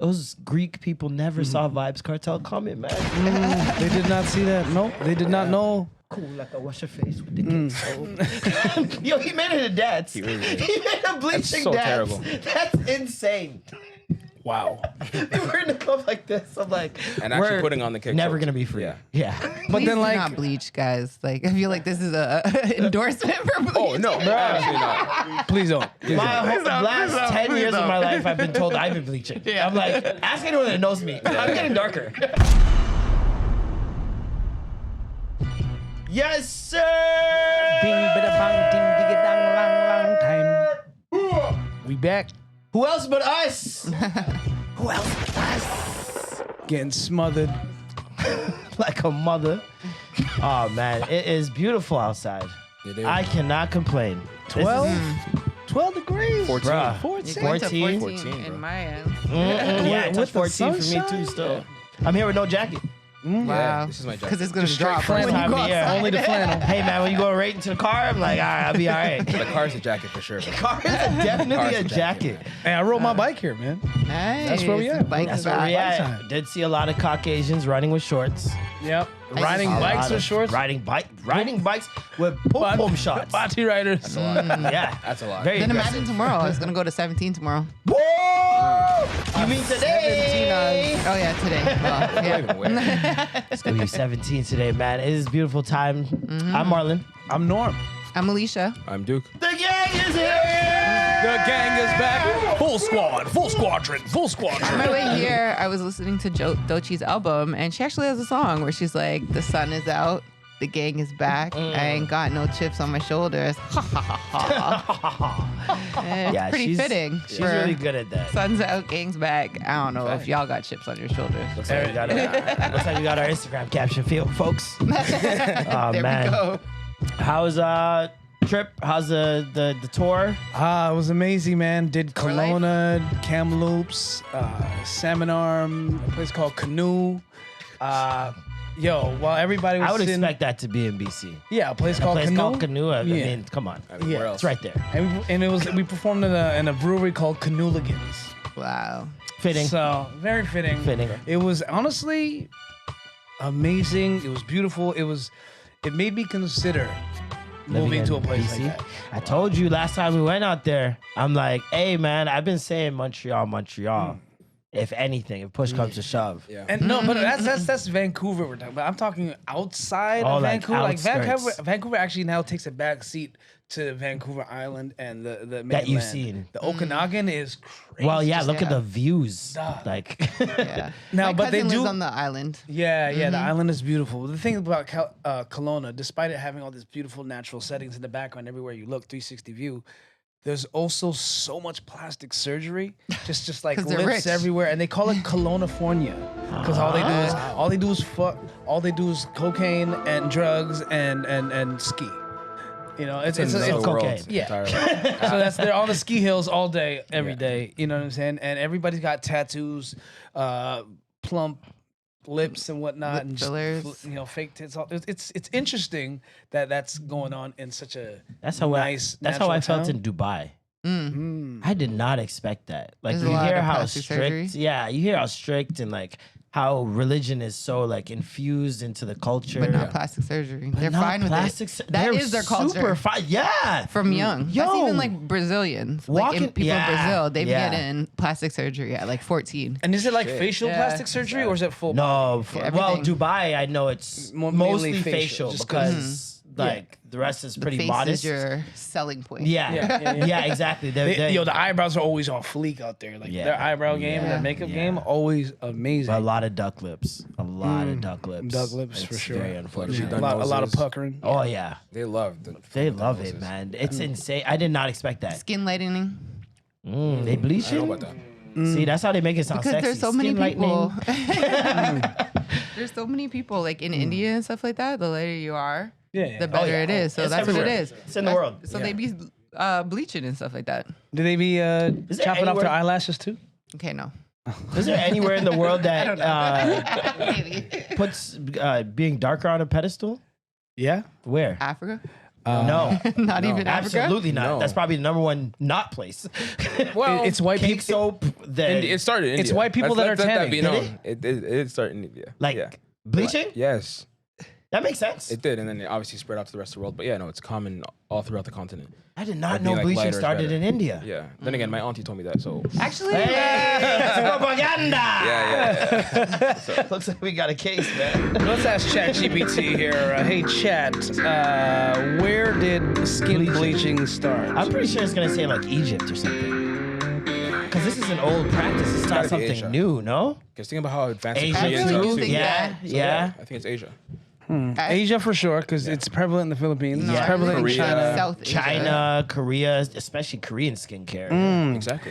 Those Greek people never saw Vibes Cartel coming, man. They did not see that. No, they did not know. Cool, like a wash your face with the kids. Yo, he made it a dance. He made a bleaching so dance. terrible. That's insane. Wow. We're in a club like this. I'm like, And actually we're putting on the kick. never gonna be free. Yeah. But Please then, do like, not bleach, guys. Like, I feel like this is a endorsement for bleach. Oh no, absolutely not. please don't. Please My don't. last 10 years of my life, I've been told I've been bleaching. I'm like, ask anyone that knows me. I'm getting darker. Yes, sir. Bing, bada, bang, ding, digga, dang, lang, lang, time. We back. Who else but us? Who else but us? Getting smothered. Like a mother. Oh man, it is beautiful outside. It is. I cannot complain. 12 degrees. 14. Bruh. 14. You're going to 14, 14 bro. in my end. Yeah, it touched With the 14 for me sunshine? too. Still, I'm here with no jacket. Wow. This is my jacket. Because it's going to Just straight drop flannel. when you Time go of year. outside. Only the flannel. Hey man, when you go right into the car, I'm like, all right, I'll be all right. The car's a jacket for sure. Car is definitely Car's a a jacket. Hey, I rode my bike here, man. Nice. That's where we at. Bike That's is where we out. at. Did see a lot of Caucasians running with shorts. Yep. I Riding saw a bikes lot with of shorts. Riding bikes with pom pom shots. Body riders. Yeah, That's a lot. very Then aggressive. imagine tomorrow. It's going to go to 17 tomorrow. Whoa! You mean today? Oh, yeah, today. Well, yeah. It's gonna be 17 today, man. It is a beautiful time. I'm Marlon. I'm Norm. I'm Alicia. I'm Duke. The gang is here. The gang is back. Full squad. Full squadron. Full On squadron. my way here, I was listening to Dochi's album, and she actually has a song where she's like, the sun is out, the gang is back, I ain't got no chips on my shoulders. Ha ha ha ha. Yeah, Pretty fitting. She's for really good at that. Sun's out, gang's back. I don't know if y'all got chips on your shoulders. Looks like we got our Instagram caption, folks. Oh There man, we go. how's trip? How's the tour? It was amazing, man. Did Tour life? Kelowna, Kamloops, Salmon Arm, a place called Canoe. While everybody was I would sitting, expect that to be in BC. yeah, a place A called place Canoe. called Canoe. I Yeah. mean, come on, I mean, where Yeah. else? it's right there. And we performed in a brewery called Canoeligans. Wow. Fitting. So very fitting. Fitting. It was honestly amazing. It was beautiful. It made me consider moving in to a place BC. like that. I told you last time we went out there, I'm like, hey man, I've been saying Montreal. If anything, if push comes to shove. Yeah. And no, but that's Vancouver we're talking about. I'm talking outside Oh, of like Vancouver. Like outskirts. Vancouver actually now takes a back seat to Vancouver Island and the mainland. That you've seen. The Okanagan is crazy. Well, yeah, Just- look at yeah. the views. Duh. Like, Yeah. Now, My but they cousin do- lives on the island. Yeah, the island is beautiful. The thing about Kelowna, despite it having all these beautiful natural settings in the background everywhere you look, 360 view, there's also so much plastic surgery, just like 'Cause they're lips rich. everywhere, and they call it Kelownifornia because all they do is fuck, all they do is cocaine and drugs and ski. You know, it's another it's world cocaine. Yeah. entirely. So they're on the ski hills all day, every day. You know what I'm saying? And everybody's got tattoos, plump lips and whatnot, Lip and fillers. just, fake tits. It's interesting that that's going on in such a that's how nice. that's how I natural felt town. in Dubai. Mm. I did not expect that. Like There's a you lot hear of how plastic strict, surgery. yeah, you hear how strict and like how religion is so like infused into the culture. But not plastic surgery. They're Not fine with plastic it. sur- That they're is their culture. Super fine. Yeah. From young. That's Yo. even like Brazilians. Like Walking- people yeah, in Brazil, they've yeah. getting plastic surgery at like 14. And is it like facial Yeah. plastic surgery or is it full? No, Yeah, well, everything. Dubai, I know it's Mainly mostly facial, facial just because like the rest is The pretty face modest. is your selling point. Yeah. Yeah, exactly. They're, The eyebrows are always on fleek out there. Like Yeah. their eyebrow game and Yeah. their makeup Yeah. game, always amazing. a lot of duck lips. A lot of duck lips. Duck lips, for It's sure. Very Yeah. unfortunate. a lot of noses. puckering. Oh yeah. They love They love it, man. It's insane. I did not expect that. Skin lightening. They bleach I don't it. know about that. See, that's how they make it sound Because sexy. there's so many Skin people. lightening. There's so many people like in India and stuff like that. The lighter you are, Yeah. the better it is. So It's that's what it everywhere. is. It's in the world. So Yeah. they be bleaching and stuff like that. Do they be there chopping off their anywhere- eyelashes too? Okay, no. Is there anywhere in the world that Maybe. puts being darker on a pedestal? Yeah. Where? Africa. No. Not even Africa. Absolutely not. No. That's probably the number one not place. Well, It's white Cake people. soap. Then it started in India. It's white people that are Let that tanning. be Did known. It started in India. like yeah. bleaching. Yes, That makes sense. it did, and then it obviously spread out to the rest of the world. But yeah, no, it's common all throughout the continent. I did not Like, know being, like, bleaching lighter is started better. in India. Yeah. Then again, my auntie told me that. So Actually, Hey, propaganda. yeah. Looks like we got a case, man. Let's ask ChatGPT here. Hey, Chat, where did skin bleaching start? I'm pretty sure it's gonna say like Egypt or something. Because this is an old practice. It's not gotta be something Asia. new, no? Because think about how advanced Asia Koreans really are do too. think Yeah, that. So, yeah. I think it's Asia. Asia for sure, because it's prevalent in the Philippines. No, It's I prevalent in Korea. China. South Asia. China, Korea, especially Korean skincare. Exactly.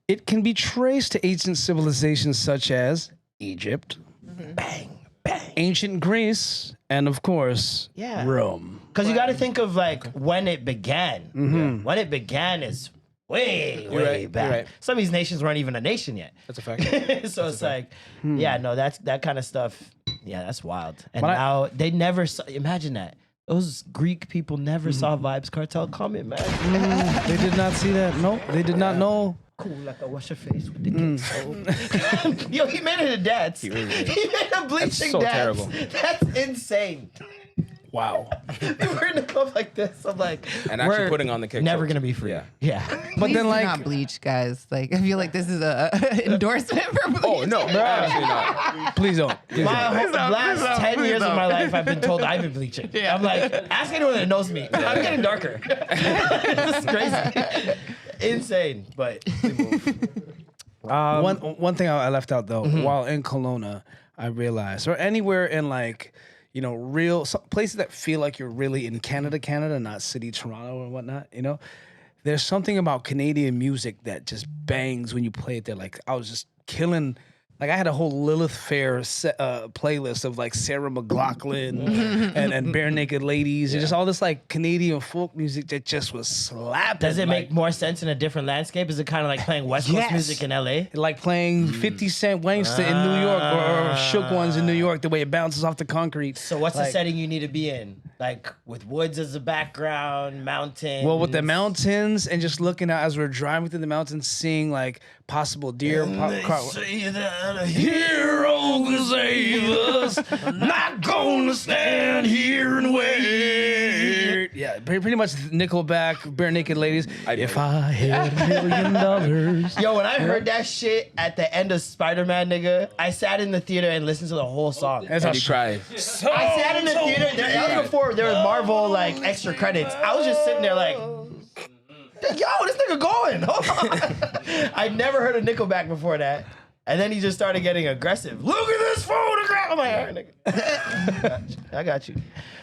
It can be traced to ancient civilizations such as Egypt, Bang, bang. ancient Greece, and of course, Yeah. Rome. Because you got to think of like when it began. Mm-hmm. When it began is way You're right, you're back. right. Some of these nations weren't even a nation yet. That's a fact. So it's like, yeah, no, that's that kind of stuff. Yeah, that's wild. And But now they never saw, imagine that. Those Greek people never saw Vibes Cartel coming, man. They did not see that. No, they did not know. Cool, like a wash your face with the kids. Yo, he made it a dance. He really did. made a bleaching so dance. terrible. That's insane. Wow. We're in a club like this. I'm like, And actually we're putting on the kick never soaps. gonna be free. Yeah. Yeah. But Please then, do like, not bleach, guys. Like, I feel like this is a endorsement for bleach. Oh no, absolutely not. please don't. Please My don't. whole, last 10 years of my life, I've been told I've been bleaching. I'm like, ask anyone that knows me. I'm getting darker. This is crazy. Insane, but One thing I left out though, while in Kelowna, I realized, or anywhere in like, you know, real places that feel like you're really in Canada, not city Toronto and whatnot, you know, there's something about Canadian music that just bangs when you play it there. Like I was just killing. Like I had a whole Lilith Fair playlist of like Sarah McLachlan and Bare Naked Ladies and just all this like Canadian folk music that just was slapping. does it like, make more sense in a different landscape? Is it kind of like playing West Coast Yes. music in LA? like playing 50 Cent Wangsta in New York or Shook Ones in New York, the way it bounces off the concrete. So what's the Like, setting you need to be in? Like with woods as a background, mountains. Well, with the mountains and just looking out as we're driving through the mountains, seeing like possible deer. Say that a hero can save us. Not gonna stand here and wait. Yeah, pretty much Nickelback, Bare Naked Ladies. I do. If I had $1 million. Yo, when I heard that shit at the end of Spider-Man, nigga, I sat in the theater and listened to the whole song. That's And how you cried. I sat in the theater. That was before there was Marvel like extra credits. I was just sitting there like, yo, this nigga going. Hold on. I'd never heard of Nickelback before that. And then he just started getting aggressive. Look at this photograph. I'm like, all right, nigga. I got you.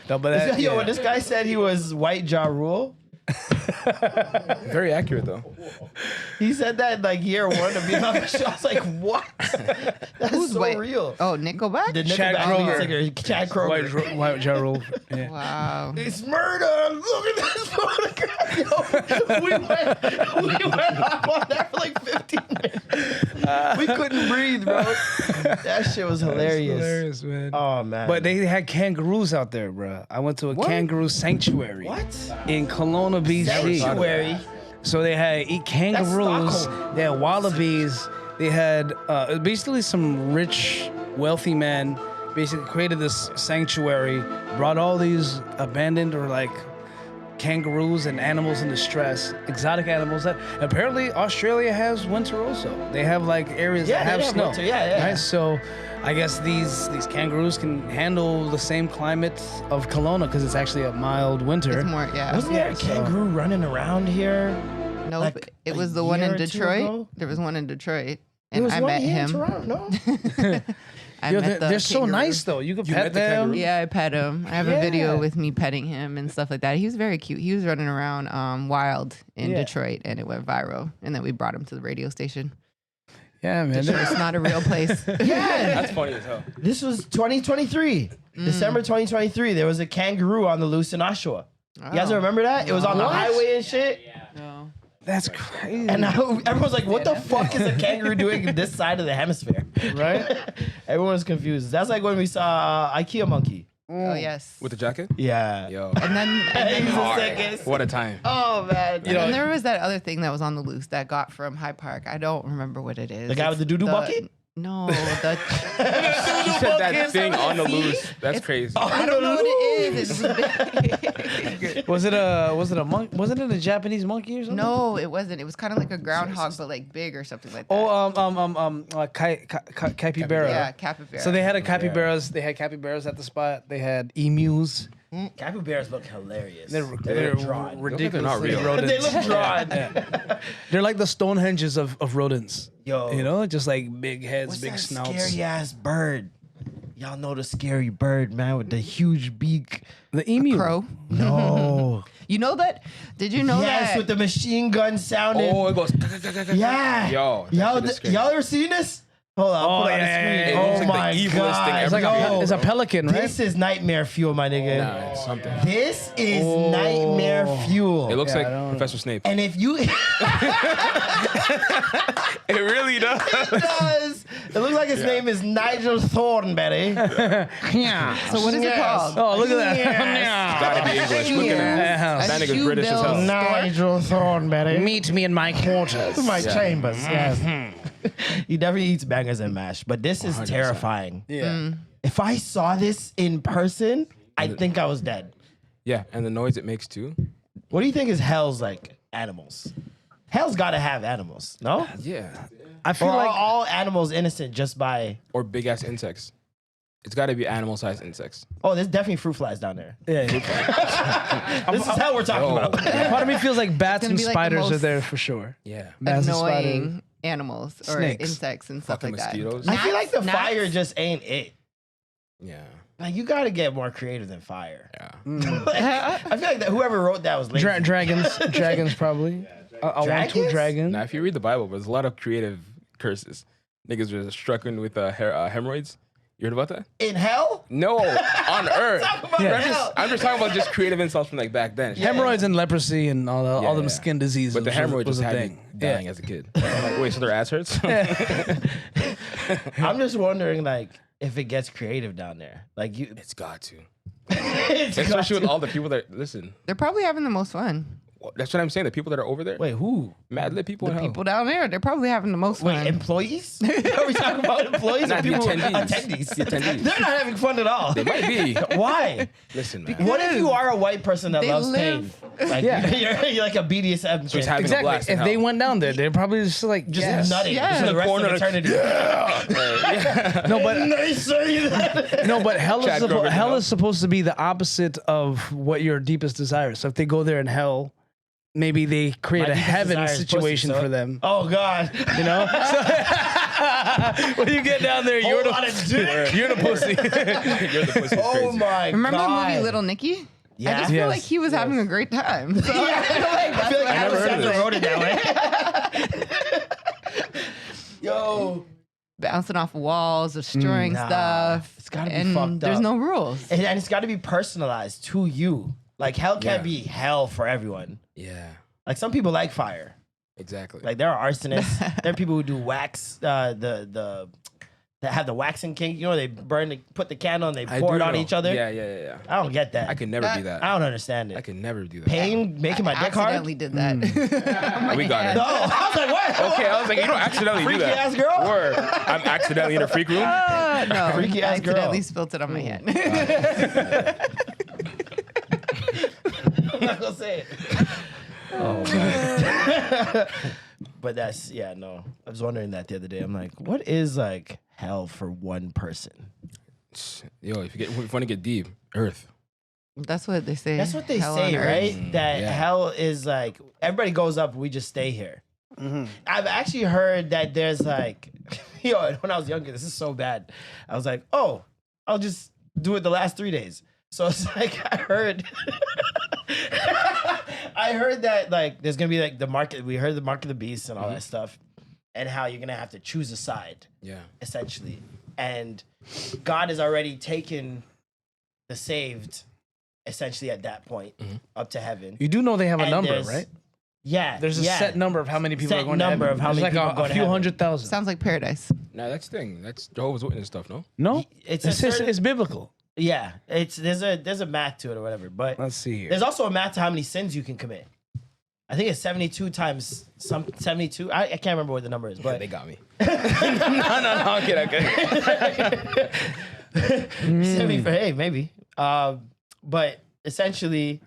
No, but that, Yo, when this guy said he was White Ja Rule, Very accurate though. he said that like year one of being on the show. I was like, what? That's Who's so white? real. Oh, Nickelback? The Chad Nickelback lead Kroeger. singer, Chad Kroeger. White Ja Rule. Yeah. Wow. It's murder. Look at this photograph. Yo, we went off on that for like 15 minutes. We couldn't breathe, bro. That shit was hilarious. Hilarious, man. Oh, man. But they had kangaroos out there, bro. I went to a kangaroo sanctuary. What? In Kelowna, BC. Sanctuary. So they had kangaroos, Stockholm. they had wallabies, they had basically some rich, wealthy men basically created this sanctuary, brought all these abandoned or like kangaroos and animals in distress, exotic animals that apparently Australia has winter also. They have like areas Yeah, that they have have snow. winter, yeah. Right? So I guess these kangaroos can handle the same climate of Kelowna because it's actually a mild winter. It's more, yeah. Wasn't there a so- kangaroo running around here? Nope. like It a was the one year in or two Detroit. ago? There was one in Detroit. There And was I one met here him. in Toronto, no? I Yo, met the they're so kangaroo. nice though. You can You pet met the them. kangaroo? Yeah, I pet him. I have a video Yeah. with me petting him and stuff like that. He was very cute. He was running around wild in Yeah. Detroit, and it went viral. And then we brought him to the radio station. Yeah, man. It's not a real place. Yeah. That's funny as hell. This was 2023. December 2023. There was a kangaroo on the loose in Oshawa. You guys Oh. remember that? It was on the What? highway and shit. No. That's crazy. And everyone's like, what the fuck is a kangaroo doing this side of the hemisphere? Right? Everyone's confused. That's like when we saw IKEA monkey. Oh yes. With the jacket? Yeah. Yo. And then He's the Hard. sickest. What a time. Oh man. and then there was that other thing that was on the loose that got from Hyde Park. I don't remember what it is. The guy with the doo-doo bucket? No, the She said that thing on the loose. That's crazy. I don't know what it is. It's big. Was it a monk? Wasn't it a Japanese monkey or something? No, it wasn't. It was kind of like a groundhog, but like big or something like that. Oh, capybara. yeah, capybara. So they had capybaras. They had capybaras at the spot. They had emus. Capybaras look hilarious. They're drawn. ridiculously not real. rodents. They look drawn. They're like the Stonehenges of rodents. Yo. You know, just like big heads, What's big that snouts. scary ass bird? Y'all know the scary bird, man, with the huge beak. The emu. crow. No. You know that? Did you know Yes, that? with the machine gun sounding. Oh, it goes. Yeah. Yo, that Y'all, shit is scary. y'all ever seen this? Hold on, I'll put it on the screen. It Oh looks like my the evilest thing god. ever. It's like Yo, it's a pelican, right? This is nightmare fuel, my nigga. Nah, it's something. This is nightmare fuel. It looks Yeah, I like don't- Professor Snape. and if you It really does. does, it looks like his name is Nigel Thornberry. Yeah. So what is it called? Oh, look at that. Yes. Gotta be English. Look at him. Yeah. That nigga's shoe British as bill. hell. Nigel Thornberry. Meet me in my quarters. My Yeah. chambers. Yes. He definitely eats bangers and mash, but this is 100%. terrifying. Yeah. If I saw this in person, I think I was dead. Yeah, and the noise it makes too. What do you think is hell's like animals? Hell's got to have animals, no? Yeah. I Or feel are like all animals innocent just by? Or big ass insects. It's got to be animal sized insects. Oh, there's definitely fruit flies down there. yeah. This is hell we're talking Yo. about. Part of me feels like bats gonna and be like the spiders are most- there for sure. Yeah. Bats and spiders. Annoying animals or Snakes. insects and stuff Fucking like that. mosquitoes. I feel like the Gnats? fire just ain't it. Yeah. Like you got to get more creative than fire. Yeah. Like, I feel like that whoever wrote that was lazy. Dragons probably. I want two Dragons? dragons. Now, if you read the Bible, there's a lot of creative curses. Niggas are struggling with hemorrhoids. You heard about that? In hell? No, on Earth. Talk about Yeah. hell. I'm just talking about just creative insults from like back then. Hemorrhoids and leprosy and all them yeah. skin diseases. But the hemorrhoid was just a had thing. me dying as a kid. I'm like, wait, so their ass hurts? I'm just wondering, like, if it gets creative down there. Like you, It's got to. it's got Especially with to. all the people that listen. They're probably having the most fun. That's what I'm saying. The people that are over there, Wait, who? mad lit people. in hell. People down there, they're probably having the most Wait, fun. employees? Are we talking about employees Not or the people? attendees. The attendees. They're not having fun at all. They might be. Why? Listen, man. What if you are a white person that They loves live- pain? Like you're like a BDSM So he's kid. having a blast. Exactly. in If they hell. went down there, they're probably just like just nutting Yeah. for the rest corner, of like, eternity. No, but Nice say that. no, but hell Chad Kroger, hell no. is supposed to be the opposite of what your deepest desire is. So if they go there in hell, maybe they create My a deepest heaven desire is pussy, situation so- for them. Oh God. You know? When you get down there, you're Whole lot of dick. you're the pussy. You're the pussy. Oh Crazy. my Remember God. the movie Little Nicky? Yeah. I just feel Yes. like he was having a great time. So I feel like I feel like I never Adam heard of Sandler this. wrote it that way. Yo. bouncing off walls, destroying Nah. stuff. It's gotta be and fucked there's up. no rules. And it's got to be personalized to you. Like hell can't Yeah. be hell for everyone. Yeah, Like some people like fire. exactly. Like there are arsonists. There are people who do wax. That have the waxing kink. You know, they put the candle and they I pour do it on know. each other. Yeah. I don't get that. I could never do that. I don't understand it. I could never do that. Pain making my I dick hard. accidentally did that. We got it. No, I was like, what? Okay, I was like, you don't accidentally do Freaky that. ass girl? Word. I'm accidentally in a freak room. No, Freaky I ass girl. accidentally spilt it on my hand. I'm not gonna say it. Oh man. But that's no. I was wondering that the other day. I'm like, what is like hell for one person? Yo, if you want to get deep, Earth. That's what they say. That's what they Hell say, on Earth. right? That yeah. hell is like everybody goes up, we just stay here. Mm-hmm. I've actually heard that there's like, when I was younger, this is so bad. I was like, oh, I'll just do it the last 3 days. So it's like I heard that like there's gonna be like the market. We heard the mark of the beast and all that stuff, and how you're gonna have to choose a side, Yeah. essentially. And God has already taken the saved, essentially at that point, up to heaven. You do know they have a And number, there's- right? Yeah, There's a yeah. set number of how many people Set are going to number heaven. of how There's many like people go a to few heaven. 100,000. Sounds like paradise. Nah, that's the thing. That's Jehovah's Witness stuff, no? No, It's a it's certain- it's biblical. Yeah, there's a math to it or whatever. But Let's see here. there's also a math to how many sins you can commit. I think it's 72 times 72. I can't remember what the number is, but They got me. no, I'm kidding. hey, maybe. But essentially,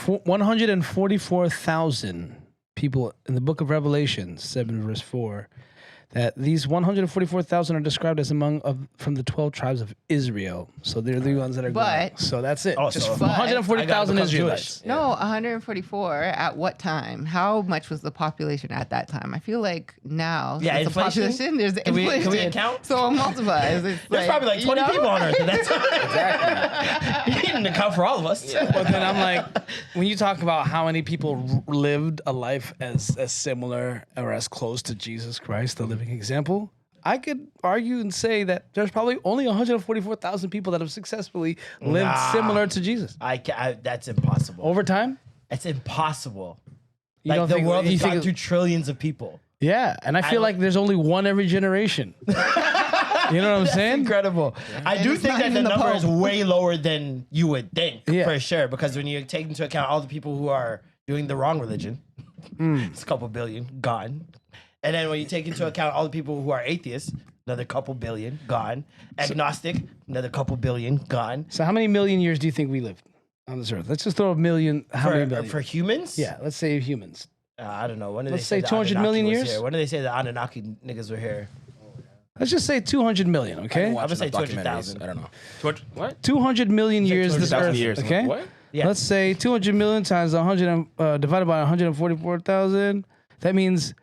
144,000 people in the book of Revelation, 7 verse 4, that these 144,000 are described as from the 12 tribes of Israel. So they're the ones that are going. But- So that's it. Oh, Just so- 140,000 I gotta become Israelites. No, 144 at what time? How much was the population at that time? I feel like now, Yeah, since the inflation? population, there's Can we inflation. account? So it multiplies. It's there's probably like 20 people on Earth at that time. Exactly. You didn't account for all of us. But then I'm like, when you talk about how many people lived a life as similar or as close to Jesus Christ, the living example, I could argue and say that there's probably only 144,000 people that have successfully lived similar to Jesus. That's impossible. Over time? It's impossible. You Like don't the think- world you has think gone it- through trillions of people. Yeah, and I feel like there's only one every generation. You know what I'm saying? Incredible. I And do it's think not that the even the number is Pope. way lower than you would think, Yeah. for sure. Because when you take into account all the people who are doing the wrong religion, it's a couple billion gone. And then when you take into account all the people who are atheists, another couple billion gone. Agnostic, another couple billion gone. So how many million years do you think we lived on this earth? Let's just throw a million. How many million? For humans? Yeah, let's say humans. I don't know. When did Let's they say the 200 Anunnaki million was years? here? When did they say the Anunnaki niggas were here? Let's just say 200 million, okay? I'm gonna say Enough 200,000. documentaries. I don't know. What? 200 million years this 200,000 earth, years. okay? What? Yeah. Let's say 200 million times 100 divided by 144,000. That means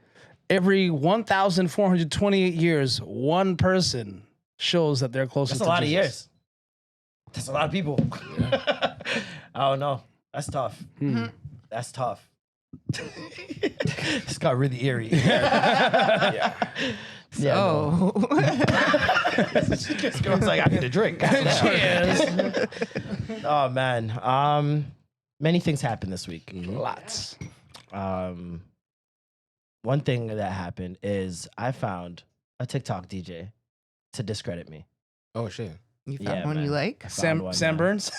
every 1,428 years, one person shows that they're closer That's to a lot of Jesus. years. That's a lot of people. I don't know. That's tough. That's tough. It's got really eerie. Yeah. So, She just goes like, I need a drink. Cheers. Oh man. Many things happened this week. Lots. One thing that happened is I found a TikTok DJ to discredit me. Oh shit. you found Yeah, one man. you like? Sam one, Sam man. Burns.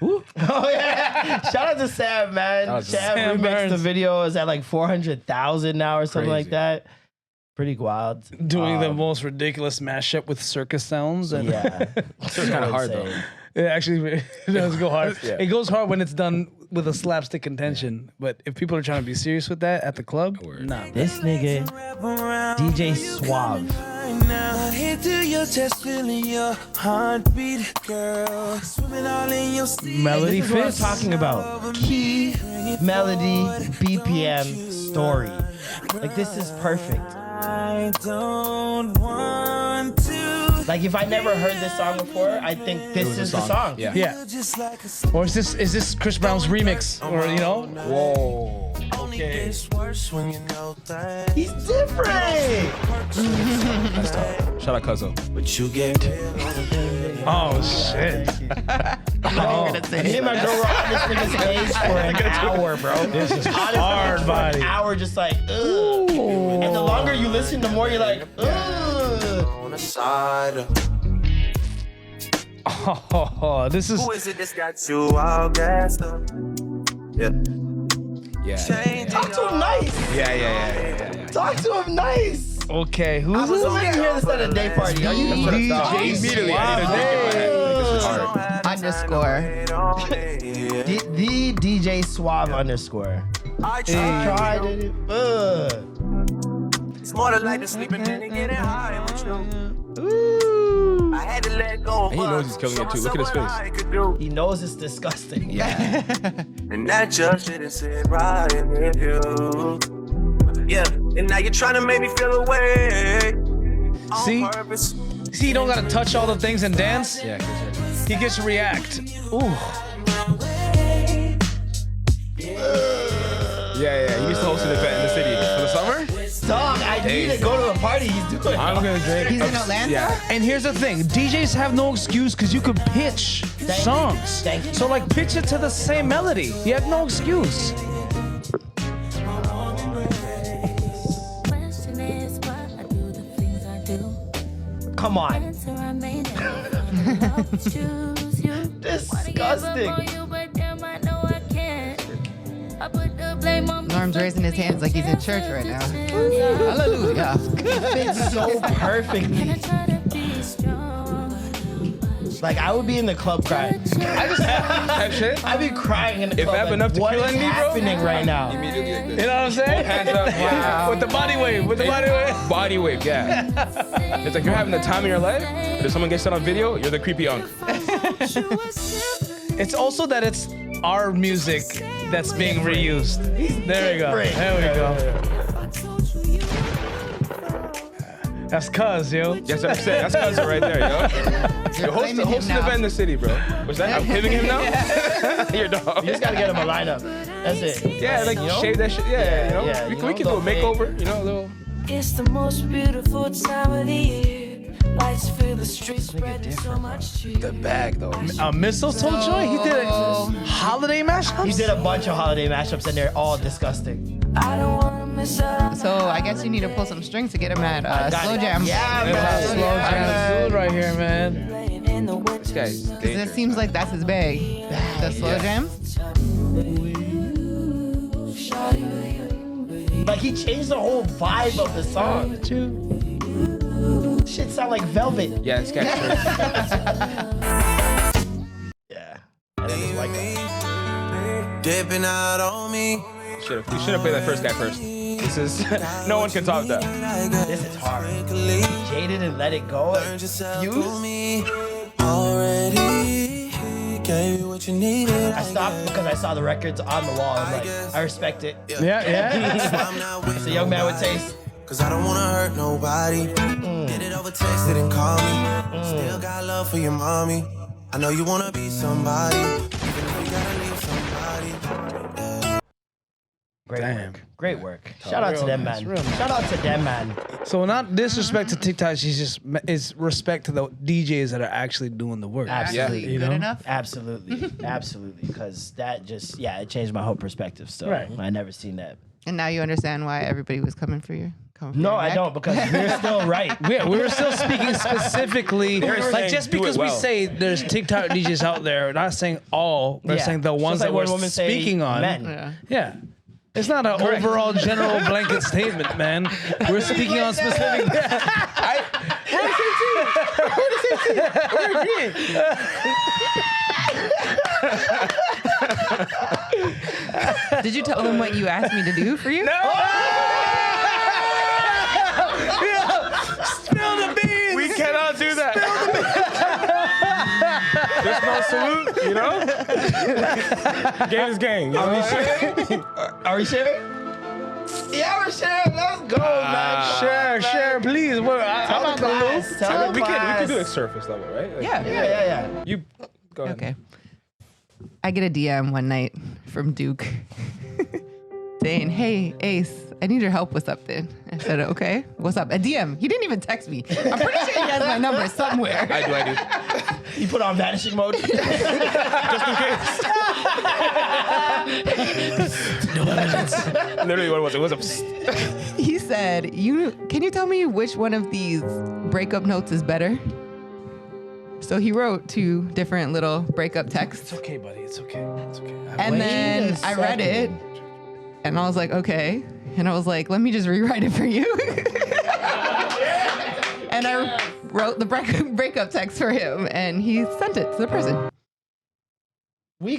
Oh yeah! Shout out to Sam, man. That was Sam Sam remixed Burns. the video. Is at like 400,000 now or something like Crazy. that. Pretty wild. Doing the most ridiculous mashup with circus sounds. And Yeah, It's kind of hard though. It actually it does go hard. Yeah. It goes hard when it's done with a slapstick intention. But if people are trying to be serious with that at the club, Word. nah. This nigga, DJ Suave. Now hit to your chest, feeling your heartbeat, girl. Swimming all in your sleep. Melody This is what I'm fits. talking about. Key, melody, BPM, story. Like this is perfect. I don't want to. Like if I never heard this song before, I think this is the song. Yeah. Yeah. Just like a Or is this Chris Brown's remix? Or you know? Whoa. only gets worse when you know that. He's different. That's tough. Shout out Cuzzo. But you get Oh shit. Me and my girl were on this nigga's stage for an hour, bro. This is Honestly, hard, for buddy. An hour, just like, ugh. And the longer you listen, the more you're like, ugh. on the side. Oh, this is Who is it that's got you all gassed up? Yeah. Yeah. Talk to him nice. Yeah. Talk to him nice. okay. Who's I was this? only here this at a day party. Are you DJ Immediately. I need to think in my head. This is hard. Underscore. The DJ Suave underscore. I Tried it. Ugh. It's more than like the sleeping and getting high with you. Ooh. I had to let go. And he knows he's killing it too. Look at his face. He knows it's disgusting. Yeah. And that just didn't sit right with you. Yeah, and now you're trying to make me feel away. See? On purpose. See, you don't gotta touch all the things and dance. Yeah. He gets to react. Ooh. Yeah. He used to host an event in the city for the summer. Dog, I need to go to a party he's doing. I'm gonna drink. He's in Atlanta? Yeah. And here's the thing, DJs have no excuse because you could pitch songs. Thank you. So like pitch it to the same melody. You have no excuse. Question is why I do the things I do. Come on. Answer I may never know. Choose Disgusting. Norm's raising his hands like he's in church right now. Hallelujah. Fits so perfectly. Like I would be in the club crying. That shit. I'd be crying in the If club. I have like, enough what tequila is in me, bro? happening right now? Immediately like this. You know what I'm saying? Hands up. Wow. With the body wave. With the body wave. Body wave, yeah. It's like you're having the time of your life, but if someone gets that on video, you're the creepy unk. It's also that it's our music that's being reused. There we go. There we go. That's cuz, yo. Yes, I'm saying. That's cousin right there, yo. You're hosting blaming him an now. event in the city, bro. What's that? I'm giving him now? Your dog. You just gotta get him a lineup. That's it. Yeah, like You know? shave that shit. Yeah, you know? yeah, we you can know, do a little thing. makeover, you know, a little. It's the most beautiful time of the year. Lights fill the streets, spreading so much cheer. The bag, though. A mistletoe joint? He did a holiday mashups? He did a bunch of holiday mashups and they're all disgusting. I don't wanna miss out. So I guess you need to pull some strings to get him at Slow Jam. Yeah, Yeah, man. Slow jam dude right here, man. Playing in the winter. This guy's It dangerous. seems like that's his bag. The Slow Jam. Like he changed the whole vibe of the song. Shit sound like Velvet. Yeah, this guy's crazy. Yeah. And then this white guy. Dipping out on me. We should have played that first guy first. This is, no one can top that. This is hard. Jaded and Let It Go. Fuse. Me already gave you what you needed. I stopped because I saw the records on the wall. I'm like, I respect it. Yeah, yeah. I'm not It's a young man with taste. Cause I don't wanna hurt nobody. Did it over text, didn't call me. Still got love for your mommy. I know you wanna be somebody. Even if you gotta leave somebody. Great Damn. work. Great work. Shout out to Real them, nice, man. real nice. Shout out to them, man. So not disrespect to TikTok, she's just is respect to the DJs that are actually doing the work. Absolutely. You Good know? enough. Absolutely. Absolutely. Because that just, it changed my whole perspective. So Right. I never seen that. And now you understand why everybody was coming for you. No, I don't, because we're still right. Yeah, we were still speaking specifically. saying Like just do it because we well. say there's TikTok DJs out there, we're not saying all. We're Yeah. saying the Just ones like that when we're women say speaking on. men. Yeah. Yeah. It's not an overall general blanket statement, man. We're speaking on specific. Did you tell them what you asked me to do for you? Spill the beans. We cannot do that. There's no salute, you know? Game is game. You know? Are we sharing? Yeah, we're sharing. Let's go, man. Share, please. I'm not the loop. Tell the We class. could do like surface level, right? Like, Yeah. Yeah. You go ahead. Okay. I get a DM one night from Duke saying, "Hey, Ace, I need your help with something." I said, "Okay, what's up?" A DM. He didn't even text me. I'm pretty sure he has my number somewhere. I do. You put on vanishing mode. Just in case. Literally, what was it? It was a. He said, can you tell me which one of these breakup notes is better?" So he wrote 2 different little breakup texts. It's okay, buddy. It's okay. It's okay. And then I read it and I was like, okay. And I was like, let me just rewrite it for you. And I wrote the breakup text for him and he sent it to the person. We're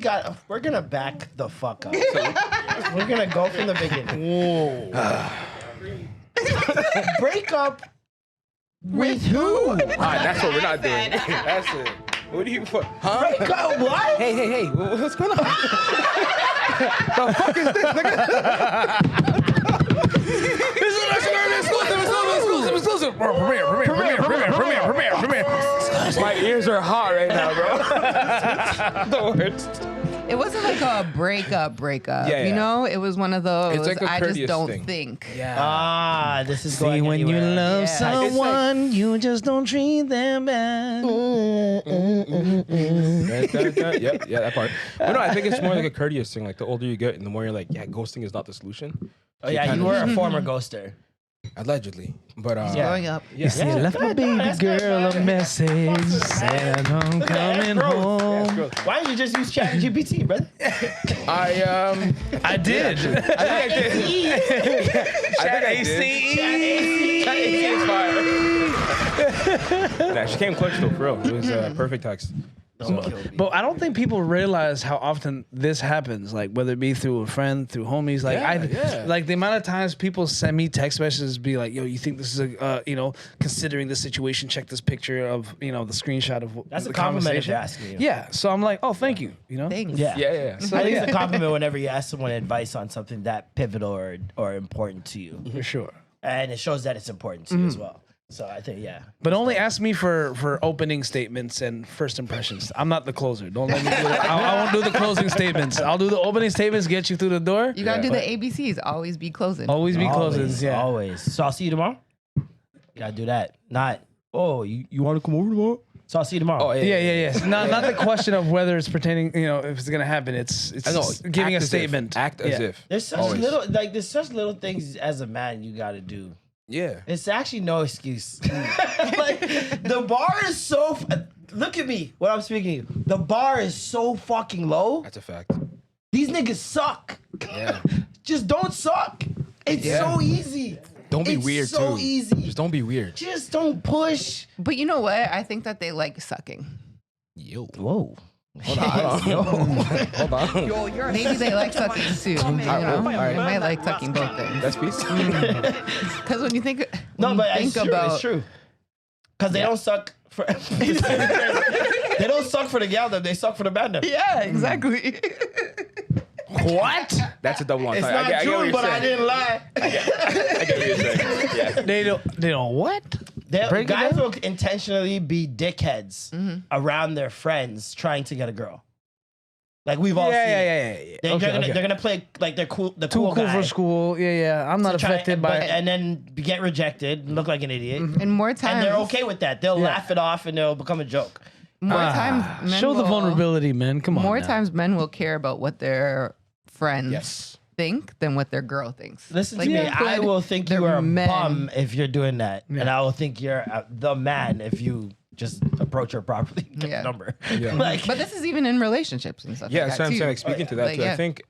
gonna back the fuck up. We're gonna go from the beginning. Break up with who? All right, that's what we're not doing. That's it. What do you? Huh? Break up what? Hey! What's going on? The fuck is this, nigga? This is exclusive. Premiere. My ears are hot right now, bro. The worst. It wasn't like a breakup, Yeah. you know? It was one of those, It's like a I just courteous don't thing. think. Ah, this is See, going when you anywhere. love Yeah. someone, you just don't treat them bad. Yep, yeah, that part. But no, I think it's more like a courteous thing. Like the older you get, and the more you're like, yeah, ghosting is not the solution. Oh yeah, you were a former ghoster. Allegedly. But Growing up. You see, I left my baby girl a message saying I'm coming home. Why didn't you just use ChatGPT, brother? I did. I think I did. Nah, she came clutch though, for real. It was perfect text. But I don't think people realize how often this happens. Like whether it be through a friend, through homies. Like like the amount of times people send me text messages, be like, "Yo, you think this is a considering the situation? Check this picture of the screenshot of That's the a compliment if conversation." you're asking you. Yeah. So I'm like, oh, thank you. Thanks. Yeah. So, I think it's a compliment whenever you ask someone advice on something that pivotal or important to you, for sure. and it shows that it's important to you as well. So I think But only ask me for opening statements and first impressions. I'm not the closer. Don't let me do that. I won't do the closing statements. I'll do the opening statements, get you through the door. You gotta do the ABCs. Always be closing. Always be closing. Yeah. Always. So I'll see you tomorrow. You gotta do that. Not you want to come over tomorrow? So I'll see you tomorrow. Oh Yeah. Not the question of whether it's pertaining, if it's gonna happen. It's giving a statement. Act as if. There's such there's such little things as a man you gotta do. Yeah. It's actually no excuse. Like the bar is so. Look at me. What I'm speaking to you. The bar is so fucking low. That's a fact. These niggas suck. Yeah. Just don't suck. It's so easy. Don't be It's weird so too. easy. Just don't be weird. Just don't push. But you know what? I think that they like sucking. Yo. Whoa. Hold on. Maybe they like sucking too. You know? right. They might like sucking both things. That's peace. Because when you think, No, but think it's true. Because they don't suck for. They don't suck for the gal them. They suck for the band them. yeah, exactly. What? That's a double It's entendre. not I get what true, you're but I saying. didn't lie. I get what you're saying. Yeah. They don't what? Break it Guys down? will intentionally be dickheads around their friends trying to get a girl. Like we've all seen. it. Yeah. They're gonna play like they're cool. The Too cool cool guy. for school. Yeah. I'm not affected by it. and then get rejected and look like an idiot. And more times, And they're okay with that. They'll laugh it off and it'll become a joke. more times, men Show the will- vulnerability, man. Come on. More now. times, men will care about what their friends Yes. think than what their girl thinks. Listen Like, to me. they I put will think you their are a men- bum if you're doing that, and I will think you're the man if you just approach her properly. Get Yeah. the number. Yeah. Like, But this is even in relationships and stuff. Yeah, like that's that what I'm too. saying. Like, speaking to that Like, too, yeah. I think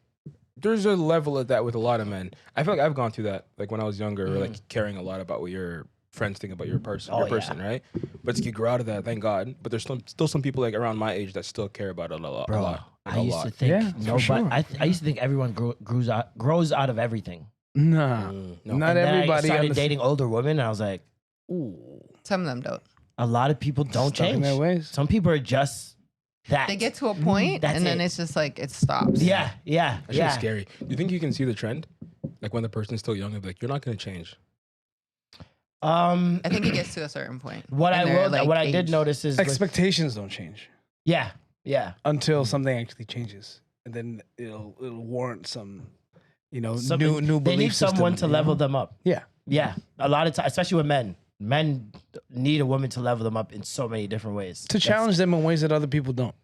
there's a level of that with a lot of men. I feel like I've gone through that, like when I was younger, or like caring a lot about what your friends think about your person, right? But you grow out of that, thank God. But there's still some people like around my age that still care about it a lot. bro, I used to think Yeah, for sure. I used to think everyone grows out of everything. Nah, No. not And then I everybody. started dating older women, and I was like, ooh, Some of them don't. a lot of people don't Stuck in change. their ways. Some people are just that. They get to a point, That's and then it. it's just like it stops. yeah. That shit's scary. Do you think you can see the trend? Like when the person's still young, they'll be like, you're not going to change. I think it gets to a certain point. What in I their, will, like, what I did age. notice is, with, Expectations don't change yeah, until something actually changes, and then it'll warrant some, Something- new they belief need someone system, to level them up. Yeah. Yeah, a lot of times, especially with men. Men need a woman to level them up in so many different ways. To challenge them in ways that other people don't.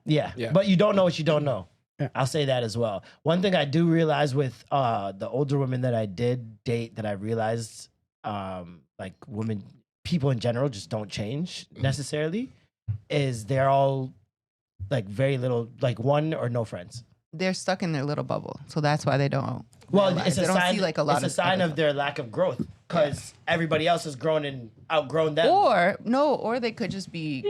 Yeah. Yeah. But you don't know what you don't know. Yeah. I'll say that as well. One thing I do realize with the older women that I did date, that I realized like people in general just don't change necessarily, is they're all like very little, like one or no friends. They're stuck in their little bubble, so that's why they don't. Well, realize. it's a They don't sign. see, like, a lot it's a sign other of their lack of growth because everybody else has grown and outgrown them. Or they could just be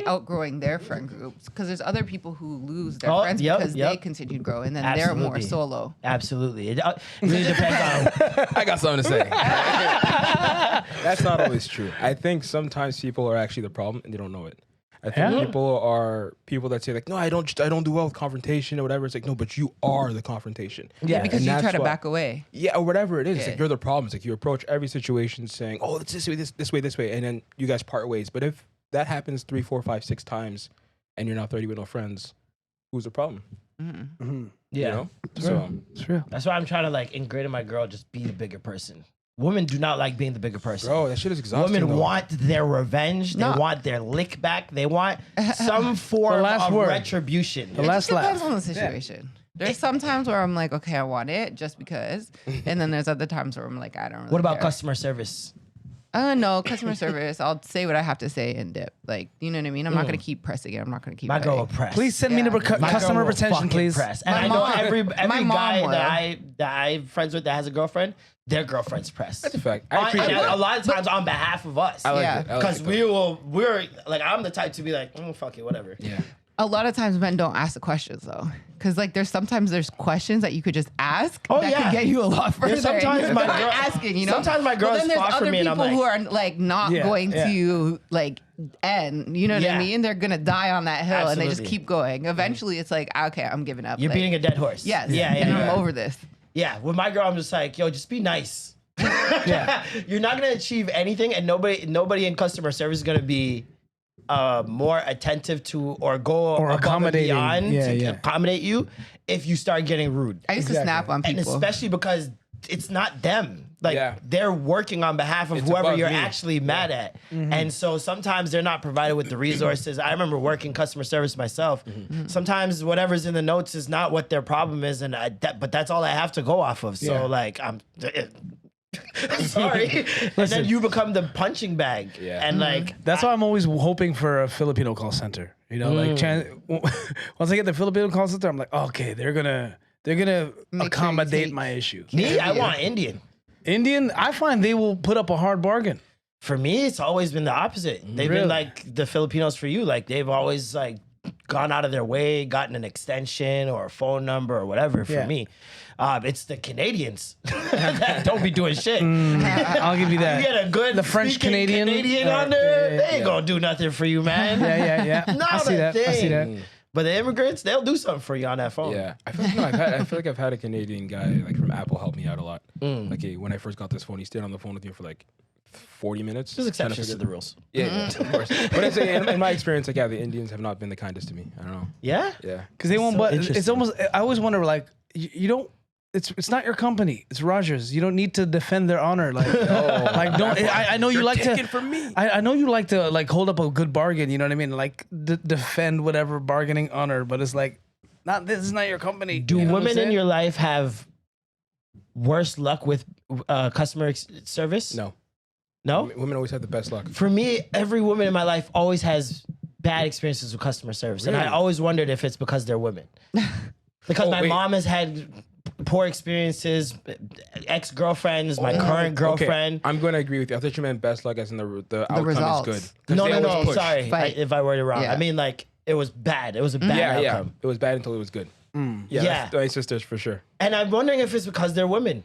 outgrowing their friend groups, because there's other people who lose their friends because they continue to grow, and then they're more Absolutely. solo. Absolutely, it really depends on. I got something to say. That's not always true. I think sometimes people are actually the problem and they don't know it. I think people are people that say like, no, I don't do well with confrontation or whatever. It's like, no, but you are the confrontation. Yeah, because And you try that's to why- back away. Yeah, or whatever it is. It's Yeah. like you're the problem. It's like you approach every situation saying, oh, it's this way, this way, and then you guys part ways. But if that happens 3, 4, 5, 6 times, and you're now 30 with no friends, who's the problem? Mm-hmm. Yeah, You know? So It's real. that's why I'm trying to like ingrain in my girl, just be the bigger person. Women do not like being the bigger person. bro, that shit is exhausting. Women though. want their revenge. No. They want their lick back. They want some form last of word. retribution. The It last just depends laugh. on the situation. There's some times where I'm like, okay, I want it just because. And then there's other times where I'm like, I don't really What about care. customer service? No, customer service. I'll say what I have to say and dip. Like, you know what I mean? I'm not going to keep pressing it. I'm not going to keep My girl will begging. press. Please send me Yeah. the My customer girl will retention, fucking please. Press. And My I know mom- every my mom guy will. that I'm friends with that has a girlfriend, their girlfriend's press. That's a fact. I appreciate And that. a lot of times on behalf of us. I like Yeah. it. I like Because it, though. we're like, I'm the type to be like, fuck it, whatever. Yeah. A lot of times men don't ask the questions though. Because like there's questions that you could just ask that yeah. could get you a lot further. sometimes and you're my not girl- asking, you know? sometimes my girls But then there's fought for other me and I'm people who like- are like not Yeah, going yeah. to like end. You know what I Yeah. mean? They're gonna die on that hill and they just Absolutely. keep going. Eventually it's like, okay, I'm giving up. You're like, beating a dead horse. Yes. Yeah, And yeah. I'm over this. Yeah, with my girl, I'm just like, yo, just be nice. You're not gonna achieve anything, and nobody in customer service is gonna be more attentive to or go above and accommodating. beyond Yeah, to yeah. accommodate you if you start getting rude. I used to snap on And people. especially because it's not them. Like Yeah. they're working on behalf of It's whoever above you're me. actually mad at. And so sometimes they're not provided with the resources. I remember working customer service myself. Sometimes whatever's in the notes is not what their problem is, and but that's all I have to go off of. So Yeah. like I'm sorry. And then you become the punching bag. Yeah. And like That's why I'm always hoping for a Filipino call center. You know, like once I get the Filipino call center, I'm like, okay, they're gonna Make sure you accommodate take- my issue. me, I want Indian. Indian, I find they will put up a hard bargain. For me, it's always been the opposite. They've Really? been like the Filipinos for you. Like they've always like gone out of their way, gotten an extension or a phone number or whatever. For Yeah. me, it's the Canadians that don't be doing shit. I'll give you that. You get a good The French speaking Canadian, on there, yeah, they ain't gonna do nothing for you, man. Yeah. Not I see a that. thing. I see that. But the immigrants, they'll do something for you on that phone. Yeah, I feel like I've had a Canadian guy like from Apple help me out a lot. Like when I first got this phone, he stayed on the phone with me for like 40 minutes. There's trying to exceptions to figure- the rules. Yeah, of course. But I'd say in my experience, like the Indians have not been the kindest to me. I don't know. Yeah? Yeah. Because they won't. So But it's interesting. almost. I always wonder, like, you don't. It's not your company. It's Rogers. You don't need to defend their honor. Like, like don't. I know you like to. taking from me. I know you like to like hold up a good bargain. You know what I mean? Like defend whatever bargaining honor. But it's like, this is not your company. Do You know what I'm women in saying? your life have worse luck with customer service? No. No? Women always have the best luck. For me, every woman in my life always has bad experiences with customer service. And I Really? always wondered if it's because they're women. Because my wait. mom has had poor experiences, ex-girlfriends, my current girlfriend. Okay. I'm going to agree with you. I thought you meant best luck as in the outcome results. is good. 'Cause No, they no, always no. push. Sorry Fight. if I worded it wrong. Yeah. I mean, like, it was bad. It was a bad Yeah. outcome. It was bad until it was good. Yeah. Yeah. That's my sisters for sure. And I'm wondering if it's because they're women.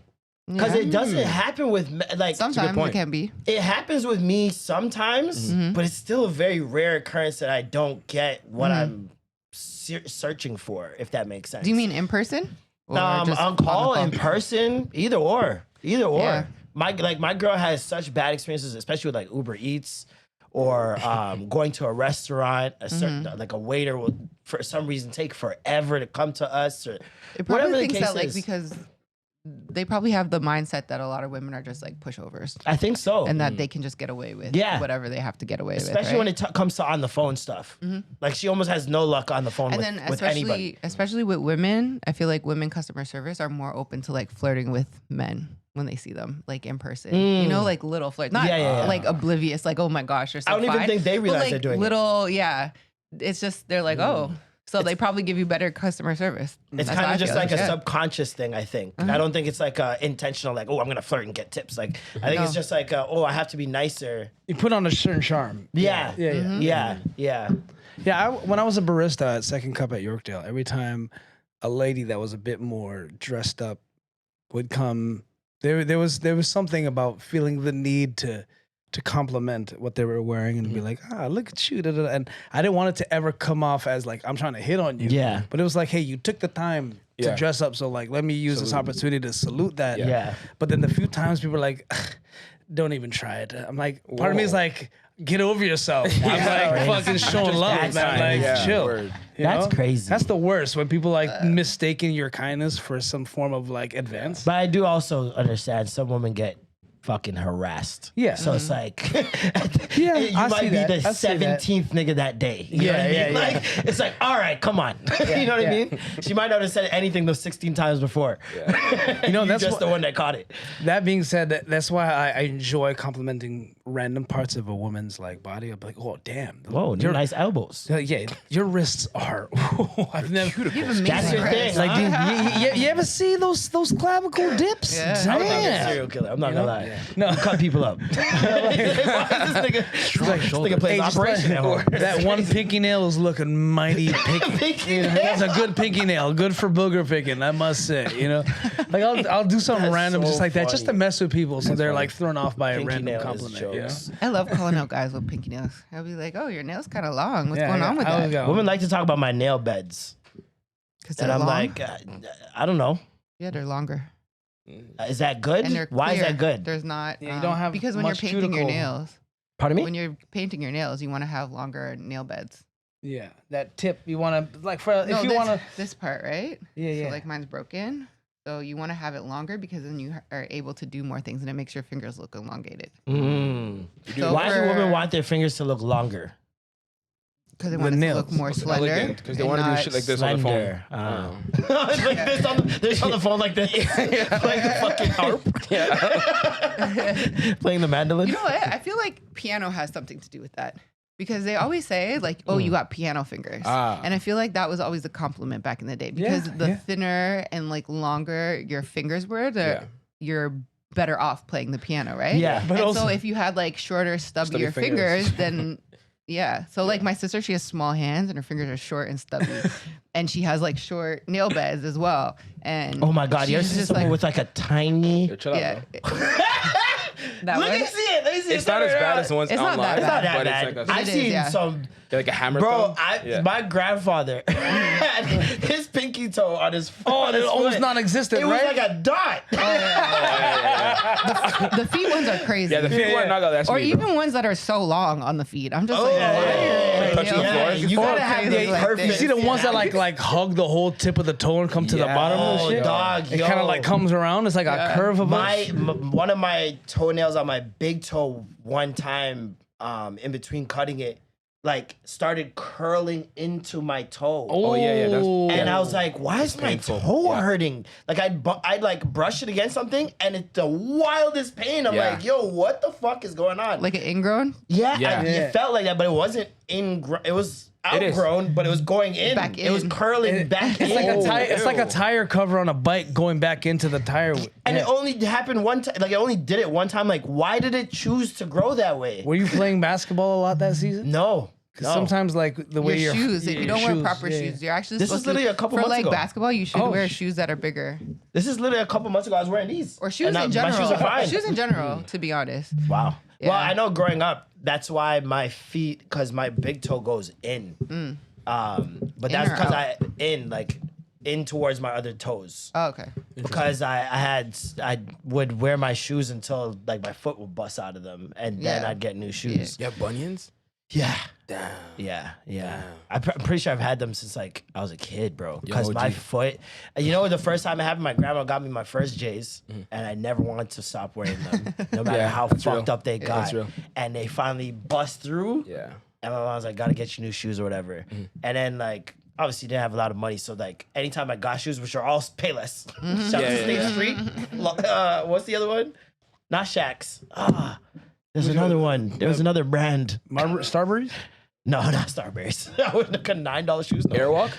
Because Yeah. it doesn't happen with, like, Sometimes it point. can be. it happens with me sometimes, but it's still a very rare occurrence that I don't get what I'm searching for, if that makes sense. Do you mean in person? Or just on call, the in phone? person, either or. Yeah. My girl has such bad experiences, especially with like Uber Eats or going to a restaurant. A certain like a waiter will for some reason take forever to come to us or It whatever probably the thinks case that like is. because they probably have the mindset that a lot of women are just like pushovers I think so. and that they can just get away with Yeah. whatever they have to get away Especially when with. it comes to on the phone stuff. Like she almost has no luck on the phone And with, then with anybody. especially with women, I feel like women customer service are more open to like flirting with men when they see them like in person. You know, like little flirt, not Yeah. like oblivious, like oh my gosh, you're so I don't even fine. think they But, realize like, they're doing it. little, yeah. It's just they're like oh, so they probably give you better customer service. It's That's kind how I of just feel. like a Yeah. subconscious thing, I think. I don't think it's like intentional, like, oh, I'm going to flirt and get tips. Like, I think it's No. just like, oh, I have to be nicer. You put on a certain charm. Yeah. Yeah. Yeah. When I was a barista at Second Cup at Yorkdale, every time a lady that was a bit more dressed up would come, there was something about feeling the need to compliment what they were wearing and be like, look at you. Da, da, da. And I didn't want it to ever come off as like, I'm trying to hit on you. Yeah. But it was like, hey, you took the time to Yeah. dress up. So like, let me use this opportunity to salute that. Yeah. But then the few times people were like, don't even try it. I'm like, part of me is Whoa. like, get over yourself. I'm like right. fucking showing love, That's man. Like, crazy. Yeah, chill. word. You That's know? crazy. That's the worst when people like mistaking your kindness for some form of like advance. But I do also understand some women get fucking harassed. Yeah. So it's like, Yeah, you I might see be that. the I see that. 17th nigga that day. You know what I mean? Yeah. Like, it's like, all right, come on. You know what I mean? She might not have said anything those 16 times before. You know, that's just what, the one that caught it. That being said, that's why I enjoy complimenting random parts of a woman's like body. I'm like, oh damn, Whoa, your nice elbows. Yeah, your wrists are. I've never. You have That's amazing your wrists. thing. Like, dude, you ever see those clavicle dips? Yeah. I'm not a Damn. serial killer. I'm not gonna lie. No. You cut people up. Why is this nigga plays Hey, just Operation at home? that one pinky nail is looking mighty picky. That's a good pinky nail, good for booger picking, I must say. You know, like I'll do something That's random so just like that, just to funny. mess with people, so they're like thrown off by a Pinky random nail is compliment. You know? jokes. I love calling out guys with pinky nails. I'll be like, oh, your nail's kind of long. What's Yeah, going on with I always that? go, Women like to talk about my nail beds. Because And I'm like, I don't know. yeah, they're longer. Is that good? And they're Why is clear. that good? There's not. Yeah, you don't have because when you're much painting your cuticle. nails, Pardon me? when you're painting your nails, you want to have longer nail beds. Yeah, that tip you want to like for if No, you this, want to. this part, right? Yeah. So like mine's broken. So you want to have it longer because then you are able to do more things and it makes your fingers look elongated. So Why do women want their fingers to look longer? Because they want it to nails. look more slender. Elegant, because they and want to do not- shit like this on the phone. Slender. It's like this on the phone like this. Playing the fucking harp. Playing the mandolin. You know what? I feel like piano has something to do with that. Because they always say, like, oh, you got piano fingers. And I feel like that was always a compliment back in the day. Because the thinner and, like, longer your fingers were, you're better off playing the piano, right? Yeah. But and also- so if you had, like, shorter, stubbier Stubby fingers. fingers, then, yeah. So, like, my sister, she has small hands and her fingers are short and stubby. And she has, like, short nail beds as well. And Oh my God, she's you're just someone with like a tiny. Yo, chill out, yeah. bro. That Look way. and see it. Let me see It's not as bad as the ones It's not online. that It's not that but bad. It's like a, I've It is, seen yeah. some. like a hammer Bro, thumb. my grandfather had his pinky toe on his foot. Oh, it almost non-existent, It was right? like a dot. The feet ones are crazy. Yeah, the feet one, not that's or me, bro. even ones that are so long on the feet. I'm just like, yeah, why yeah, are yeah. your Touching the nails floor. You gotta have crazy the like perfect. You this? see the ones that like hug the whole tip of the toe and come to the bottom of the Oh, shit? dog, It yo. kind of like comes around. It's like a curve of One of my toenails on my big toe one time, in between cutting it, like started curling into my toe. Oh, yeah. That's, And I was like, why is my painful. toe Yeah. hurting? Like I'd like brush it against something and it's the wildest pain. I'm Yeah. like, yo, what the fuck is going on? Like an ingrown? yeah, Yeah. it felt like that, but it wasn't it was It is. outgrown, but it was going in. Back It was in. curling back It's in. like a tire. It's like a ew. tire cover on a bike going back into the tire. And it only happened one time. Like, it only did it one time. Like, why did it choose to grow that way? Were you playing basketball a lot that season? No. Because sometimes like the way Your your shoes. If you don't wear proper shoes, you're actually This is supposed literally to, a couple for months like ago. basketball, you should Oh, wear sh- shoes that are bigger. This is literally a couple months ago. I was wearing these. Or shoes And, in my general. shoes are fine. Shoes in general, to be honest. Wow. Yeah. Well, I know growing up, that's why my feet, because my big toe goes in. But that's or because out? in towards my other toes. Oh, okay. Because I would wear my shoes until like my foot would bust out of them, and then Yeah. I'd get new shoes. you have bunions? Yeah. Damn. Yeah. I'm pretty sure I've had them since like I was a kid, bro. Because OG. my foot, you know, the first time I had them, my grandma got me my first J's, and I never wanted to stop wearing them, no matter Yeah, how that's fucked real. up they got. that's real. And they finally bust through, Yeah. and my mom was like, "Gotta get you new shoes or whatever." And then like obviously didn't have a lot of money, so like anytime I got shoes, which are all Payless, shout out to State Street. What's the other one? Not Shaq's. There's another one. There was another brand. Starburys? No, not Starberries. I wouldn't have got $9 shoes. No. Airwalk?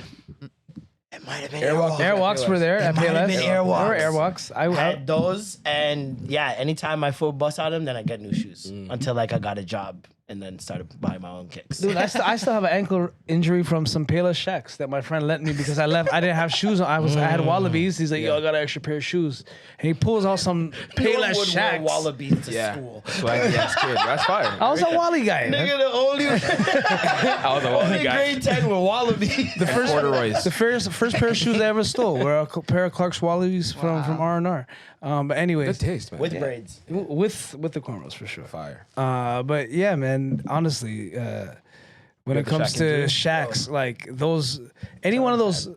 It might have been Airwalk. Airwalk. Airwalks were there at might have Payless. been There were Airwalks. Airwalks. I Had those, and yeah, anytime my foot busts out of them, then I get new shoes until like I got a job and then started buying my own kicks. Dude, I still have an ankle injury from some Payless Shacks that my friend lent me because I left. I didn't have shoes on. I had Wallabies. He's like, yo, I got an extra pair of shoes. And he pulls out some No one Payless would wear Shacks. Wallabies to Yeah. school. Swag, yeah, kid. That's fire. I was a Wally guy. man. Nigga, the only, I was a only only guy. grade 10 were Wallabies. The first Corduroys. The first pair of shoes I ever stole were a pair of Clark's Wallabies from R&R. But anyways, Good taste, man. With braids. with the cornrows for sure. Fire. But yeah, man, honestly, When it comes to shacks, like those, any one of those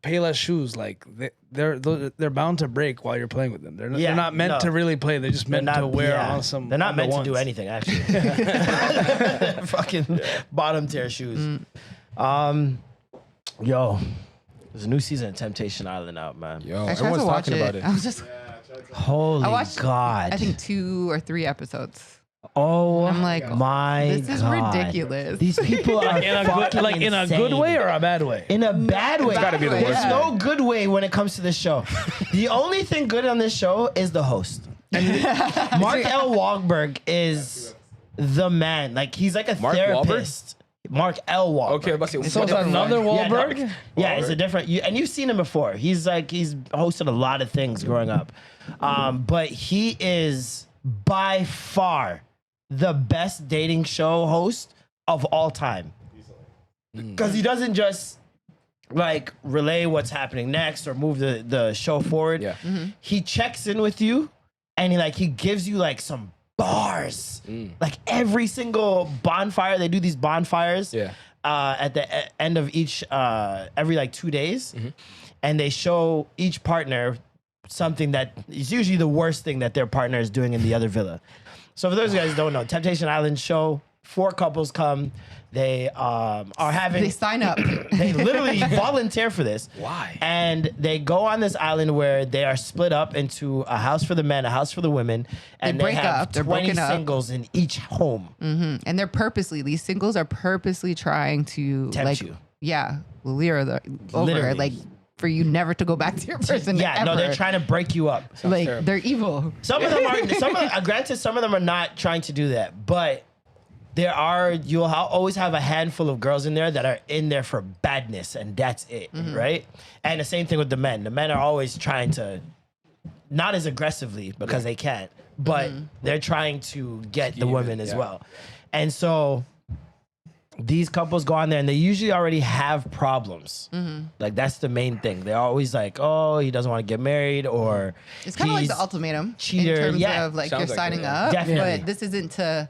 Payless shoes, like they're bound to break while you're playing with them. They're not meant to really play. They're just meant to wear on some. They're not meant to do anything actually. Fucking bottom tier shoes. Yo, there's a new season of Temptation Island out, man. Yo, I tried everyone's to watch talking it. about it. I was just, Holy I watched, God. I think 2 or 3 episodes. Oh, I'm like, my this is God. ridiculous. These people are in a fucking good way or a bad way? In a bad way. It's gotta be the There's worst no good way when it comes to this show. The only thing good on this show is the host. Mark L. Wahlberg is the man. Like, he's like a Mark therapist. Mark L. Wahlberg. Okay, let's see. So it's another Wahlberg? Yeah, it's a different. And you've seen him before. He's hosted a lot of things growing up, but he is by far the best dating show host of all time. Because he doesn't just like relay what's happening next or move the show forward. Yeah. He checks in with you, and he gives you like some bars. Like every single bonfire, they do these bonfires. Yeah. At the end of each every like 2 days, and they show each partner something that is usually the worst thing that their partner is doing in the other villa. So for those guys who don't know, Temptation Island show, 4 couples come. They They sign up. they literally volunteer for this. Why? And they go on this island where they are split up into a house for the men, a house for the women, and they break have up. They're 20 broken up. singles in each home. And these singles are purposely trying to Tempt you. Yeah, lure over, Literally. like for you never to go back to your person. Yeah, no, ever. they're trying to break you up. like terrible. they're evil. Some of them are. Granted, some of them are not trying to do that, but you'll always have a handful of girls in there that are in there for badness, and that's it, right? And the same thing with the men. The men are always trying to, not as aggressively because they can't, but they're trying to get the women as well. And so these couples go on there, and they usually already have problems. Like, that's the main thing. They're always like, oh, he doesn't want to get married, or It's kind of like he's the ultimatum cheater. in terms Yeah. of like Sounds you're like signing it, up, Definitely. but this isn't to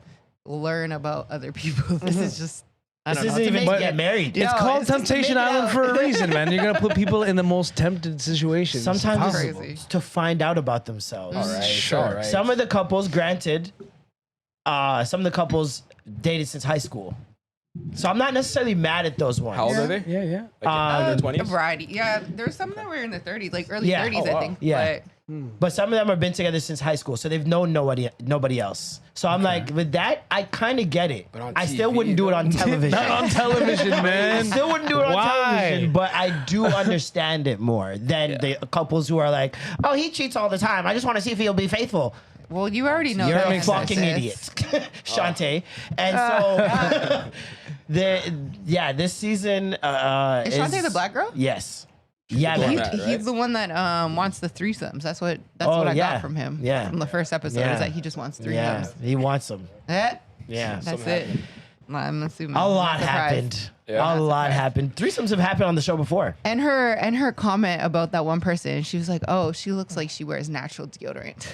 learn about other people. This is just I This don't know. isn't to even make to get married. It's No, called it's just to Temptation make it Island out. for a reason, man. You're gonna put people in the most tempted situations. Sometimes possible. it's to find out about themselves. All right. Sure. All right. Some of the couples, granted, some of the couples dated since high school. So I'm not necessarily mad at those ones. How old are they? Yeah, yeah. Like in their a 20s? variety. Yeah, there's some that were in their 30s, like early Yeah. 30s, Oh, wow. I think. Yeah. But some of them have been together since high school, so they've known nobody else. So I'm like, with that, I kind of get it. But on I still TV, wouldn't do it on though? television. Not on television, I man. still wouldn't do it on Why? television, but I do understand it more than the couples who are like, oh, he cheats all the time. I just want to see if he'll be faithful. Well, you already know You're that a makes fucking sense. idiot, Shantae. And so, this season Is Shantae the black girl? Yes. Yeah, He- man. Right, right. He's the one that wants the threesomes. That's what Oh, I yeah. got from him. Yeah. From the first episode Yeah. is that he just wants threesomes. Yeah, he wants them. Eh, Yeah. that's it. I'm assuming. A lot Not surprised. happened. Yeah. A lot happened. Threesomes have happened on the show before. And her comment about that one person, she was like, "Oh, she looks like she wears natural deodorant."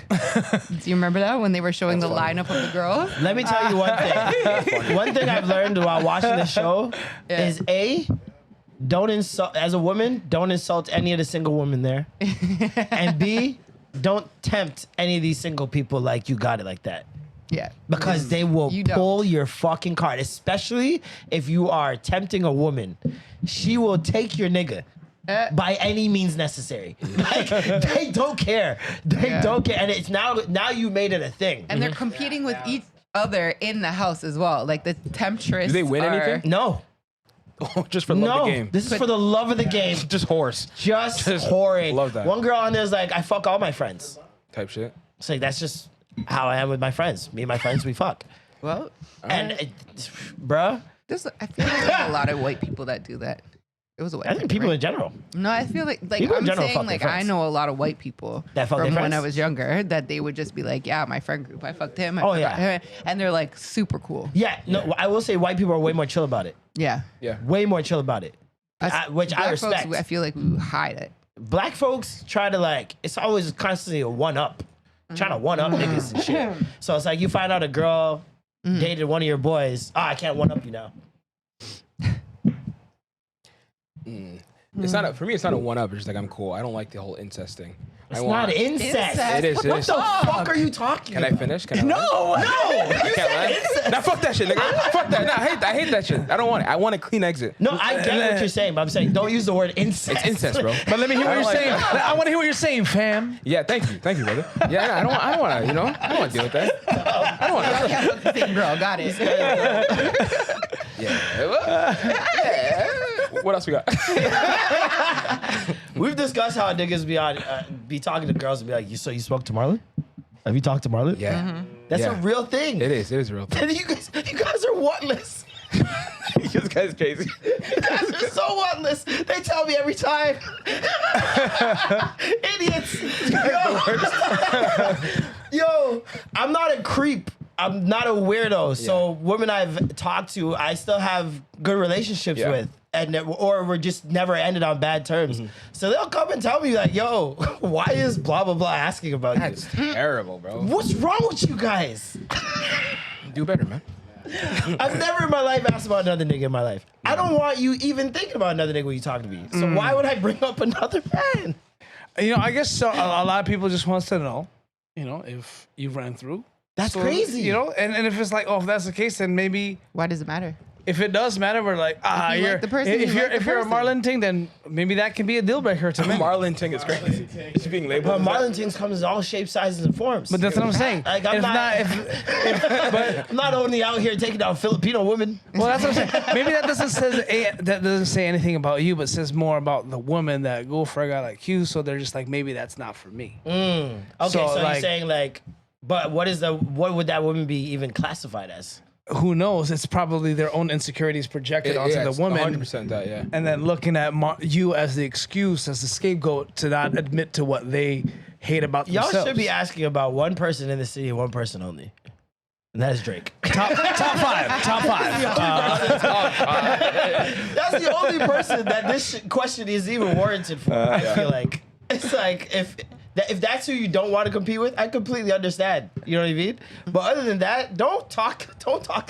Do you remember that when they were showing the lineup of the girls? Let me tell you one thing. One thing I've learned while watching the show is don't insult, as a woman, don't insult any of the single women there. And B, don't tempt any of these single people like you got it like that. Yeah, Because they will You don't. pull your fucking card, especially if you are tempting a woman. She will take your nigga by any means necessary. Like, they don't care. They don't care. And it's now you made it a thing. and they're competing with each other in the house as well. Like the temptress. Do they win anything? No. Just for love No. of the game. This is for the love of the game. Just horse Just Just horrid. love that. One girl on there is like, I fuck all my friends. type shit. It's like, that's just how I am with my friends. Me and my friends, we fuck. Well, And, bruh, I feel like there's a lot of white people that do that. It was a white. I think person, people right? in general. No, I feel like People in I'm general saying fuck their like I friends. know a lot of white people That fuck from their when I friends? was younger that they would just be like, yeah, my friend group, I fucked him. I Oh, fucked yeah. her," and they're like super cool. Yeah, no, I will say white people are way more chill about it. Yeah, Yeah. Way more chill about it. Which I Black respect. Folks, I feel like we hide it. Black folks try to like, it's always constantly a one up. Trying to one up niggas and shit. So it's like you find out a girl dated one of your boys. I can't one up you now. It's not for me. It's not a one up. It's just like I'm cool. I don't like the whole incest thing. It's not incest. It is. What the fuck are you talking Can about? I finish? Can I No. I You can't said lie. incest. Nah, fuck that shit, nigga. Fuck that. Nah, I hate that shit. I don't want it. I want a clean exit. No, I get what you're saying, but I'm saying don't use the word incest. It's incest, bro. But let me hear what you're saying. I want to hear what you're saying, fam. Yeah, thank you, brother. Yeah, nah, I don't want to. You know, I don't want to deal with that. I don't want to. Yeah, fuck the same girl. Got it. Yeah. What else we got? We've discussed how niggas be talking to girls and be like, so you spoke to Marlon? Have you talked to Marlon? Yeah. That's Yeah. a real thing. It is a real thing. And you guys are whantless. This guy's crazy. You guys are so whantless. They tell me every time. Idiots. Yo, I'm not a creep. I'm not a weirdo. So women I've talked to, I still have good relationships with. Or we're just never ended on bad terms. So they'll come and tell me like, yo, why is blah, blah, blah asking about That's terrible, bro. you? What's wrong with you guys? Do better, man. I've never in my life asked about another nigga in my life. I don't want you even thinking about another nigga when you talk to me. So why would I bring up another man? You know, I guess so, a lot of people just wants to know, you know, if you ran through. That's So, crazy. You know, and if it's like, oh, if that's the case, then maybe Why does it matter? if it does matter, we're like, If you you're like the person, if you you're like the if you're a person. Marlon ting, then maybe that can be a deal breaker to me. Marlon Ting is crazy. He's being But labeled. Marlon Tings comes in all shapes, sizes, and forms. But that's what I'm saying. Like, I'm if not- but I'm not only out here taking down Filipino women. well, that's what I'm saying. Maybe that doesn't say anything about you, but says more about the woman that go for a guy like you. So they're just like, maybe that's not for me. Okay, so So, you're like- saying like, but what would that woman be even classified as? Who knows? It's probably their own insecurities projected onto the woman. 100% that, yeah. And then looking at you as the excuse, as the scapegoat to not admit to what they hate about Y'all themselves. should be asking about one person in the city and one person only. And that is Drake. top five. That's the only person that this question is even warranted for. I feel like it's like if that's who you don't want to compete with, I completely understand. You know what I mean? But other than that, don't talk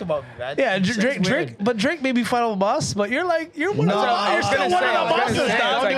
about me, man. Yeah, It's just weird. Drake may be final boss, but you're one of the I was you're still gonna one say, of the bosses,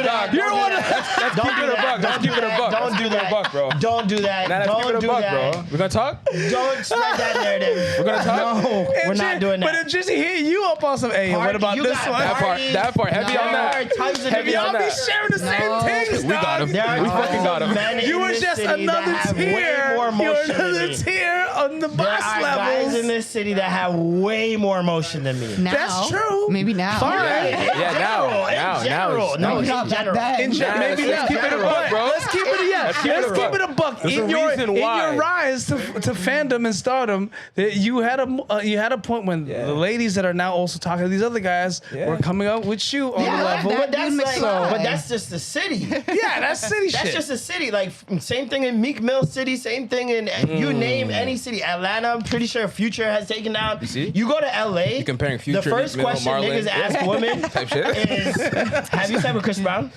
dog. You're one of Let's keep it a buck. Let's keep it a buck. Don't do that, bro. Don't do that. Nah, let's keep it Don't a do buck, that. bro. We're gonna talk? Don't spread that narrative. We're gonna talk? No, we're not doing But that. if Drizzy hit you up on some, hey, what Party, about you this got one? party. That part. Heavy on There are that. tons of Heavy niggas. on Y'all be that. sharing the same things, We got dog. him. There are We fucking got him. men You in were this just city that another have way tier. more You're emotion than another me. tier on the There boss are guys in levels. this city that have way more emotion than me. Now, That's true. Maybe now. Yeah, now. No, Maybe in not general. back then. Maybe let's not. keep it a buck, bro. Let's keep it a buck. There's In a your reason why. rise to fandom and stardom, that you had a point when the ladies that are now also talking to these other guys were coming up with you on the level. that But that's dude like, McFly. but that's just the city. Yeah, that's city That's shit. just a city. Like same thing in Meek Mill City. Same thing in you name any city. Atlanta. I'm pretty sure Future has taken down. see? You go to LA. You're comparing Future, The first Meek Mill, question Marlon. niggas ask women Type shit. is, "Have you slept with Chris Brown?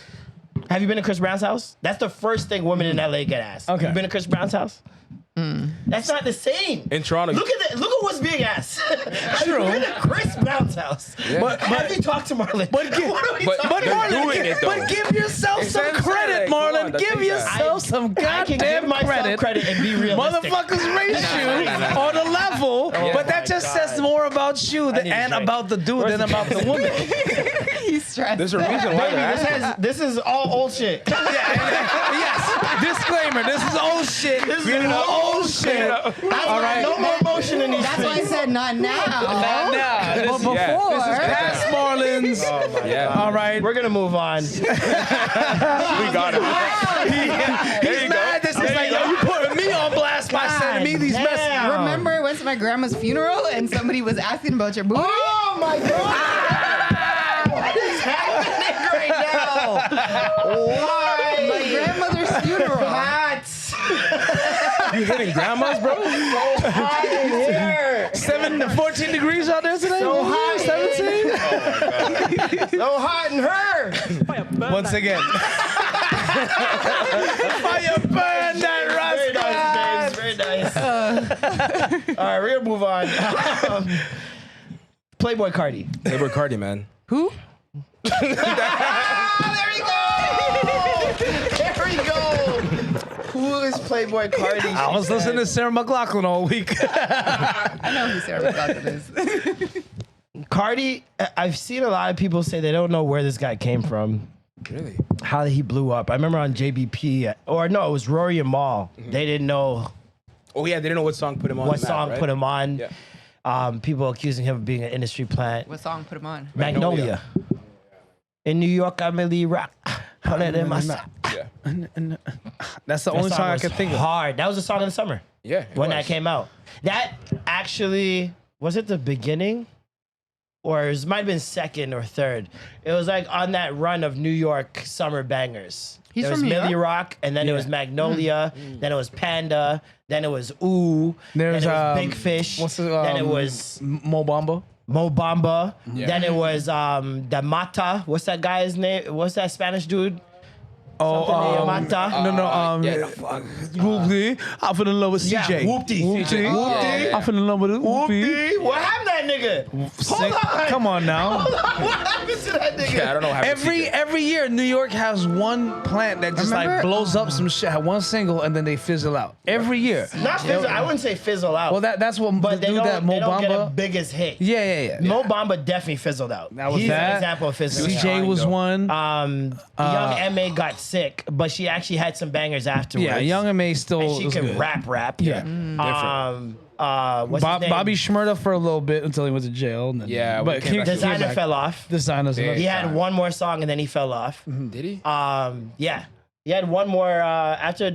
Have you been to Chris Brown's house?" That's the first thing women in LA get asked. Okay. You been to Chris Brown's house? That's not the same. In Toronto. Look at what's being asked. Have True. you been to Chris Brown's house? But- Have you talked to Marlon? But give- What are we but- talking But They're about? Marlon, doing it, though. but give yourself It's some what I'm saying, credit, like, come Marlon. on, that's Give exactly- yourself some I can give goddamn myself credit and be realistic. Motherfuckers raise you on a level, but that just says more about you need a and drink. about the dude than about the woman. He's stressed. There's a reason why they're asking. This is all old shit. Yes, disclaimer. This is old shit. This is old shit. All right. No more emotion in these That's why I things. said not now. Nah, But this, before. past Marlins. Yeah. All right. We're gonna move on. We got him. He's mad. This is like, yo, you putting me on blast by sending me these messages. Damn. Remember I went to my grandma's funeral and somebody was asking about your booty? Oh my god! What is happening right now? Why? My grandmother's funeral. Hot. You hitting grandmas, bro? Hot in here. 14 degrees out there today? So hot. 17? So hot in her. Once again. Fire burn that Very rascal. nice, James. Very nice. right, we're gonna move on. Playboi Carti. Playboi Carti, man. Who? There we go. There we go. Who is Playboi Carti? I was listening to Sarah McLachlan all week. I know who Sarah McLachlan is. Carti. I've seen a lot of people say they don't know where this guy came from. Really? How he blew up. I remember on JBP, or no, it was Rory and Mal. They didn't know Oh yeah, they didn't know what song put him on. what the map, song right? put him on. Yeah. People accusing him of being an industry plant. What song put him on? Magnolia. In New York, I really rock. In my side. Yeah. That's the only song I was could think of. hard. That was the song of the summer. Yeah. it When was. that came out. That actually, was it the beginning? Or it might have been second or third. It was like on that run of New York summer bangers. He's There was from New Millie York? Rock, and then it was Magnolia, then it was Panda, then it was Ooh, There's then it was Big Fish, what's the, then it was Mo Bamba. Mo Bamba, then it was the Mata. What's that guy's name? What's that Spanish dude? Mata. Whoopty. I fell in love with Yeah, CJ. Whoopty. Whoopty. I fell in love with Whoopty. Whoopty. What happened to that nigga? Hold on. Come on now. Hold on. What happened to that nigga? Yeah, I don't know how. Every year, New York has one plant that just like Remember, blows up some shit, had one single, and then they fizzle out. Every year. Not fizzle. I wouldn't say fizzle out. Well, that's what but the they dude don't, that Mo they don't get a Bamba. biggest hit. Yeah. Mo Bamba definitely fizzled out. That was He's that. an example of fizzling out. CJ was though. one. Young M.A. got sick, but she actually had some bangers afterwards. Yeah, Young M.A. still And she was could good. rap. Yeah. What's his name? Bobby Shmurda for a little bit until he went to jail. And then, Yeah, but we came back to Designer fell off. Designers. Yeah. He had one more song and then he fell off. Did he? Yeah. He had one more after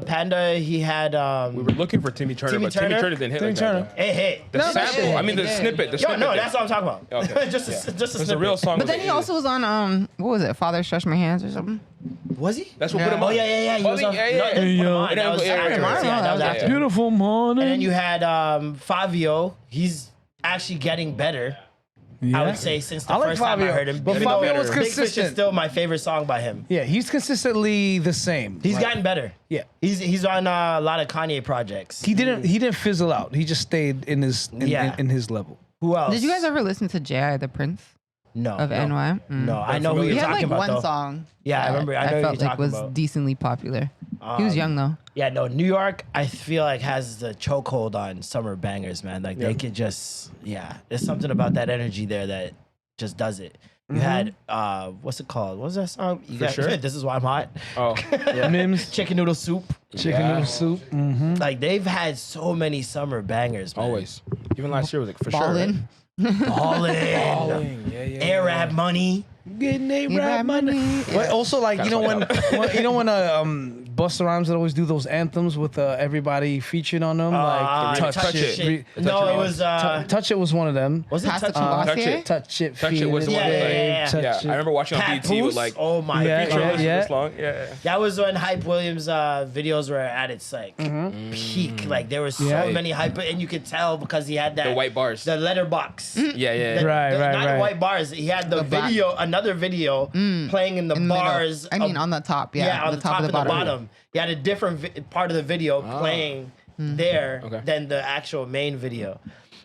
Panda. He had We were looking for Timmy Turner, Timmy but Timmy Turner? Turner didn't hit Timmy like Turner. that. it hit. The No, that sample. shit I mean, the hit. snippet. The Yo, snippet. no, did. that's what I'm talking about. Okay. just a It was snippet. a real song. But then he also was on what was it? Father Stretch My Hands or something. Was he? That's what Yeah. put him on. Oh yeah. He was on. Yeah. No, that's put him on. Yeah, That was yeah, afterwards. yeah, That was yeah. after. Beautiful morning. And then you had Fabio. He's actually getting better. I would say since the I like first time I Fabio, heard him. but Even Fabio though was Big Fish is consistent. still my favorite song by him. Yeah, he's consistently the same. He's gotten better. Yeah. He's on a lot of Kanye projects. He didn't fizzle out. He just stayed in his in his level. Who else? Did you guys ever listen to J.I. the Prince No. of NY? No, I know who He you're had talking like about one though. song. Yeah, I that remember. I know who felt you're like talking was about. decently popular. He was young though. Yeah, no, New York, I feel like has the chokehold on summer bangers, man. Like they could just, there's something about that energy there that just does it. You had, what's it called? What was that song? You got, Sure. This Is Why I'm Hot. Oh, Mims, Chicken noodle soup. chicken noodle soup. Like they've had so many summer bangers, man. always. Even last year was like for sure. Ballin'. Ballin'. Yeah. Arab money. Getting a You rap rap money. money. But also, like you know when Busta Rhymes would always do those anthems with everybody featured on them, like Touch It. The No, Touch it It was, Touch It was one of them. was it Pastor Touch It? Touch Kavasier? It. Touch It, Touch It feel was the one Yeah, that, like, yeah. touch Yeah, it. I remember watching on Pat BT with Poose? like Oh my Yeah, God. feature yeah, version yeah. this long. Yeah. That was when Hype Williams videos were at its like peak. Like there was so Yeah. many hype, and you could tell because he had that The white bars. the letterbox. Yeah. Right. Not the white bars. He had the black- video, another video playing in the In the middle. bars. I mean, on the top, yeah. on the top and and the bottom. He had a different part of the video playing there Okay. than the actual main video.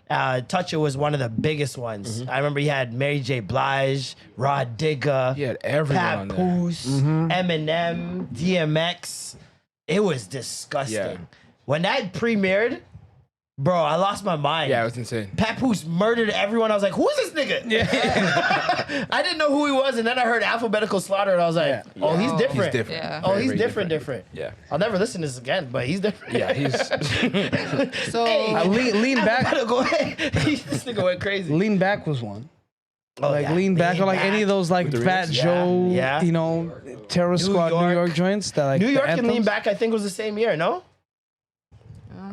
Touch It was one of the biggest ones. I remember he had Mary J. Blige, Rod Digger, He had everyone Pat on there. Poose, Eminem, DMX. It was disgusting. Yeah. When that premiered, bro, I lost my mind. Yeah, it was insane. Pat Poose murdered everyone. I was like, who is this nigga? Yeah. I didn't know who he was, and then I heard Alphabetical Slaughter, and I was like, oh, he's different. He's different. Yeah. Oh, Very, he's very different. Yeah. I'll never listen to this again, but he's different. Yeah, he's So Hey. Lean back. Alphabetical, this nigga went crazy. Lean back was one. Oh, Like yeah. Lean Back or like any of those like With the Fat remix? Joe, Yeah. you know, Terror Squad, New York. York joints. That like New the York and Lean anthems. Back, I think, was the same year, no?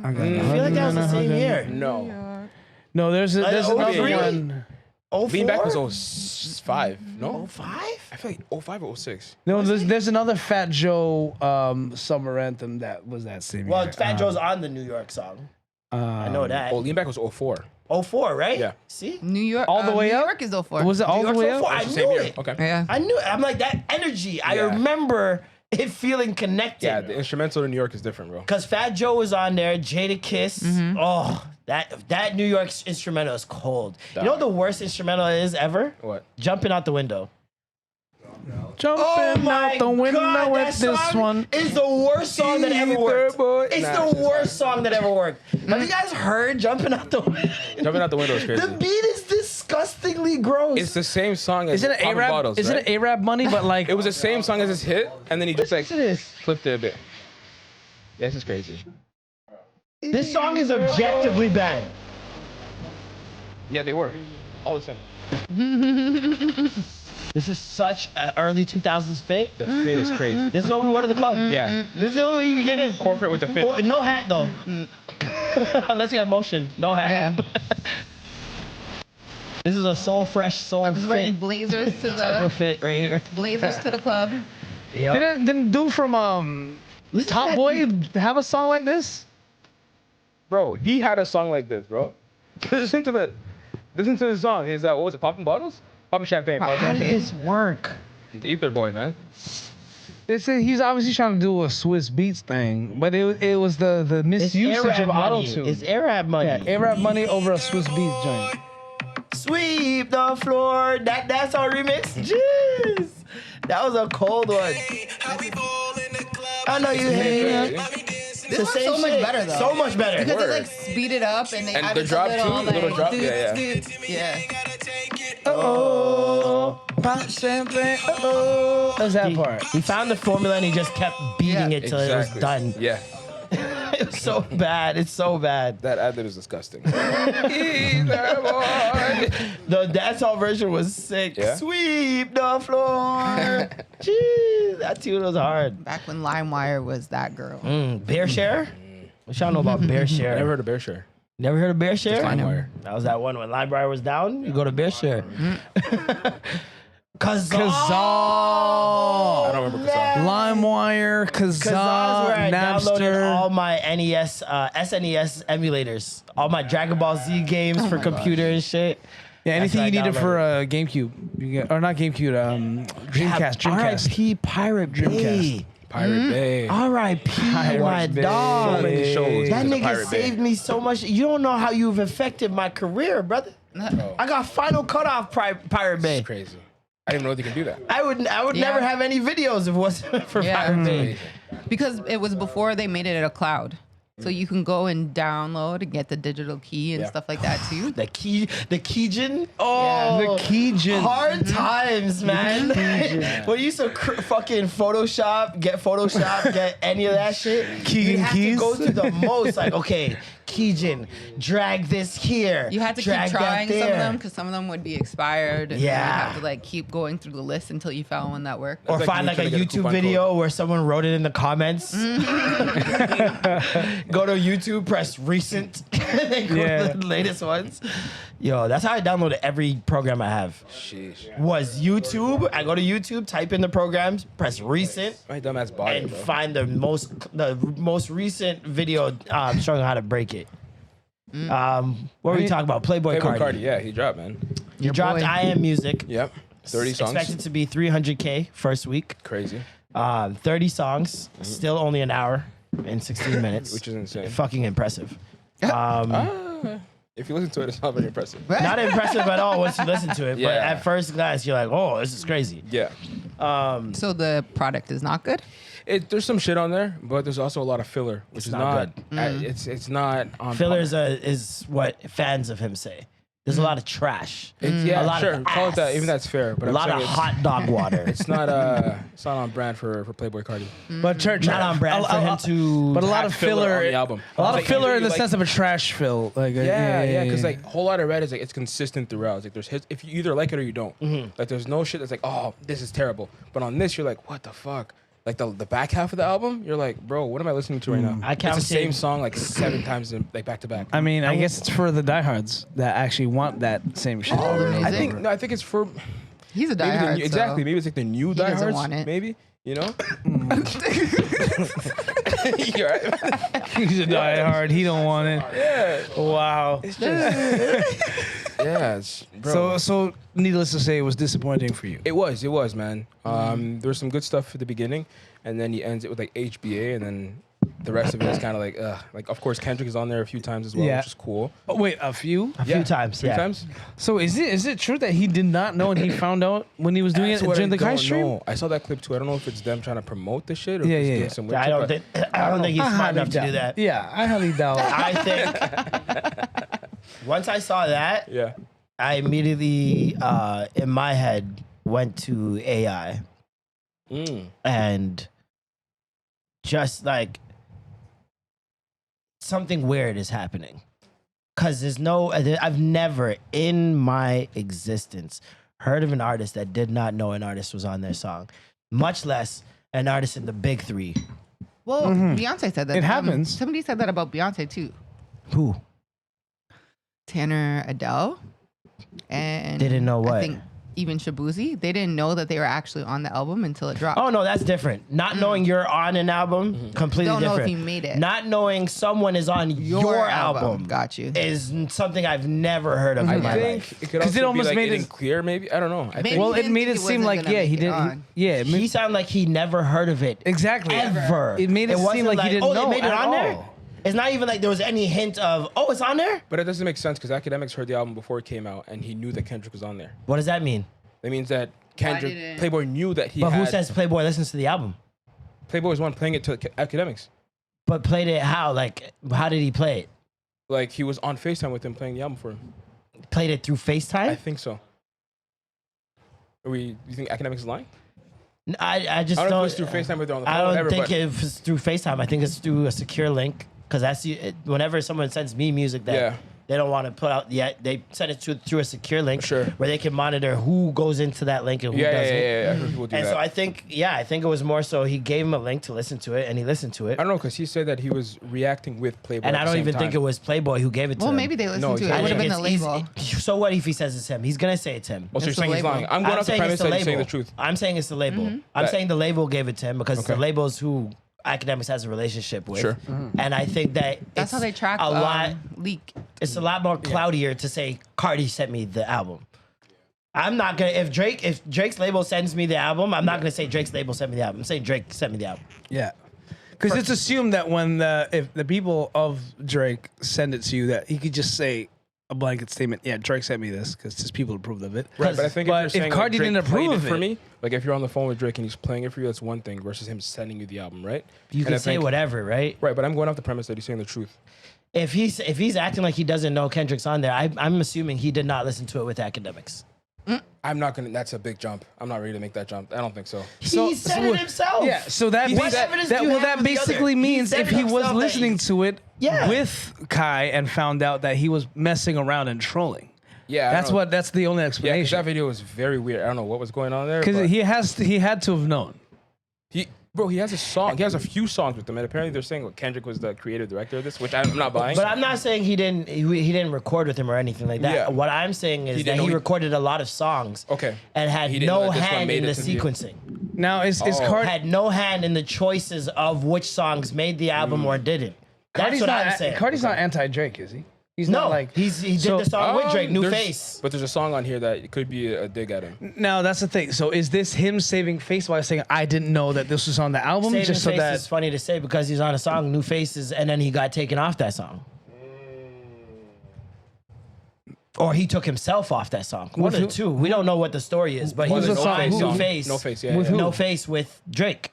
I feel like that was the same year. no. No, there's another 03? one. 04? Lean Back was 05. No, 05? I feel like 05 or 06. No, there's another Fat Joe summer anthem that was that same Well, year. Fat Joe's on the New York song. I know that. Oh, Lean Back was 04. 04, right? Yeah. See? New York, All the way New up? York is 04. Was it all New the York's way 04. up? I Same knew year. it. Okay. Yeah. I knew it. I'm like, that energy. I Yeah. remember it feeling connected. Yeah, the instrumental in New York is different, bro. Cause Fat Joe was on there, Jada Kiss. Oh, that New York instrumental is cold. You know what the worst instrumental is ever? What? Jumping out the window. Jumping out the window with this one. Is the worst song that ever worked. It's the worst song that ever worked. Have you guys heard Jumping Out the Window? Jumping out the window is crazy. The beat is disgustingly gross. It's the same song as Is it an Poppin' A-Rap? Bottles, Is it right? an A-Rap money? But like It was the same song as his hit, and then he just like Listen to this. flipped it a bit. Yeah, this is crazy. This song is objectively bad. Yeah, they were all the same. This is such an early 2000s fit. The fit is crazy. This is what we went to the club. Yeah, This is the only way you can get in. corporate with the fit. Oh, no hat though. Unless you have motion. No hat. This is a soul fresh, soul Wearing fit. blazers to Soul the fit right here. blazers to the club. Yep. didn't dude from Top Boy have a song like this? Bro, he had a song like this, bro. Listen to the song. Is that what was it? Poppin' Bottles? Poppin' Champagne. How did this work? The Ether Boy, man. They said he's obviously trying to do a Swiss Beats thing, but it was the misusage of auto tune. It's Arab money. Yeah, A-Rap money over a Swiss Beats joint. Sweep the floor. That's our remix. Jeez. That was a cold one. I know you hate it. This one's so much better though. So much better. Because they like speed it up and they And added the drop little, too, the little like, drop, doots, yeah. doots. Yeah. Oh. Pop champagne. Oh, that's that part. He found the formula and he just kept beating Yeah. it till it was done. Yeah, It was so bad. It's so bad. that ad-lib is disgusting. Ether Boy. The dancehall version was sick. Yeah? Sweep the floor. Jeez, that tune was hard. Back when LimeWire was that girl. Bear Share? What y'all know about Bear Share? Never heard of Bear Share. Never heard of Bear Share? LimeWire. That was that one when LimeWire was down. You go to Bear Share. Kazaa. I don't remember Kazaa. LimeWire, Kazaa is Kazaa, where I downloaded Napster. all my NES, SNES emulators, all my Dragon Ball Z games for computer and shit. Yeah, anything That's you what I needed for GameCube, you get, or not GameCube, Dreamcast. R.I.P. Pirate Bay. Pirate Bay. R.I.P. my Bay. dog. So many shows. That because of nigga Pirate Bay. saved me so much. You don't know how you've affected my career, brother. I got Final Cut off Pirate Bay. It's crazy. I didn't even know they could do that. I would Yeah. never have any videos if it wasn't for Yeah. Pirate Bay. Because it was before they made it a cloud. So you can go and download and get the digital key and Yeah. stuff like that too. The Keijin. Oh, The Keijin. Hard times, man. When you used to fucking Photoshop, get any of that shit. Keegan you have Keys? to go through the most. Like, okay, Keijin, drag this here. You had to drag keep that trying some of there. them because some of them would be expired. And Yeah. you have to like keep going through the list until you found one that worked. Or It's like find you like a trying to get a YouTube coupon video where someone wrote it in the comments. Go to YouTube, press recent, and then go to the latest ones. Yo, that's how I downloaded every program I have. Sheesh. Was YouTube. I go to YouTube, type in the programs, press recent, My dumbass body, and bro. find the most recent video showing how to break it. What were we talking about? Playboi Playboi Carti. Carti, yeah, he dropped, man. He dropped boy. I Am Music. Yep. 30 songs. Expected to be 300K first week. Crazy. 30 songs, still only an hour and 16 minutes. Which is insane. Fucking impressive. If you listen to it, it's not very impressive. Not impressive at all once you listen to it, but Yeah. at first glance, you're like, oh, this is crazy. Yeah. So the product is not good. There's some shit on there, but there's also a lot of filler, which is not not. It's not on Fillers is what fans of him say. There's a lot of trash. Yeah, a lot sure. of Call it that. ass. Even that's fair. But A I'm lot of saying hot dog water. It's not on brand for Playboi Carti. But church, Not on brand for him to. But a lot Have of filler, on the album. a lot Like, of filler in the like- sense of a trash fill. Like Yeah, because like Whole Lotta Red is like it's consistent throughout. It's like there's hits, if you either like it or you don't. Like there's no shit that's like, oh, this is terrible. But on this, you're like, what the fuck? Like the back half of the album, you're like, bro, what am I listening to right now? I It's the counted- same song like 7 times in, like back to back. I mean, I guess it's for the diehards that actually want that same shit. I think it's for He's a maybe diehard. exactly. So. Maybe it's like the new doesn't diehards. want it. Maybe you know. You're right. He's a diehard. He don't want it. Yeah. Wow. It's just. Yeah. Bro. So needless to say, it was disappointing for you. It was, man. There was some good stuff at the beginning, and then he ends it with like HBA, and then the rest of it is kind of like, of course Kendrick is on there a few times as well, which is cool. Oh, wait, a few? A few times, Three times. So is it true that he did not know and he found out when he was doing That's it what during I the Kai don't stream? know. I saw that clip too. I don't know if it's them trying to promote the shit or Yeah, if it's yeah, doing yeah. some weird I shit, don't but think I don't think he's smart enough to do that. Yeah, I highly doubt. I think once I saw that, Yeah. I immediately in my head went to AI and just like something weird is happening. Cause I've never in my existence heard of an artist that did not know an artist was on their song, much less an artist in the big three. Well, Beyonce said that. It happens. Somebody said that about Beyonce too. Who? Tanner Adele. And Didn't know what? I think even Shabuzi, they didn't know that they were actually on the album until it dropped. Oh no, that's different. Not knowing you're on an album, completely Don't know different. if you made it. Not knowing someone is on your album, Got you. is something I've never heard of in my I think life. it could 'Cause also it almost be like made it it- didn't clear, maybe. I don't know. I Maybe think Well, he it didn't made think it it seem wasn't like gonna he make it didn't. on. It He sounded like he never heard of it. exactly. Ever. It made it seem wasn't like he didn't know they made it at on there? all. It's not even like there was any hint of, oh, it's on there? But it doesn't make sense because Academics heard the album before it came out, and he knew that Kendrick was on there. What does that mean? That means that Kendrick, didn't- Playboi knew that he But had. who says Playboi listens to the album? Playboi was one playing it to Academics? But played it how? Like, how did he play it? Like he was on FaceTime with him playing the album for him. Played it through I FaceTime? think so. You think Academics is lying? I just I don't know don't. if it was through FaceTime or on the phone. I don't whatever, think but it was through FaceTime. I think it's through a secure link. Because whenever someone sends me music that they don't want to put out yet, they send it through a secure link Sure. where they can monitor who goes into that link and who doesn't. Yeah. I heard people do And that. so I think it was more so he gave him a link to listen to it, and he listened to it. I don't know because he said that he was reacting with Playboi. And at I the don't same even think time. it was Playboi who gave it to Well, him. maybe they listened No, to it. exactly. It would have been the It's label. so what if he says it's him? He's gonna say it's him. Also, you're It's the saying he's label. lying. I'm going off the saying premise it's that he's saying the truth. I'm saying it's the label. I'm That- saying the label gave it to him because Okay. the label's who Academics has a relationship with. Sure. And I think that That's it's how they track a lot. leak. It's a lot more cloudier to say Carti sent me the album. I'm not gonna if Drake's label sends me the album, I'm not gonna say Drake's label sent me the album. I'm saying Drake sent me the album. Yeah. Because it's assumed that if the people of Drake send it to you, that he could just say a blanket statement. Yeah, Drake sent me this because his people approved of it. Right, but I think But if you're saying if Cardi Drake didn't played approve it of for it- me, like if you're on the phone with Drake and he's playing it for you, that's one thing versus him sending you the album, right? You And can I say think- whatever, right? Right, but I'm going off the premise that he's saying the truth. If he's acting like he doesn't know Kendrick's on there, I'm assuming he did not listen to it with Academics. I'm not gonna. That's a big jump. I'm not ready to make that jump. I don't think so. He said it himself. Yeah, so that What evidence do you have that of the basically other? He means said if it he was himself that listening to it Yeah. with Kai and found out that he was messing around and trolling. Yeah, I That's don't know. that's the only Yeah, 'cause explanation. that video was very weird. I don't know what was going on there. Because but he had to have known. he has a song. He has a few songs with them, and apparently they're saying Kendrick was the creative director of this, which I'm not buying. But I'm not saying he didn't record with him or anything like that. Yeah. What I'm saying is He that didn't he know he- recorded a lot of songs. Okay. And had He didn't know no that this one hand made in the it to the- sequencing. Now is Oh. Cardi Had no hand in the choices of which songs made the album or didn't. That's Cardi's what not I'm saying. Cardi's not anti-Drake, is he? He's no, not like he did so- the song with Drake, New there's- Face. But there's a song on here that could be a dig at him. Now that's the thing. So is this him saving face while saying I didn't know that this was on the album? Saving just so Face that is funny to say because he's on a song, New Faces, and then he got taken off that song. Or he took himself off that song. One of the who? two. We don't know what the story is, but he Who's was the song? on Who? New Face. No Face, yeah. With yeah. who? No Face with Drake.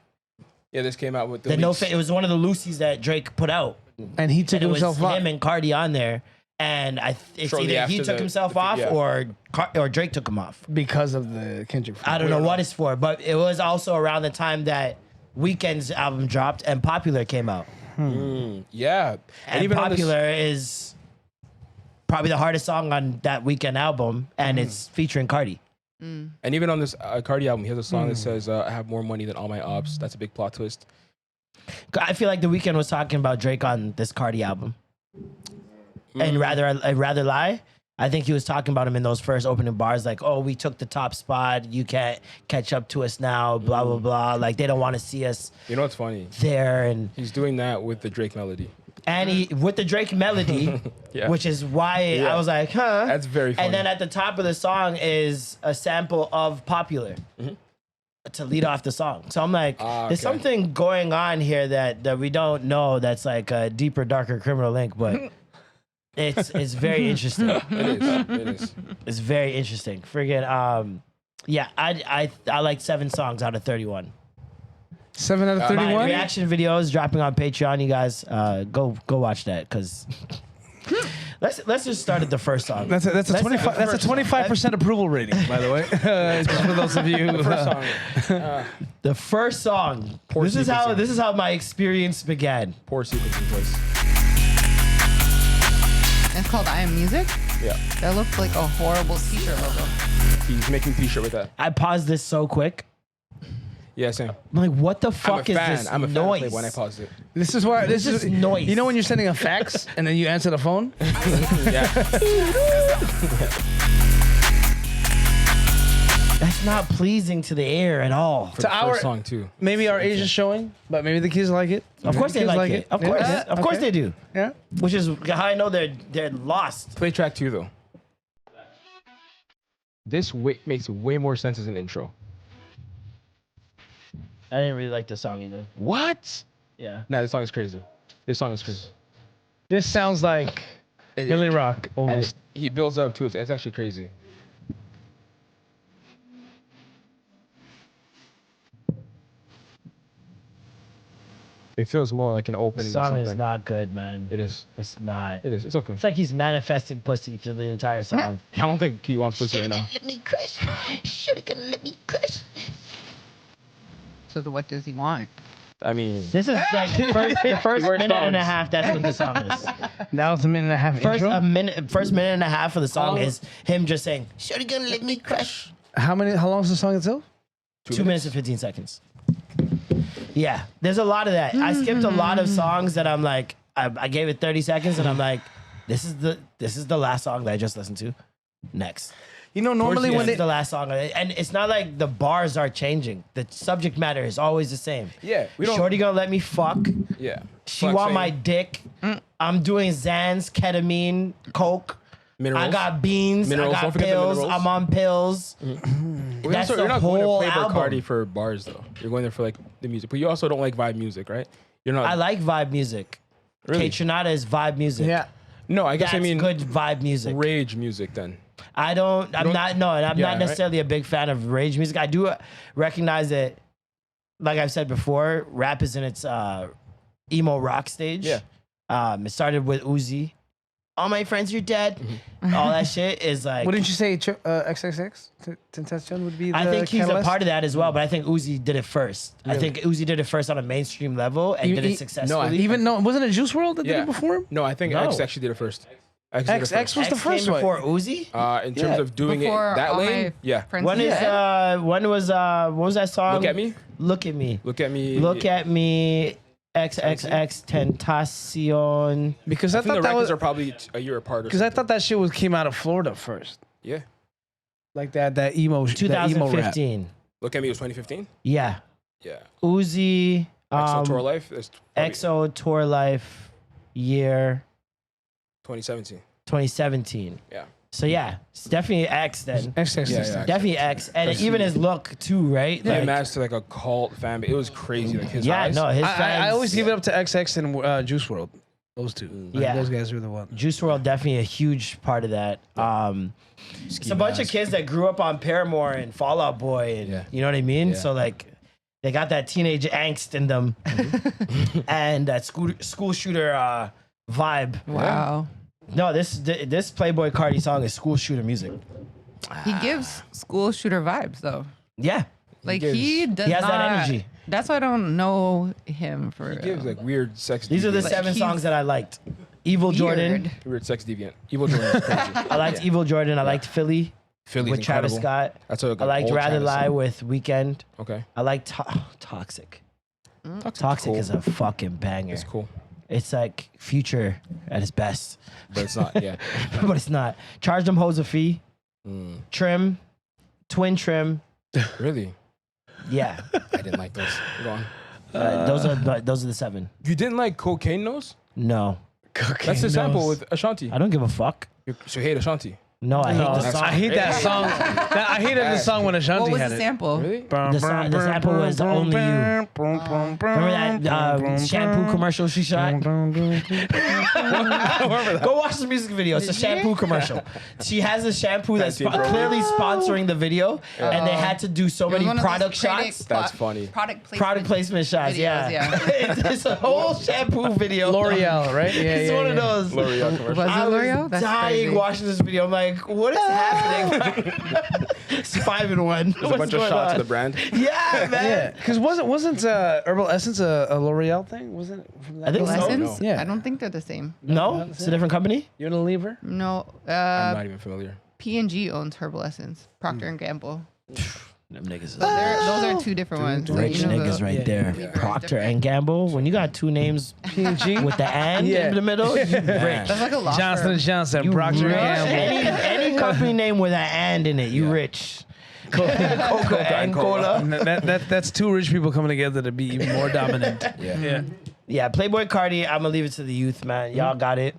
Yeah, this came out with the The No leaks. Face. It was one of the Lucy's that Drake put out. and he took And it was himself off. him and Cardi on there. And it's Shortly either he after took the- himself the- off yeah. or Drake took him off. because of the Kendrick. I don't know what it's for, but it was also around the time that Weeknd's album dropped and Popular came out. Yeah. And even on this- Popular is probably the hardest song on that Weeknd album, and it's featuring Cardi. And even on this Cardi album, he has a song that says, I have more money than all my ops. That's a big plot twist. I feel like The Weeknd was talking about Drake on this Cardi album. And Rather Lie, I think he was talking about him in those first opening bars, like, "Oh, we took the top spot. You can't catch up to us now." Blah blah blah. Like they don't want to see us. You know what's funny? There and He's doing that with the Drake melody. And he with the Drake melody, Yeah. which is why Yeah. I was like, huh. That's very funny. And then at the top of the song is a sample of Popular to lead off the song. So I'm like, there's okay. something going on here that we don't know that's like a deeper, darker criminal link, but it's very interesting. It is. It's very interesting. Friggin', yeah, I like 7 songs out of 31. 7 out of My 31. reaction videos dropping on Patreon. You guys, go watch that because let's just start at the first song. That's a 25. That's a 25% approval rating, by the way. Just for those of you. First song. The first song. Poor This is how my experience began. Poor sequencing choice. It's called I Am Music. Yeah. That looks like a horrible t-shirt logo. He's making t-shirt with that. I paused this so quick. Yeah, Sam. I'm like, what the fuck is this I'm a fan noise? of Playboi when I paused it. This is why. This is is noise. You know when you're sending a fax and then you answer the phone? Yeah. That's not pleasing to the ear at all. For the our- first song too. Maybe our age is showing, but maybe the kids like it. Of course they Kids like it. Of course, Yeah? of course Okay. they do. Yeah. Which is how I know they're lost. Play track 2 though. This makes way more sense as an intro. I didn't really like the song either. What? Yeah. Nah, this song is crazy. This song is crazy. This sounds like Billy Rock And almost. he builds up to it. It's actually crazy. It feels more like an The opening. song or is something. not good, man. It is. It's not. It is. It's okay. It's like he's manifesting pussy through the entire song. I don't think he wants pussy right now. Let me crush. Shoulda gonna let me crush. So what does he want? I mean, This is like the first minute and a half. That's what the song is. That was a minute and a half First intro. minute and a half of the song is him just saying, "Shorty gonna let me crush." How long is the song itself? 2 minutes and 15 seconds. Yeah, there's a lot of that. I skipped a lot of songs that I'm like, I gave it 30 seconds and I'm like, this is the last song that I just listened to. Next. You know, normally This when is they the last song, and it's not like the bars are changing. The subject matter is always the same. yeah, we don't. Shorty gonna let me fuck. Yeah. She Flexing, want my dick. I'm doing Xans, ketamine, coke. minerals. I got beans. Minerals, I don't got forget the pills. minerals. I'm on pills. You're That's the not whole going to Playboi album. Carti for bars though. You're going there for like the music, but you also don't like vibe music, right? You're not. I like vibe music. Really? Kate Tronada is vibe music. yeah. No, I guess That's I mean good vibe music. rage music then. I'm not Yeah, not necessarily a big fan of rage music. I do recognize that, like I've said before, rap is in its emo rock stage. Yeah. It started with Uzi. All my friends are dead. All that shit is like. What did you say? XXX Tentacion would be the I think he's catalyst? a part of that as well, but I think Uzi did it first. I think Uzi did it first on a mainstream level and did it successfully. Even no, wasn't it Juice World that did Yeah. it before him? No, I think No. X actually did it first. X did it X first. was the X first came one. before Uzi. In terms of doing Before it that all lane, my yeah. friends When are is dead. what was that song? Look at me. Look at me. Look at me. Look at me. XXX Tentacion. Because I I think thought the that records was are probably a year apart. because I thought that shit came out of Florida first, Yeah. like that emo that emo rap. 2015. Look at me. It was 2015. Yeah. Yeah. Uzi. EXO Tour Life. That's probably EXO Tour Life year 2017. 2017. Yeah. So yeah, it's definitely X then. XXX. Yeah. Definitely X. And That's- even his look too, right? They Like, matched to like a cult fan. It was crazy. Like his yeah, eyes. no, his fans. I always give it up to XX and Juice World. Those two. Like, Yeah. those guys are the ones. Juice WRLD definitely a huge part of that. It's a bunch of kids that grew up on Paramore and Fall Out Boy, and Yeah. you know what I mean. Yeah. So like, they got that teenage angst in them, and that school shooter vibe. Wow. No, this Playboi Carti song is school shooter music. He gives school shooter vibes though. Yeah, Like gives- he does he has not. that energy. That's why I don't know him for. He gives like weird sex. These are the deviant. 7 he's songs that I liked. Evil Jordan. weird. Weird sex deviant. Evil Jordan is crazy. I liked Evil Jordan. I liked Philly Philly's with Travis incredible. Scott. That's a I liked old Rather Travis Lie song. with Weekend. Okay. I like Toxic. Toxic cool. is a fucking banger. It's cool. It's like Future at his best. But it's not. Yeah. But it's not. Charge them hoes a fee. Trim. Twin trim. Really? Yeah. I didn't like those. Go on. Those are the 7. You didn't like Cocaine Nose? No. That's the sample with Ashanti. I don't give a fuck. So you hate Ashanti? No, I hate the song. I hate that song. I hated the song when Ashanti What was had the it. sample? Really? The sample was Only You. Remember that shampoo commercial she shot? Go watch the music video. It's a shampoo commercial. She has a shampoo that's clearly sponsoring the video, and they had to do so many product shots. That's funny. Product Placement shots, videos, yeah. It's a whole shampoo video. L'Oreal, right? Yeah, It's one of those. L'Oreal commercial. Was it I L'Oreal? was That's dying crazy. watching this video. I'm like, what is happening? It's 5 in 1. There's a bunch of shots of the brand. Yeah, man. Yeah, because wasn't Herbal Essence a L'Oreal thing? Wasn't it from that? I think so. Essence? Yeah. I don't think they're the same. No, it's a different company. Unilever. No, I'm not even familiar. P&G owns Herbal Essence. Procter and Gamble. Them niggas. Those are 2 different ones. Rich You know niggas the- right there. Yeah. Procter and Gamble. When you got 2 names P&G. with the "and" Yeah. in the middle, you rich. That's like a law Johnson firm. Johnson. You Procter rich. and Gamble. Any company name with an "and" in it, you rich. Coca and Cola. That's 2 rich people coming together to be even more dominant. Yeah. Yeah, Playboi Carti. I'm gonna leave it to the youth, man. Y'all got it.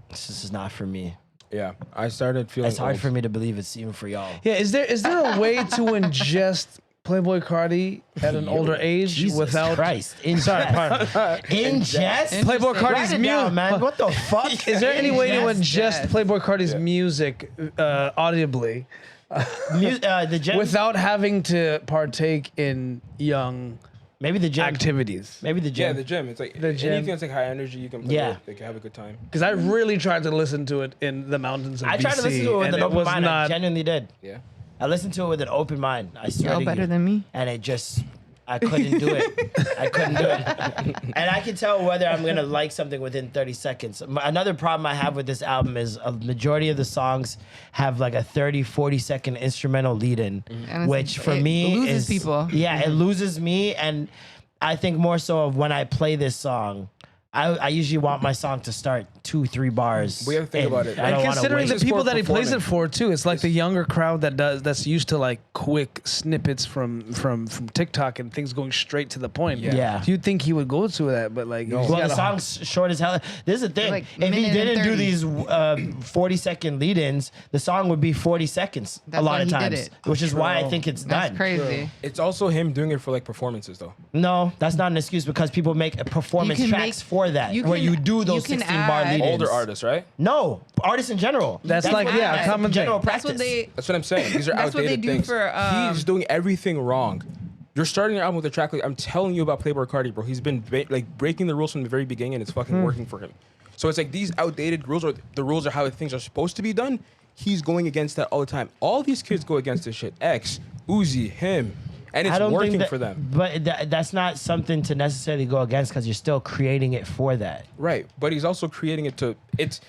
This is not for me. Yeah. I started feeling It's hard old. for me to believe it's even for y'all. Yeah, is there a way to ingest Playboi Carti at an older age Jesus without? Christ. Sorry, pardon. Ingest? Playboi Write Carti's it down, music. man. What the fuck? Is there any way to Ingest. ingest Playboi Carti's music audibly The gym? without having to partake in young Maybe the gym. activities? Maybe the gym. Yeah, the gym. It's like The gym. anything that's like high energy, you can play Yeah. it. They can have a good time. Because I really tried to listen to it in the mountains of I BC. tried to listen to it with and an open was mind. I not. genuinely did. Yeah. I listened to it with an open mind. I swear Y'all to better you. than me. And it just, I couldn't do it. I couldn't do it. And I can tell whether I'm going to like something within 30 seconds. Another problem I have with this album is a majority of the songs have like a 30, 40-second instrumental lead-in, And which for it me loses is... people. Yeah, it loses me. And I think more so of when I play this song, I usually want my song to start 2-3 bars. We have to think in. about it. I And don't wanna considering wait. the It's people for that he plays it performing. for too, it's like the younger crowd that's used to like quick snippets from TikTok and things going straight to the point. Yeah. You'd think he would go to that, but like, No. he's Well, got the a- song's short as hell. This is the thing. Like if he minute and didn't do 30. these 40-second lead-ins, the song would be 40 seconds That's a lot why of he did times, it. which is why I think it's That's done. crazy. It's also him doing it for like performances though. No, that's not an excuse because people make performance You can tracks make- for that, you where can- you do those you can 16-bar add- lead-ins. Older artists, right? No, artists in general. That's like, what- yeah, that's a common general thing. That's practice. what they. That's what I'm saying. These are That's what they outdated do things. for, He's doing everything wrong. You're starting your album with a track like I'm telling you about Playboi Carti, bro. He's been breaking the rules from the very beginning, and it's fucking working for him. So it's like these outdated rules are the rules are how things are supposed to be done. He's going against that all the time. All these kids go against this shit. X, Uzi, him, and it's working that, for them. But that's not something to necessarily go against because you're still creating it for that. Right, but he's also creating it to. It's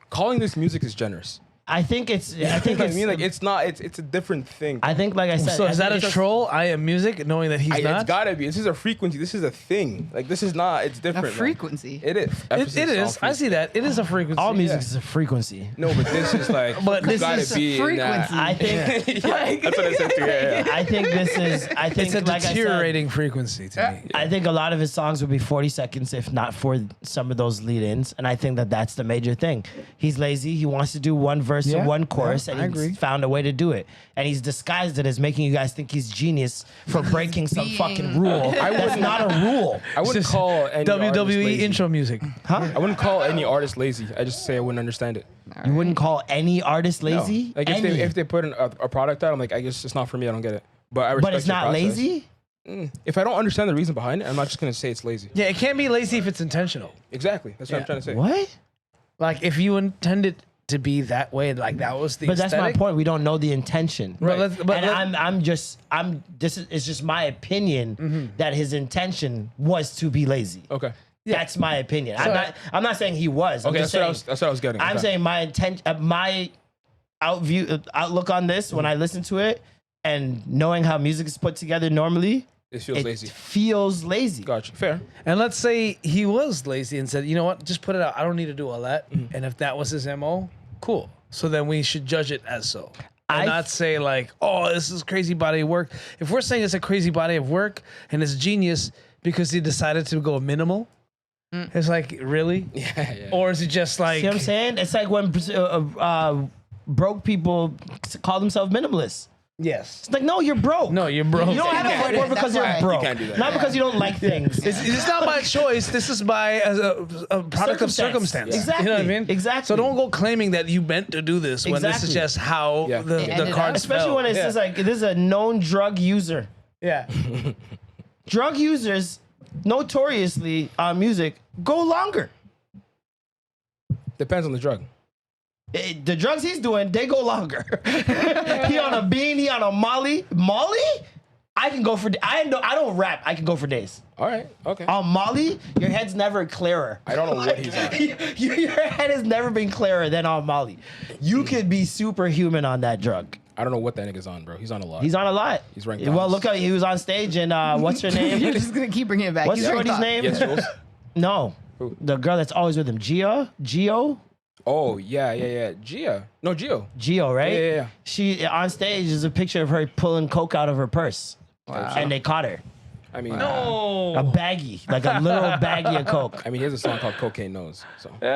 calling this music is generous. I think it's. I I think think it's. I mean, like it's not. It's a different thing. I think, like I said, So I is that think a it's troll? I am music, knowing that he's It's not. gotta be. This is a frequency. This is a thing. Like this is not. It's A different. man. frequency. It is. It is. I see that. It is a frequency. all music Yeah. is a frequency. No, but this is like. But this gotta is a be in that- frequency. I think. Yeah, that's what I said too. Yeah. I think this is. I think It's a like I said, deteriorating frequency to me. I think a lot of his songs would be 40 seconds if not for some of those lead-ins, and I think that that's the major thing. He's lazy. He wants to do one verse Yeah, or one chorus, yeah, I and he's agree. found a way to do it. And he's disguised it as making you guys think he's genius for breaking some being- fucking rule. That's not a rule. I wouldn't call any artist WWE lazy. intro music. I wouldn't call any artist lazy. I just say I wouldn't understand it. You wouldn't call any artist No. lazy. Like Any. if they put a product out, I'm like, I guess it's not for me. I don't get it. But I respect But it's your not process. lazy. If I don't understand the reason behind it, I'm not just gonna say it's lazy. Yeah, it can't be lazy if it's intentional. Exactly. That's what I'm trying to say. What? Like if you intended to be that way, like that was the. But that's my aesthetic. point. We don't know the intention. Right. It's just my opinion that his intention was to be lazy. Okay. That's my opinion. I'm not saying he was. I'm Okay. just That's what I was getting. I'm Okay. saying my intent, my outlook on this when I listen to it, and knowing how music is put together normally, It feels lazy. Feels lazy. Gotcha. Fair. And let's say he was lazy and said, you know what, just put it out. I don't need to do all that. And if that was his MO, cool. So then we should judge it as so. And not say like, oh, this is crazy body of work. If we're saying it's a crazy body of work and it's genius because he decided to go minimal, it's like, really? Yeah. Or is it just like... See what I'm saying? It's like when broke people call themselves minimalists. Yes. It's like, no, you're broke. No, you're broke. You don't have can't to do work that. because That's you're right. broke. You can't do that. Not because you don't like things. It's not by choice. This is by a product of circumstance. Exactly. You know what I mean? Exactly. So don't go claiming that you meant to do this when this is Exactly. just how Yeah. the ended cards up. Especially fell. when it's just like, this is a known drug user. Yeah. Drug users, notoriously on music, go longer. Depends on the drug. The drugs he's doing, they go longer. He on a bean, he on a Molly. Molly? I can go for, I don't rap, I can go for days. All right. Okay. On Molly, your head's never clearer. I don't know what he's on. Your head has never been clearer than on Molly. You could be superhuman on that drug. I don't know what that nigga's on, bro. He's on a lot. He's on a lot. He's ranked Well, honest. look how he was on stage and what's her name? You're just gonna keep bringing it back. What's He's already Shorty's thought. name? Yes, Jules. No. Who? The girl that's always with him. Gio? Oh, yeah. Gia. No, Gio. Gio, right? Yeah. She on stage is a picture of her pulling coke out of her purse. Wow. And they caught her. I mean, A baggie, like a literal baggie of coke. he has a song called Cocaine Nose. So Yeah.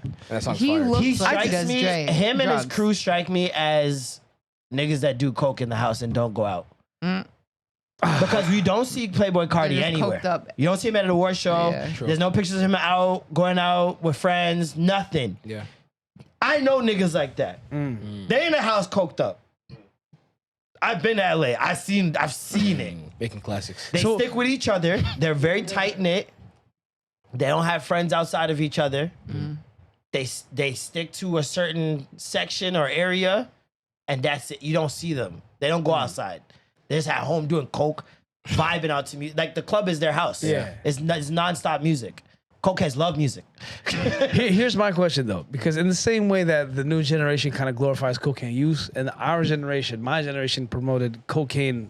and that song's He fire. looks He like he strikes does me, Dre. him and his drugs. crew strike me as niggas that do coke in the house and don't go out. Because we don't see Playboi Carti just anywhere. coked up. You don't see him at an award show. Yeah. True. There's no pictures of him out, going out with friends, nothing. Yeah. I know niggas like that. They in the house coked up. I've been to LA. I've seen it. Making classics. They stick with each other. They're very tight knit. They don't have friends outside of each other. They stick to a certain section or area, and that's it. You don't see them. They don't go outside. They're just at home doing coke, vibing out to music. Like the club is their house. Yeah. It's nonstop music. Cokeheads love music. Here's my question though, because in the same way that the new generation kind of glorifies cocaine use, and our generation, my generation, promoted cocaine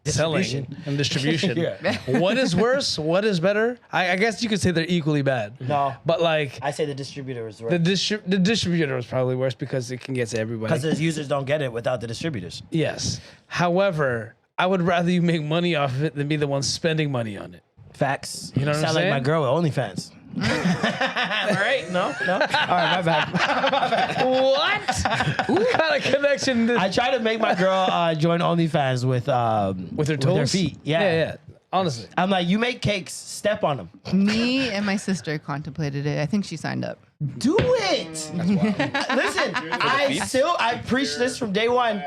selling Distribution. and distribution. Yeah. What is worse? What is better? I guess you could say they're equally bad. No. But like I say the distributor is the right. distributor is probably worse because it can get to everybody. Because the users don't get it without the distributors. Yes. However, I would rather you make money off of it than be the one spending money on it. Facts. You know what I'm Sound like my saying? girl with OnlyFans. All right, no. All right, my bad. What? What kind of connection? I try to make my girl join OnlyFans with With her toes? with her feet. Yeah. Honestly. I'm like, you make cakes, step on them. Me and my sister contemplated it. I think she signed up. Do it. Listen, I preach this from day one.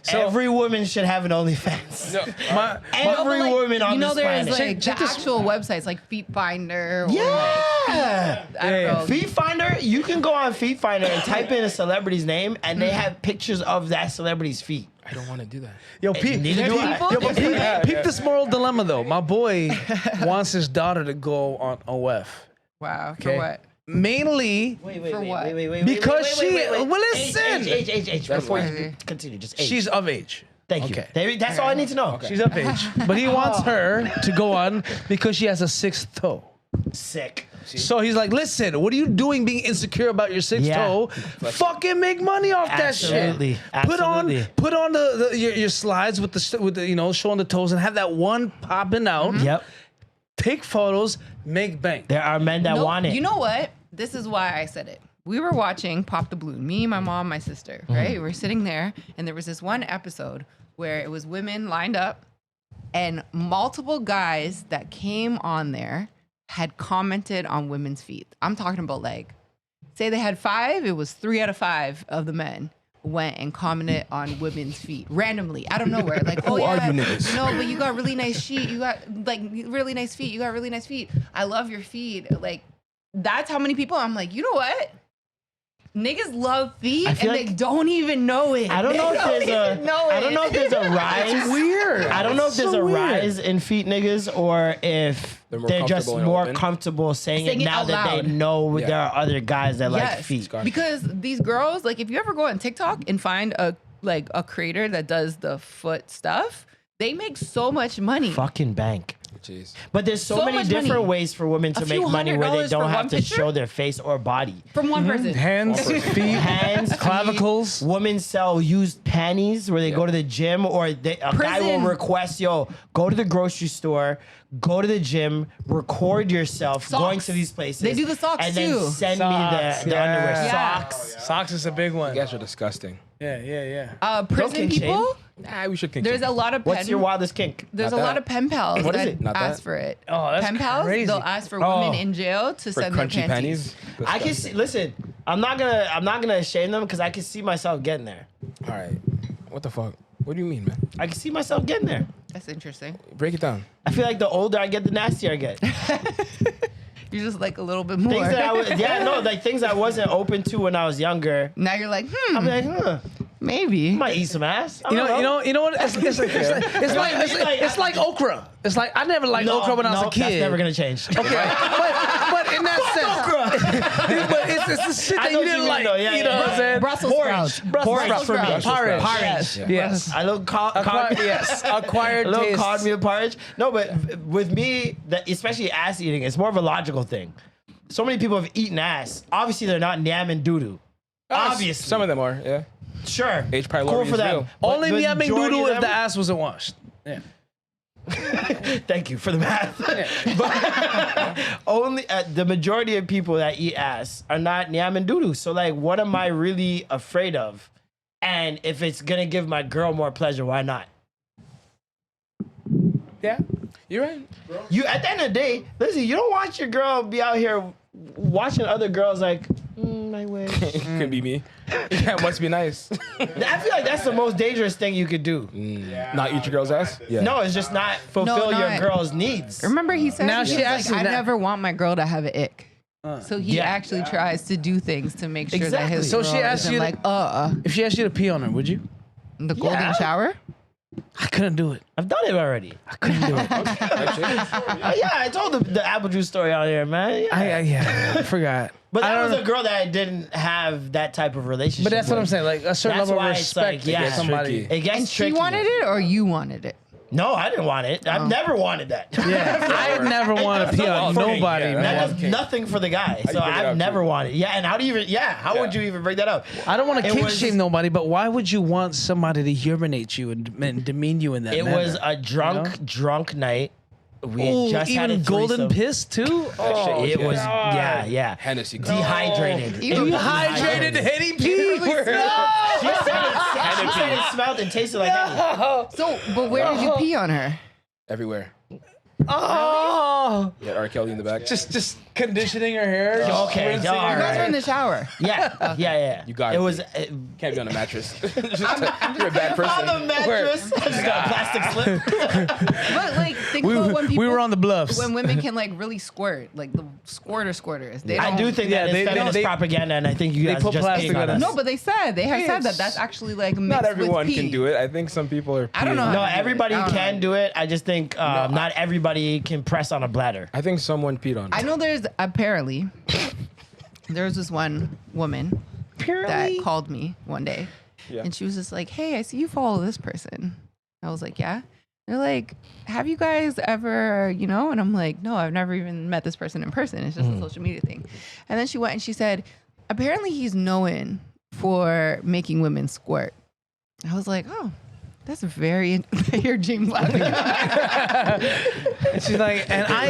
Every woman should have an OnlyFans. Every But, like, woman on you know, this there's planet. like the actual websites like Feet Finder. Or Yeah. I don't know. Feet Finder, you can go on Feet Finder and type in a celebrity's name, and they have pictures of that celebrity's feet. I don't want to do that. Yo, Pete. Neither do I. Yo, but peep this moral dilemma though. My boy wants his daughter to go on OF. Wow. For Okay. what? Mainly For what? Because she- well, listen. Age. Before you fine. continue, just age. she's of age. Thank you. That's all I need to know. She's of age. But he wants her to go on because she has a sixth toe. Sick. So he's like, listen, what are you doing being insecure about your sixth Yeah. toe? Fucking make money off that Absolutely. shit. Absolutely. Put on your slides with the showing the toes and have that one popping out. Yep. Take photos, make bank. There are men that No, want it. You know what? This is why I said it. We were watching Pop the Balloon, me, my mom, my sister, right? We were sitting there, and there was this one episode where it was women lined up, and multiple guys that came on there had commented on women's feet. I'm talking about like, say they had 5, it was 3 out of 5 of the men went and commented on women's feet randomly out of nowhere. Like, oh Who yeah, are you niggas? no, but you got really nice feet. You got like really nice feet. You got really nice feet. I love your feet. Like, that's how many people. I'm like, you know what? Niggas love feet and feel they like- don't even know it. I don't know if there's I don't know if there's a rise. Weird. I don't know if there's So a weird. rise in feet niggas or if They're more they're just comfortable and more open. comfortable saying Saying it it now out that loud. they know Yeah. there are other guys that like Yes. feet. Gotcha. Because these girls, like, if you ever go on TikTok and find a creator that does the foot stuff, They make so much money. Fucking bank. Jeez. But there's so So many much different money. ways for women to A few make money where they $100 don't for have one to picture? show their face or body. From one person. Hands, feet, Hands, clavicles. feet. Women sell used panties where they go to the gym, or a guy will Prison. request, yo, go to the grocery store, go to the gym, record yourself going Socks. to these places. They do the socks and then too. send Socks, me the underwear. yeah. Socks. Socks is a big one. You guys are disgusting. Yeah. Prison kink people. Nah, we should. There's a lot of What's your wildest kink? There's Not a lot that. of pen pals What is that it? Not ask that. for it. Oh, that's pen pals. crazy. They'll ask for Oh. women in jail to for send their crunchy panties. panties. I can see. Listen, I'm not gonna shame them because I can see myself getting there. All right. What the fuck? What do you mean, man? I can see myself getting there. That's interesting. Break it down. I feel like the older I get, the nastier I get. You're just like a little bit more. Things that I was, like things I wasn't open to when I was younger. Now you're like, I'm like, maybe. I might eat some ass. I You don't know what? It's like okra. It's like I never liked okra when I was a kid. That's never gonna change. Okay, but in that sense, but it's the shit I that know you what you didn't mean, like. though. Yeah, You know yeah, what I'm saying? Brussels sprouts. Porridge for me. Porridge. Yes. Yes. I love Acquired a little taste. cornmeal porridge. No, but with me, especially ass eating, it's more of a logical thing. So many people have eaten ass. Obviously, they're not nyam and doo-doo. Obviously. Some of them are. Yeah. Sure. H. pylori cool is for them. real. But Only the yamming majority doodle of if the them- ass wasn't washed. Yeah. Thank you for the math. But only the majority of people that eat ass are not nyam and doo-doo. So like, what am I really afraid of? And if it's gonna give my girl more pleasure, why not? Yeah. You're right. You at the end of the day, listen, you don't want your girl be out here watching other girls like, my wish. Could be me. Yeah, it must be nice. I feel like that's the most dangerous thing you could do. Not eat your girl's ass? Yeah. No, it's just not fulfill your not- girls' needs. Remember, he said Now he she was asks like, you I that- never want my girl to have an ick. So he Yeah. actually tries to do things to make sure that Exactly. his So girl she asked isn't you to- like, If she asked you to pee on her, would you? the golden shower. I couldn't do it. I've done it already. I couldn't do it. Yeah, I told the apple juice story out here, man. Yeah. I forgot. But I that don't was know. a girl that I didn't have that type of relationship. But that's what I'm with. saying. Like a certain That's level of why it's respect like, to yeah, get somebody. tricky. It gets And she tricky. wanted it, or you wanted it. No, I didn't want it. I've never wanted that. Yeah, I never want to pee on Fucking- nobody, yeah, man. That One does king. nothing for the guy. So bring it I've up, never too? wanted. Yeah, and how would you even bring that up? I don't want to It kink was- shame nobody, but why would you want somebody to urinate you and demean you in that It manner? was a drunk night. We had Ooh, just had a even golden threesome. piss too. Oh, It was God. yeah. Hennessy. Dehydrated. Even It was Dehydrated Henny P. She said it smelled and tasted like Henny. So, but where did you pee on her? Everywhere. Oh, You got R. Kelly in the back. just conditioning her hair. Okay, rinsing all her. You guys were right. in the shower. Yeah. You got it. it. Was Can't be on a mattress. You're a bad person. on the mattress. I just got a plastic slip. But like, think about when people, We were on the bluffs. when women can like really squirt, like the squirters. They I don't- do think Yeah, that they- is feminist they- propaganda, and I think you they guys put just plastic pig on on us. us. No, but they said that It's- that's actually like mixed Not everyone with pee. can do it. I think some people are. I don't know. peeing. No, I don't do it. everybody I don't can know. do it. I just think not everybody can press on a bladder. I think someone peed on. I know there's apparently there was this one woman that called me one day, Yeah. and she was just like, "Hey, I see you follow this person." I was like, "Yeah." They're like, "Have you guys ever, And I'm like, "No, I've never even met this person in person. It's just a social media thing." And then she went and she said, "Apparently, he's known for making women squirt." I was like, "Oh." That's very. I hear James laughing. And she's like, and I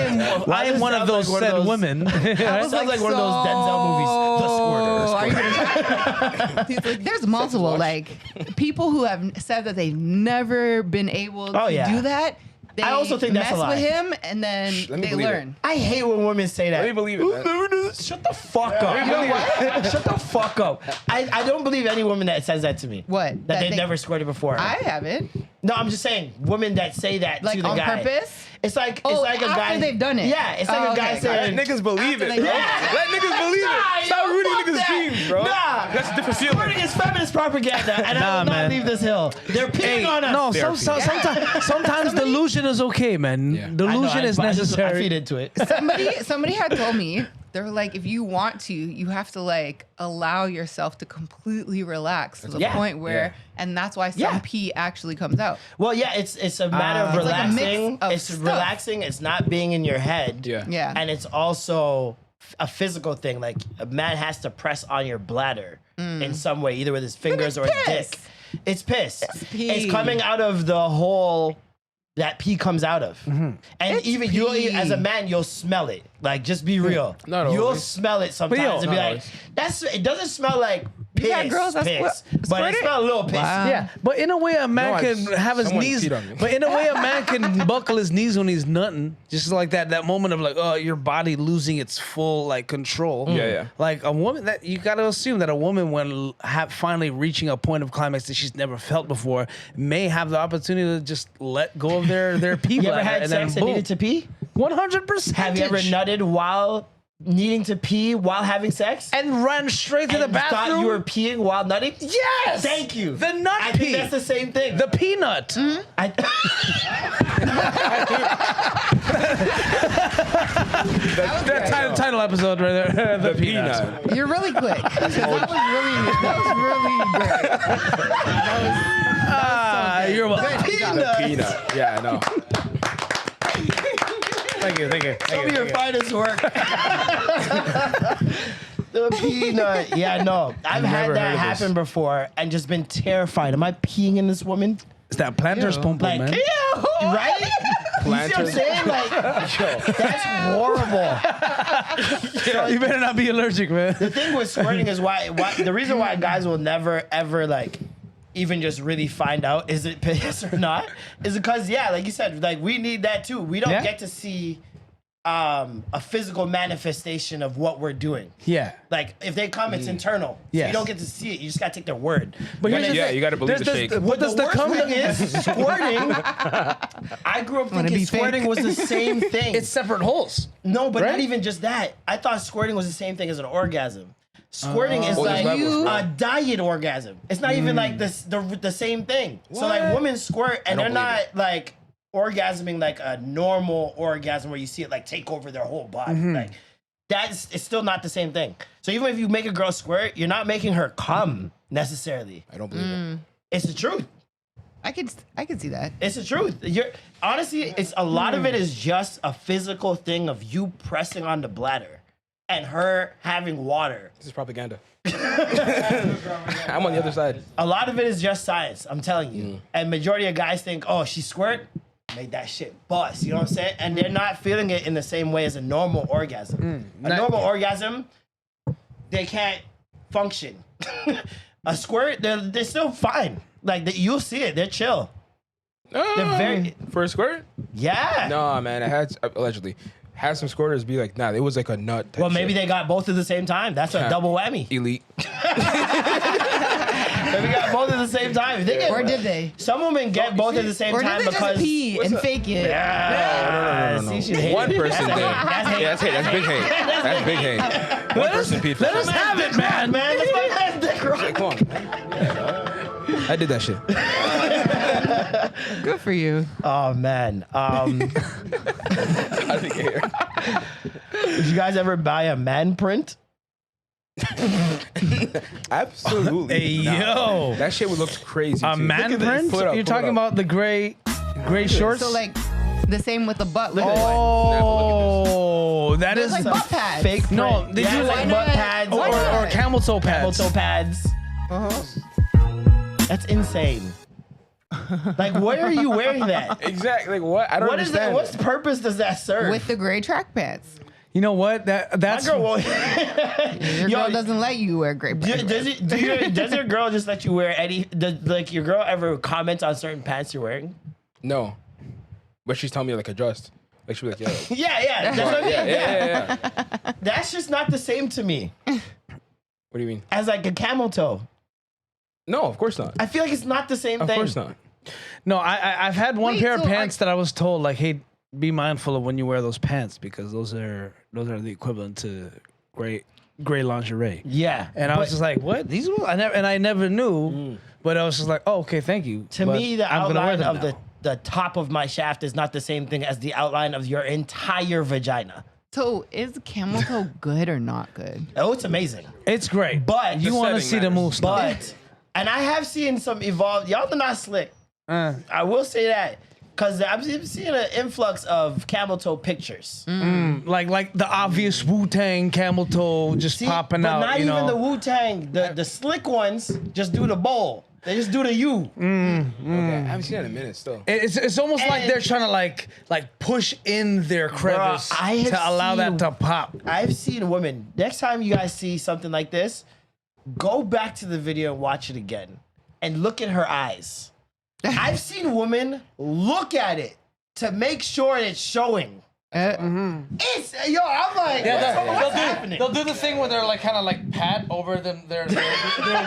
am one of those sounds like one of said those- women. Sounds like one of those Denzel movies, The Squirter. Are you gonna He's like, there's multiple like people who have said that they've never been able to yeah. do that. They I also think that's mess a lie. with him, and then let me they believe learn. I hate when women say that. Let me believe it, man. Never do this. Shut the fuck up. You know what? Shut the fuck up. I don't believe any woman that says that to me. What? That they've never squirted before. I haven't. No, I'm just saying, women that say that Like to the on guy. purpose? It's like Oh, a after guy. they've done it. Yeah, it's like Oh, a guy okay. saying. Let niggas believe it, After bro. they- Yeah. Let niggas believe it. Stop Nah, ruining fuck niggas' that. dreams, bro. Nah. That's a different feeling. Squirting is feminist propaganda, and I Nah, will not man. leave this hill. They're peeing on us. No, Therapy. sometimes delusion is okay, man. Yeah. I know, Delusion is I feed necessary. into it. Somebody had told me they're like, if you want to, you have to like allow yourself to completely relax to the point where, and that's why some pee actually comes out. Well, yeah, it's a matter of It's like a mix relaxing. of It's stuff. relaxing. It's not being in your head. Yeah. And it's also a physical thing. Like a man has to press on your bladder in some way, either with his fingers or his dick. It's piss. pee. It's coming out of the hole that pee comes out of. And even you, as a man, you'll smell it. Like, just be real. Not You'll always. smell it sometimes and be Not like, always. it doesn't smell like piss, got girls that piss, but squirt it it? smells a little pissy. Wow. Yeah, but in a way, a man can have his someone knees. peed on me. But in a way, a man can buckle his knees when he's nutting, just like that moment of like, oh, your body losing its full like control. Yeah. Like a woman, that you got to assume that a woman, when finally reaching a point of climax that she's never felt before, may have the opportunity to just let go of their pee You ever bladder had and sex then and needed to pee? 100%. Have you ever nutted while needing to pee while having sex? and ran straight to the And thought bathroom? you were peeing while nutting? Yes. Thank you. The nut I pee. think that's the same thing. The peanut. I, That title episode right there. The peanut. Peanut. You're really quick. That was really great. You're welcome. peanut. Peanut. Yeah, I know. Thank you. Some of your finest work. The peanut. Yeah, no. I've had never that heard of this. happen before and just been terrified. Am I peeing in this woman? It's that planter's pom pom, Like, man. right? You see what I'm saying? Like, that's horrible. You better not be allergic, man. The thing with squirting is why the reason why guys will never ever like even just really find out is it piss or not is because like you said, like we need that too. We don't get to see a physical manifestation of what we're doing. Yeah. Like if they come, it's internal. So Yes. you don't get to see it. You just gotta take their word. But here's the Yeah, thing. you got to believe the There's shake. What But does the the worst cum thing is squirting. I grew up Wanna thinking be fake? squirting was the same thing. It's separate holes. No, but Right? not even just that. I thought squirting was the same thing as an orgasm. Squirting is Well, there's like levels, bro. a diet orgasm. It's not even like the same thing. So like women squirt and they're don't not believe like orgasming like a normal orgasm where you see it like take over their whole body. Like it's still not the same thing. So even if you make a girl squirt, you're not making her come necessarily. I don't believe it. It's the truth. I could see that. It's the truth. Honestly, it's a lot of it is just a physical thing of you pressing on the bladder and her having water. This is propaganda. I'm on the other side. A lot of it is just science, I'm telling you. And majority of guys think, oh, she squirt, made that shit bust. You know what I'm saying? And they're not feeling it in the same way as a normal orgasm. A normal orgasm, they can't function. A squirt, they're still fine. Like you'll see it, they're chill. They're very For a squirt? yeah. No, man. I had allegedly had some squirters be like, nah, it was like a nut. Type Well, maybe shit. they got both at the same time. That's a Yeah. double whammy. elite. Maybe got both at the same time. They get, Or did they? Some women get both at the same Or time did they because just pee and fake it? No. See, she hated One it. person did. That's hate. Yeah, that's hate. That's big hate. That's big hate. One person peed for Let us sure. have it, man. Man, that's my man's dick rock. Come on. I did that shit. Good for you. Oh man. How did it get here? Did you guys ever buy a man print? Absolutely. Hey, not. yo. That shit would look crazy. A too. man Look at this. print? Pull it up, You're pull it talking up. about the gray shorts? So like the same with the butt. Look Oh, that There's is like butt pads. Fake print. No, they Yeah, do like like butt not? pads Why or not? or camel toe camel pads. toe pads. That's insane. Like, where are you wearing that? Exactly. Like what? I don't What is that? understand. What purpose does that serve? with the gray track pants. You know what? That's My girl won't. Your girl doesn't let you wear gray pants. Does your girl just let you wear any? Like your girl ever comment on certain pants you're wearing? No. But she's telling me like adjust. Like she'll be like, Yeah. That's what I mean. yeah. That's just not the same to me What do you mean? as like a camel toe. No, of course not. I feel like it's not the same Of thing. course not. No, I've had one Wait, pair of so pants that I was told like, hey, be mindful of when you wear those pants because those are the equivalent to gray lingerie. Yeah, And I was just like, what? These ones? I never knew, but I was just like, oh, okay, thank you. to But me, the I'm gonna wear outline them of now. the top of my shaft is not the same thing as the outline of your entire vagina. So is camel toe good or not good? Oh, it's amazing. It's great, But you want to setting see the matters. moves. But, and I have seen some evolved. Y'all are not slick. I will say that. Because I'm seeing an influx of camel toe pictures. like the obvious Wu-Tang camel toe just See, popping but out. not you even know? the Wu-Tang. The slick ones just do the bowl. They just do the U. Okay, I haven't seen that in a minute still. It's almost like they're trying to like push in their crevice I have to allow that seen- to pop. I've seen women. Next time you guys see something like this, go back to the video and watch it again. And look at her eyes. I've seen women look at it to make sure it's showing. It's I'm like, what's happening? They'll do the thing where they're like kind of like pat over their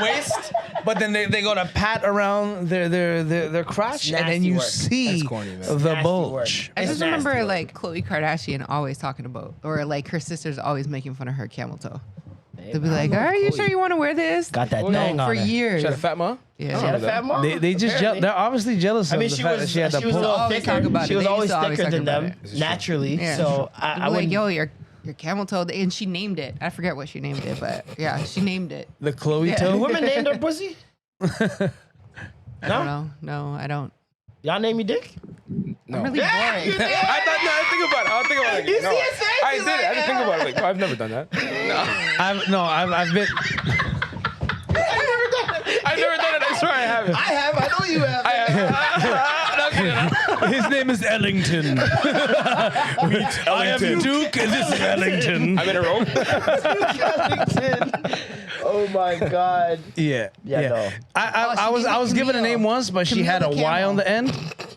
waist, but then they go to pat around their crotch, and then nasty you work. see That's corny, man. the Nasty bulge. work. I It's just nasty remember work. like Khloe Kardashian always talking about, or like her sisters always making fun of her camel toe. They'll be like, "Are you sure you want to wear this?" Got that Oh, thing no, on For her. years. She had a fat mom? Yeah. She had a fat mom. They just Apparently. they're obviously jealous I of mean, the she fact was that she had the a little Always thicker. talk about She it. was They always used to always thicker talk than about them it. naturally. Yeah. So They'd I be like, wouldn't. "Yo, your camel toe," and she named it. I forget what she named it, but yeah, she named it. the Chloe Yeah. Do toe. women name their pussy? I don't No, know. No, I don't. y'all name your dick. No. I'm really boring. I thought, no, I think about it. I'll think about it. You no, see his face? I He's did it. like, I didn't think about it. Like, no, I've never done that. I've been. I've never done it. I swear I haven't. I have. I know you have. His name is Ellington. I am Duke, and this is Ellington. I'm in a rope. Oh my god. Yeah, Yeah, no. I she was named it given a Camille. name once, but she Camille had a the Y camel. on the end.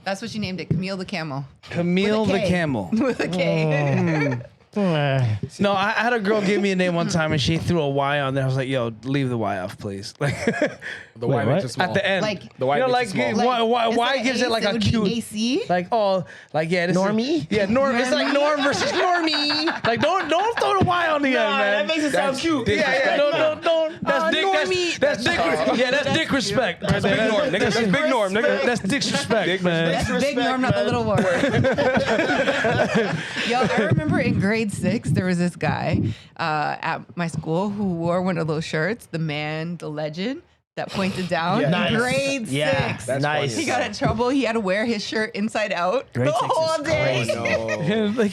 That's what she named it. Camille the camel. Camille With a the K. camel. With a K. No, I had a girl give me a name one time, and she threw a Y on there. I was like, "Yo, leave the Y off, please." Like The Y makes it small. at the end, Like- The Y you know, makes like it small. Y Instead of gives it Ace, like a would be cute. AC. Like like this Normie? Is, yeah, Norm. It's like Norm versus Normie. Like don't throw the Y on the end, man. that makes it sound cute. yeah, don't. That's dick. Normie. That's dick. Yeah, that's dick respect. Right there. Big Norm, nigga. That's big Norm, nigga. That's disrespect, man. That's Respect, big Norm, not the man. little one. Yo, I remember in grade 6, there was this guy at my school who wore one of those shirts, the man, the legend, that pointed down. Yeah. Nice. Grade 6. Yeah, That's nice. funny. He got in trouble. He had to wear his shirt inside out Grade the 6 is whole day. No. Like,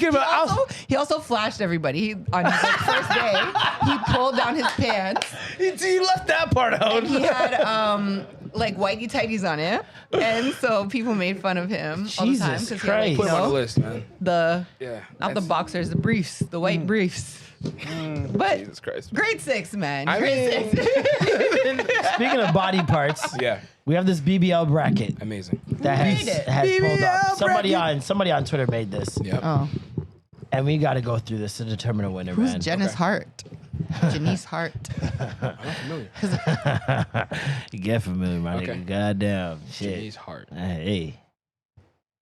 He also flashed everybody. On his first day, he pulled down his pants. you left that part out. And he had like whitey tighties on it, and so people made fun of him all the time Jesus because he had, like, Christ. Put him on the you know, list, man. the Yeah. not the That's- boxers, the briefs, the white briefs. But Jesus Christ. grade 6, man. I Grade mean- 6. Speaking of body parts, Yeah. we have this BBL bracket Amazing. that made it? has pulled up. BBL Somebody on Twitter made this, Yep. Oh, and we got to go through this to determine a winner, who's man. Janice Hart? Janice Hart. I'm not familiar. You get familiar, my Okay. nigga. Goddamn shit. Janice Hart. Hey,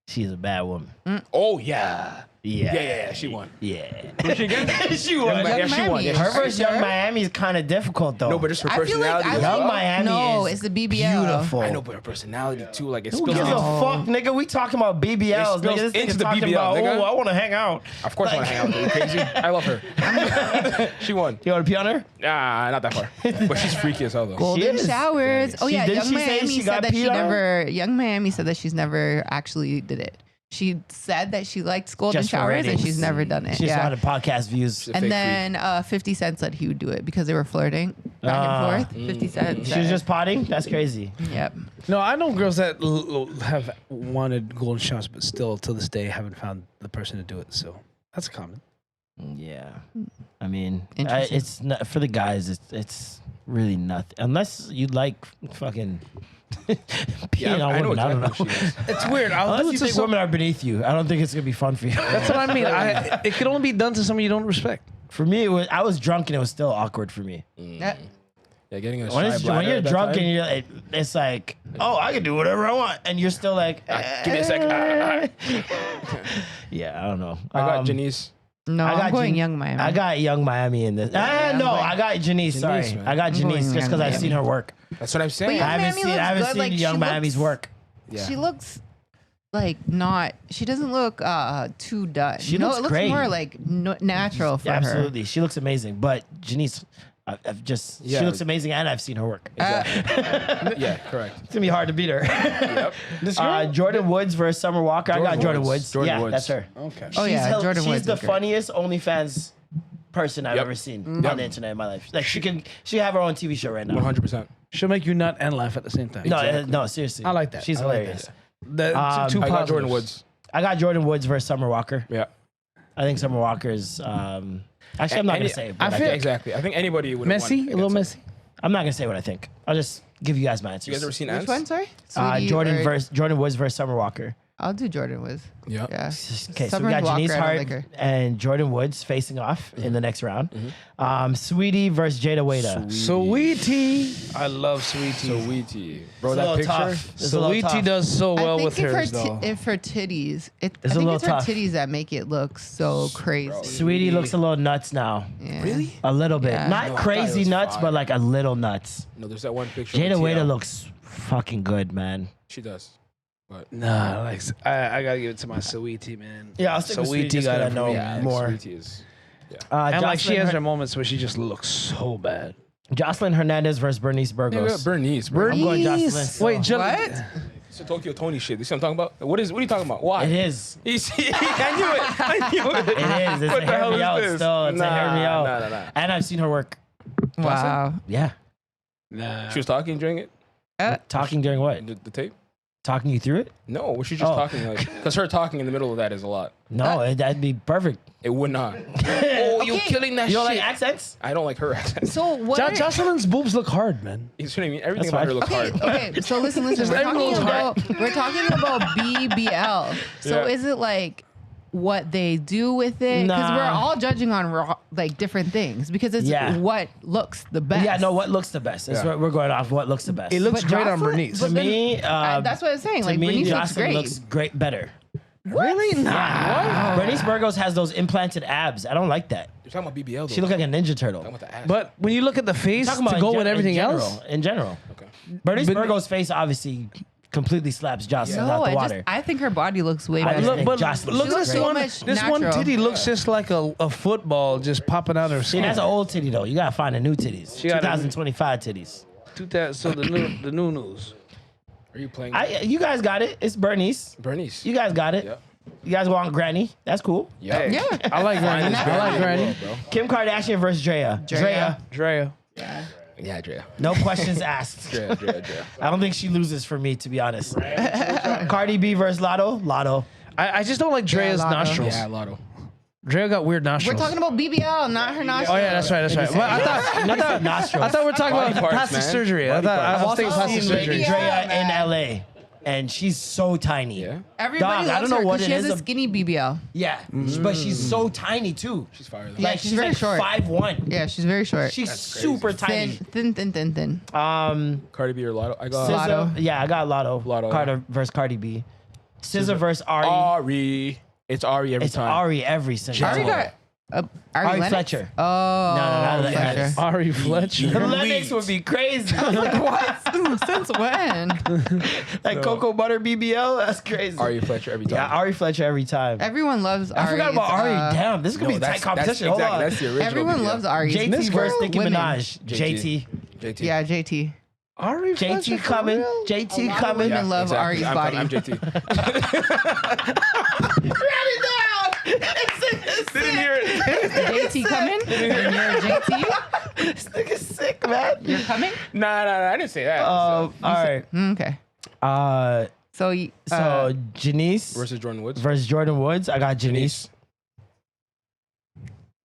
she's a bad woman. Oh, yeah. Yeah. Yeah. She won. Yeah. Who's she again? she won. Yeah, Young she won. Miami. Yeah, Her Are you versus Young sure? Miami is kind of difficult, though. No, but just her I feel like personality. I as Young well. Miami No, is it's the BBL. beautiful. I know, but her personality too. Like it Who spills gives a into. fuck, nigga? We talking about BBLs, It spills nigga. This into nigga's the talking BBL, about, nigga. oh, I want to hang out. Of course, I want to hang out with her. You crazy? I love her. she won. You want to pee on her? Ah, not that far. But she's freaky as hell though. Golden is. showers. Oh She- yeah, didn't Young she say Miami she got said that she peed on? never. Young Miami said that she's never actually did it. She said that she liked golden Just for showers and ratings. she's never done it. She's yeah. on the podcast views. Fake And then 50 Cent said he would do it because they were flirting back and forth. 50 Cent. She was just potting? That's crazy. Yep. No, I know girls that have wanted golden showers, but still, till this day, haven't found the person to do it. So that's common. Yeah. I mean, Interesting. it's not, for the guys, it's really nothing. Unless you like fucking peeing on I know women. I don't know. exactly who she is. It's weird. I'll Unless do you it to think some. women are beneath you. I don't think it's going to be fun for you. That's what I mean. It can only be done to someone you don't respect. For me, I was drunk and it was still awkward for me. Yeah. Yeah, getting a When, shy when bladder you're at that drunk time. and you're, it's like, oh, I can do whatever I want, and you're still like, Give me a sec. yeah, I don't know. I got Janice. No, I got I'm going Jan- Young Miami. I got Young Miami in this. I'm No, going- I got Janice. Sorry, man. I got I'm Janice going just because Young I've seen Miami. her work. That's what I'm saying. Young I haven't Miami seen looks good, Young like, she Miami's looks- work. Yeah. She looks like not. She doesn't look too done. She it looks looks great. more like natural for Yeah, her. absolutely. She looks amazing. But Janice, I've just she Yeah. looks amazing, and I've seen her work. Yeah, correct. It's gonna be hard to beat her. Yep. This girl? Jordan Woods versus Summer Walker. I got Jordan Woods. Jordan Yeah, Woods. that's her. Okay. Oh, yeah, Jordan she's Woods the is great. funniest OnlyFans person I've Yep. ever seen on the internet in my life. Like she can have her own TV show right now. 100%. She'll make you nut and laugh at the same time. No, seriously. I like that. She's I like hilarious. The, two I got Jordan positives. Woods. I got Jordan Woods versus Summer Walker. Yeah. I think Summer Walker's. Actually, I'm not gonna say. I What I feel- think. Exactly. I think anybody would Messy, a little messy. I'm not gonna say what I think. I'll just give you guys my answers. You guys ever seen Which Ants? one? Sorry. Sweetie Jordan Woods versus Summer Walker. I'll do Jordan Woods. Yeah. Yeah. Okay, so we Summer got Walker, Janice I don't Hart like her. and Jordan Woods facing off in the next round. Sweetie versus Jada Wada. Sweetie. I love Sweetie. Sweetie. Bro, It's a that little picture. tough. It's a little Sweetie tough. does so well with if hers, though. if her titties, I a think little it's her tough. titties that make it look so crazy. Sweetie looks a little nuts now. Yeah. Really? A little bit. Yeah. Not No, I thought it crazy was nuts, fire. but like a little nuts. No, there's that one picture. Jada with Wada TL. looks fucking good, man. She does. But Nah, like I gotta give it to my Sweetie, man. Yeah, I'll stick with Sweetie just 'cause I know more. Sweetie is. Yeah. And like she Jocelyn has Her- her moments where she just looks so bad. Jocelyn Hernandez versus Bernice Burgos. Bernice, bro. I'm going Jocelyn. still. Wait, What? It's a Tokyo Tony shit. You see what I'm talking about? What are you talking about? Why? It is. You see, I knew it. I knew it. It is. It's What a the hear hell me is out this? still. It's a hear me out. Nah. And I've seen her work. Wow. Yeah. Nah. She was talking during it? Talking during what? The tape? Talking you through it? No, was she just Oh. talking? Like, because her talking in the middle of that is a lot. No, that'd be perfect. It would not. Oh, you're Okay. killing that You don't shit. like accents? I don't like her accent. So what? are- Jocelyn's boobs look hard, man. You see what I mean? Everything That's about her fine. looks Okay, hard. okay. So listen. We're everyone's talking about BBL. So Yeah. is it like what they do with it? Because Nah. we're all judging on like different things because it's Yeah. what looks the best. Yeah, no, what looks the best? That's Yeah. what we're going off. What looks the best? It looks But great on Jocelyn- Bernice. to but then- me, That's what I was saying. to Like me, Bernice looks Jocelyn great. looks great better. Really? Nah. Bernice Burgos has those implanted abs. I don't like that. You're talking about BBL though. She looked like a Ninja Turtle. talking about the ass. But when you look at the face Talking to about go in with everything general, else, In general, Okay. Bernice But- Burgos' face obviously completely slaps Jocelyn no, out the I water. think her body looks way I better. just look, think but Jocelyn look at looks this great. one. much This one natural. titty looks just like a football just popping out her See, skin. that's an old titty though. You gotta find a new titties. She got a- 2025 titties. So the new news. Are you playing You guys got it. It's Bernice. Bernice? You guys got it. Yep. You guys want Granny? That's cool. Yeah. Yeah. I like Granny. I like Granny. Bro. Kim Kardashian versus Drea. Drea. Drea. Yeah, Drea. No questions asked. Drea. I don't think she loses for me, to be honest. Cardi B versus Lotto. I just don't like Drea's Lotto. nostrils. Yeah, Lotto. Drea got weird nostrils. We're talking about BBL, not her nostrils. Oh yeah, that's right. Well, I thought we were talking Body about parts, plastic man. surgery. I Body thought I parts. was thinking plastic Seen surgery. Lady Yeah, Drea in man. LA, and she's so tiny. Yeah. Everybody Dog, loves I don't know her what 'cause it she has is a of- skinny BBL. Yeah, but she's so tiny too. She's fire though. Yeah, Like she's she's very like short. 5'1". Yeah, she's very short. She's super tiny. Thin. Cardi B or Lotto? I got Lotto. Yeah, I got Lotto. Lotto, Carter versus Cardi B. SZA versus Ari. Ari. It's Ari every It's time. Ari every single Ari time. got Ari Lennox? Fletcher. Oh, No, Fletcher. Ari Fletcher. Lennox would be crazy. What? Since when? Like Cocoa Butter BBL, that's crazy. Ari Fletcher every time. Yeah, Ari Fletcher every time. Everyone loves Ari. I forgot about Ari. Damn, this is gonna be a tight competition. Hold on. That's the original. Everyone BBL. loves Ari. JT This versus girl, Nicki women. Minaj. JT. JT. Yeah, JT. Ari Fletcher JT for coming. real? JT A lot of coming. women love Ari's I'm, body. I'm JT. Didn't hear it. JT coming? And you're JT? This nigga's sick, man. You're coming? Nah, I didn't say that. All right. Okay. So Janice Versus Jordan Woods. versus Jordan Woods. I got Janice.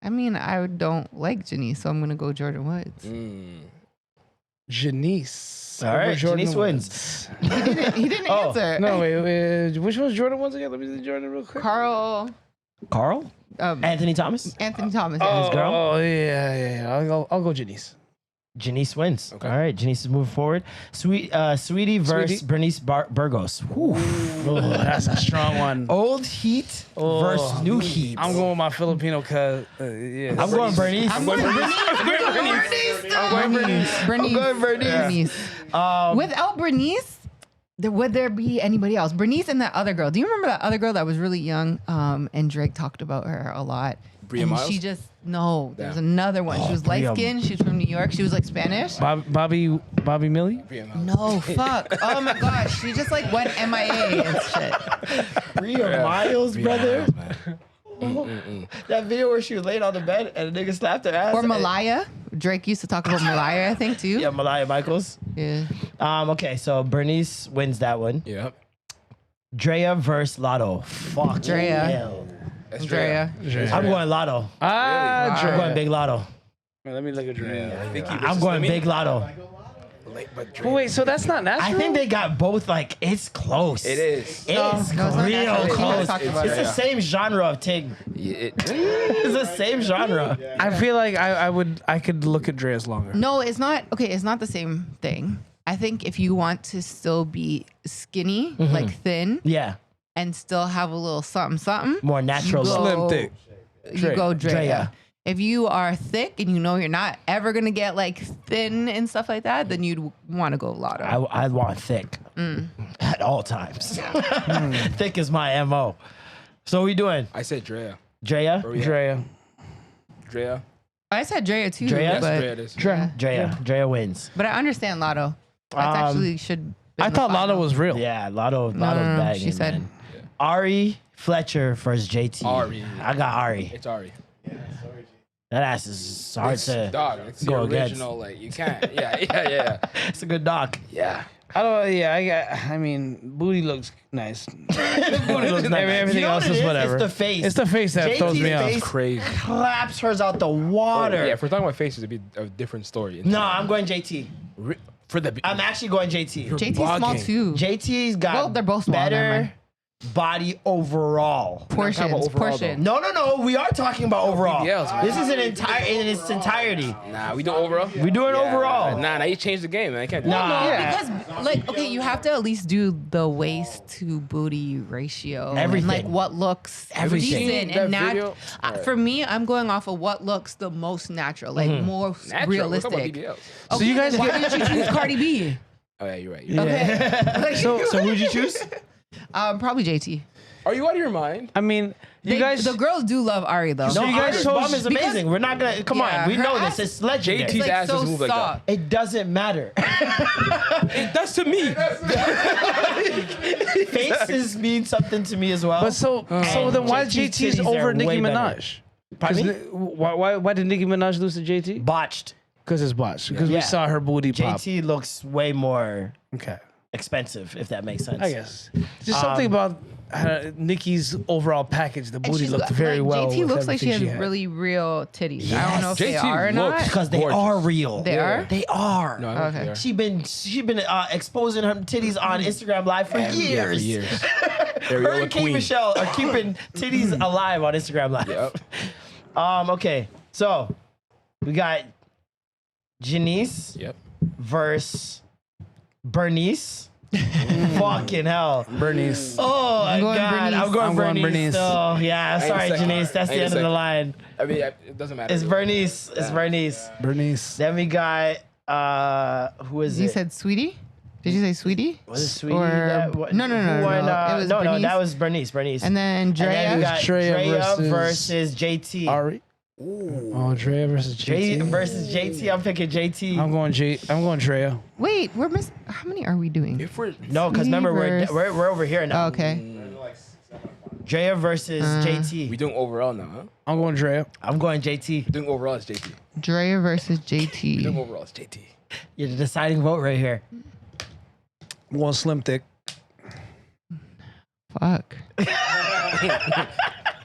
I mean, I don't like Janice, so I'm gonna go Jordan Woods. Janice. All right, Over Jordan Janice wins. He didn't Oh, answer. No, wait. Which one's Jordan once again? Let me see Jordan real quick. Carl, Carl? Anthony Thomas? Anthony Thomas. Oh, girl? Oh yeah. I'll go Janice. Janice wins. Okay. All right, Janice is moving forward. Sweetie versus Sweetie. Bernice Burgos. Whew. Oh, that's a strong one. Old Heat Oh. versus New Heat. I'm going with my Filipino cuz. Yeah. I'm going Bernice. I'm going Bernice. I'm going Bernice. Bernice. I'm going Bernice. Bernice. Without Bernice, would there be anybody else? Bernice and that other girl. Do you remember that other girl that was really young? And Drake talked about her a lot. Bria And Miles? She just there was Damn. another one. She was Bria. light skinned. She was from New York. She was like Spanish. Bobby Millie? No, fuck. Oh my gosh. She just like went MIA and shit. Bria Miles, brother. Miles, That video where she was laying on the bed and a nigga slapped her ass. Or Malaya. Drake used to talk about Malaya, I think, too. Yeah, Malaya Michaels. Yeah. Okay, so Bernice wins that one. Yep. Drea versus Lotto. Fuck. Drea. hell. That's Drea. I'm going Lotto. Ah, I'm going Dre. big Lotto. Let me look at Dre. I think I'm going big Lotto. But Oh, wait, so that's not natural? I think they got both, like, it's close. It is. It's No, it's not real natural. close. Talked It's about the it. same genre of Tig. It's the same genre. I feel like I could look at Dre's longer. No, it's not. Okay, it's not the same thing. I think if you want to still be skinny, like thin, Yeah. and still have a little something, More natural You look. go- Slim thick. you go Drea. Drea. If you are thick and you know you're not ever gonna get like thin and stuff like that, then you'd want to go Lotto. I want thick at all times. Thick is my MO. So what we doing? I said Drea. Drea? Where we at? Drea. Drea. I said Drea too, Drea? Yes, but Drea it is. Drea. Drea wins. I understand Lotto. That actually should. I thought Lotto was real. Yeah, Lotto's no, bagging, she said. man. Ari Fletcher versus JT. Ari. I got Ari. It's Ari. That ass is hard It's, to dog, it's the go against. original. Like you can't. Yeah. It's a good doc. Yeah. I don't. Yeah, I mean, booty looks nice. Booty looks nice. Everything You know else what it is whatever. It's the face. It's the face that JT's throws me off. face Crazy. claps hers out the water. Yeah, if we're talking about faces, it'd be a different story. No, I'm going JT. For the. I'm actually going JT. JT's small Blogging. too. JT's got Well, they're both small, never better mind. body overall. Portions. overall, though. No. We are talking about overall. BBLs, man. This is in its entirety. Nah, we do overall. We doing overall. Nah, you changed the game, man. I can't. do Nah. that. Because, like, okay, you have to at least do the waist to booty ratio. Everything. And, like, what looks Everything. decent. That And video? for me, I'm going off of what looks the most natural, like, more Natural. We're talking realistic. about BBLs. Okay, you guys then why get- did you choose Cardi B? Oh yeah, you're right. Okay. So who'd you choose? Probably JT. Are you out of your mind? I mean, you guys. The girls do love Ari, though. No, you guys Ari's chose- bum is amazing. We're not gonna. Come Yeah, on, we her know ass- this. It's legendary. JT's like ass so doesn't move like soft. It doesn't matter. It does to me. Faces mean something to me as well. But so then why JT's JT's titties over are Nicki way better. Minaj? Pardon me? Why did Nicki Minaj lose to JT? Botched. Because it's botched. Because we Yeah. saw her booty pop. JT looks way more Okay, expensive, if that makes sense. I guess. Just something about Nicki's overall package. The And booty she's looked got- very like, well. JT with looks like she has everything had. really real titties. I don't know if they JT are or looks not. Because they Gorgeous. are real. They are? They are. No, I don't Okay. think they are. She been exposing her titties on Instagram Live for Yeah, years. for years. They're Her real and K queen. Michelle are keeping titties alive on Instagram Live. Yep. Okay, so we got Janice Yep. versus Bernice. Fucking hell. Bernice. Oh my going God. Bernice. I'm going I'm going Bernice. Bernice. Oh, yeah. ain't Sorry, second. Janice. That's the Ain't end of the second. line. I mean, it doesn't matter. It's Bernice. It's Bernice. Bernice. Then we got, who is You it? said Sweetie? Did you say Sweetie? Was it Sweetie? Or- that wa- no, who it was no, Bernice. that was Bernice. Bernice. And then Drea. And then we got Drea Drea versus versus JT. Ari. Oh, Drea versus Drea JT. versus JT. I'm picking JT. I'm going Drea. Wait, we're missing. How many are we doing? If we're No, because remember versus- we're over here now. Oh, okay. Drea versus JT. we doing overall now, huh? I'm going Drea. I'm going JT. We're doing overall as JT. Drea versus We're doing JT. overall as JT. You're the deciding vote right here. I'm going Slim Thick. Fuck.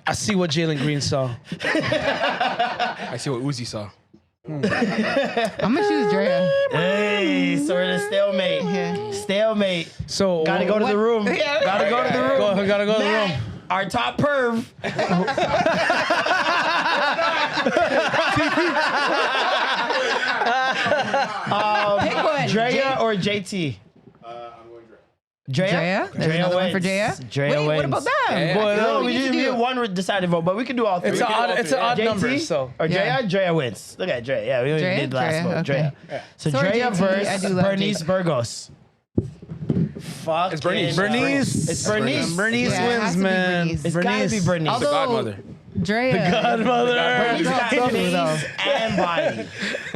I see what Jalen Green saw. I see what Uzi saw. I'm gonna choose Drea. Hey, so we're in a stalemate. Yeah. Stalemate. So Gotta go to the room. Yeah. Gotta go to the room. Gotta go to the Matt, room. our top perv. Pick one. Drea or JT? Drea? Drea? There's another one for Drea? Drea Wait, wins. what about them? Yeah. Well, no, we we need to did do- one decided vote, but we can do all three. It's We an can do all odd, it's three. an odd JT number. So or Drea? Yeah. Drea wins. Look at Drea. Yeah, we only Drea? did the last Drea, vote. okay. Drea. So Sorry, Drea JT, I do versus love Bernice JT. Burgos. Fuck. It's Bernice. Bernice. It's Bernice. Bernice Yeah, it has wins, to be man. Bernice. It's gotta be Bernice. The Although- godmother. Drea. Godmother. Bernice got Girl, face and body.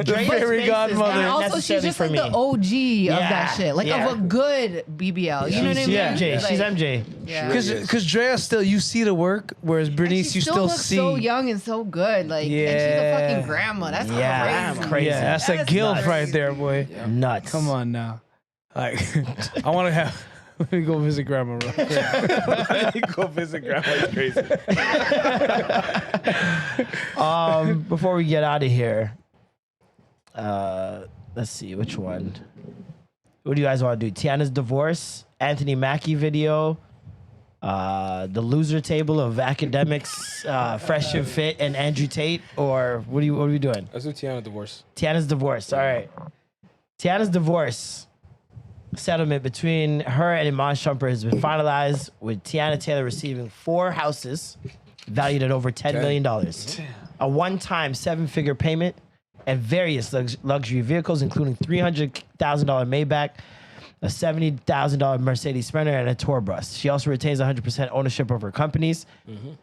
Dre's fairy face is godmother. not And also, she's necessarily just for like me. the OG of Yeah, that shit. Like, yeah. of a good BBL. You know what I She's mean? MJ. Like, She's MJ. Yeah. Because Drea still, you see the work, whereas Bernice, she you still still looks see. so young and so good. Like, and she's a Yeah. fucking grandma. That's Yeah, crazy. crazy. Yeah, that's a That's guilt nuts. right there, boy. Nuts. Come on now. Like, I want to have. Let me go visit grandma real quick. Let me go visit grandma. It's crazy. Before we get out of here, let's see which one. What do you guys want to do? Teyana's divorce, Anthony Mackie video, the loser table of academics, Fresh and Fit, and Andrew Tate, or what are we doing? Let's do Teyana divorce. Teyana's divorce. All right. Teyana's divorce settlement between her and Iman Shumpert has been finalized, with Teyana Taylor receiving 4 houses valued at over $10 million, a one-time 7-figure payment, and various luxury vehicles, including $300,000 Maybach, a $70,000 Mercedes Sprinter, and a tour bus. She also retains 100% ownership of her companies.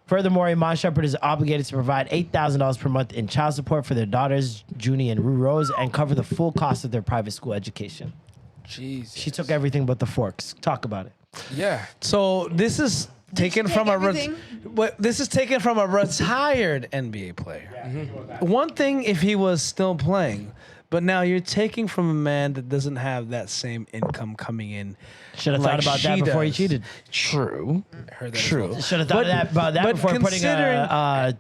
Furthermore, Iman Shumpert is obligated to provide $8,000 per month in child support for their daughters, Junie and Rue Rose, and cover the full cost of their private school education. Jesus. She took everything but the forks. Talk about it. Yeah. So this is taken she from take a everything? this is taken from a retired NBA player. One thing if he was still playing, but now you're taking from a man that doesn't have that same income coming in. Should have like thought about that she before he does. cheated. True. Heard that True. Should have thought about that but before putting considering-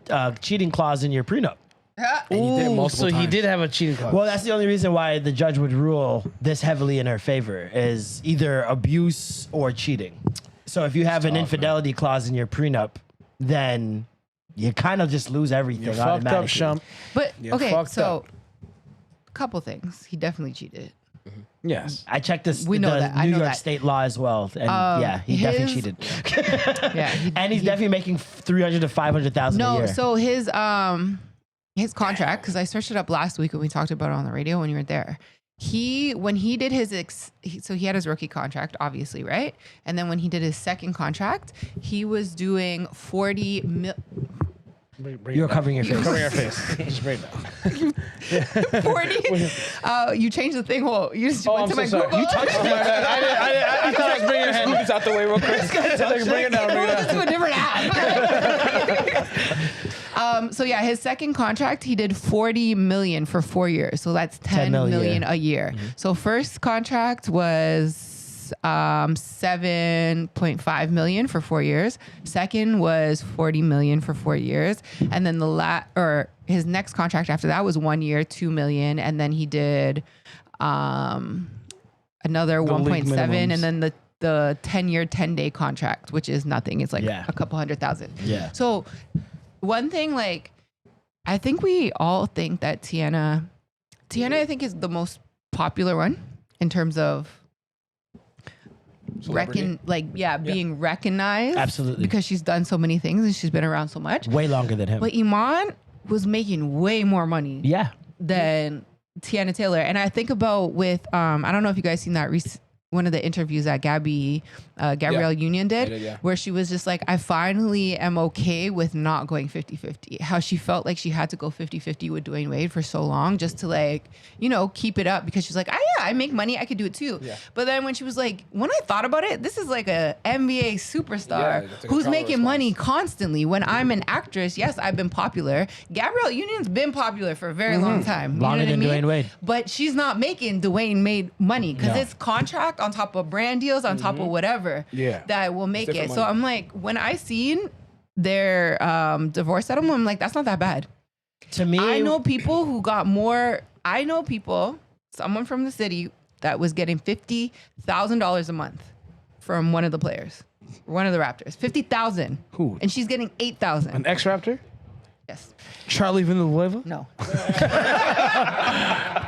a cheating clause in your prenup. And he did it multiple so he times. did have a cheating clause. Well, that's the only reason why the judge would rule this heavily in her favor, is either abuse or cheating. So if you have an infidelity clause in your prenup, then you kind of just lose everything You're fucked up, automatically. Shump. But, You're okay, fucked so, up. couple things. He definitely cheated. Yes. I checked this. We know the that. I New know York that. State law as well, and yeah, he definitely cheated. Yeah. And he's definitely making $300,000 to $500,000 a No, year. so his contract, because I searched it up last week when we talked about it on the radio when you were there. When he did his so he had his rookie contract, obviously, right? And then when he did his second contract, he was doing 40 mil. You're covering your face. Covering your face. Just right now. 40. You changed the thing. Well, you just went to my Google. You touched me. I thought I was bringing your hand. Move this out the way real quick. Bring it down. Bring it Moved it down. to a different app. So yeah, his second contract, he did 40 million for 4 years. So that's 10 million a year. So first contract was 7.5 million for 4 years. Second was 40 million for 4 years. And then his next contract after that was 1 year, 2 million. And then he did another 1.7, minimums. and then the 10-year, 10-day contract, which is nothing. It's like Yeah. a couple $100,000. Yeah. So one thing, like, I think we all think that Teyana, I think, is the most popular one in terms of being recognized. Absolutely. Because she's done so many things and she's been around so much. Way longer than him. But Iman was making way more money Yeah. than Teyana Taylor. And I think about with I don't know if you guys seen that one of the interviews that Gabrielle Union did, Yeah. where she was just like, I finally am okay with not going 50-50. How she felt like she had to go 50-50 with Dwayne Wade for so long just to, like, keep it up, because she's like, I make money, I could do it too. Yeah. But then when she was like, when I thought about it, this is like a NBA superstar that's like a who's trauma making money constantly. When I'm an actress, yes, I've been popular. Gabrielle Union's been popular for a very long time. Longer than Dwayne Wade. But she's not making Dwayne Wade money because No. it's contract on top of brand deals on top of whatever that will make it. different So money. I'm like, when I seen their divorce settlement, I'm like, that's not that bad. To me, I know people who got more. I know people, someone from the city that was getting $50,000 a month from one of the players, one of the Raptors. 50,000. Who? And she's getting 8,000. An X-Raptor? Yes. Charlie Villanueva? No.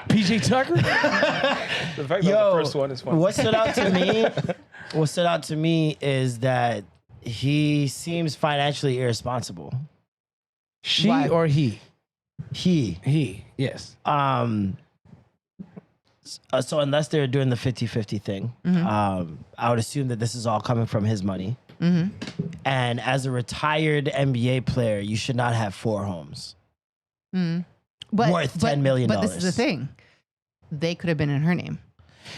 PJ Tucker? The fact that Yo, the first one is funny. what stood out to me is that he seems financially irresponsible. She Why? or he? He, He, yes. So unless they're doing the 50-50 thing, I would assume that this is all coming from his money. And as a retired NBA player, you should not have 4 homes worth $10 million. But this is the thing. They could have been in her name.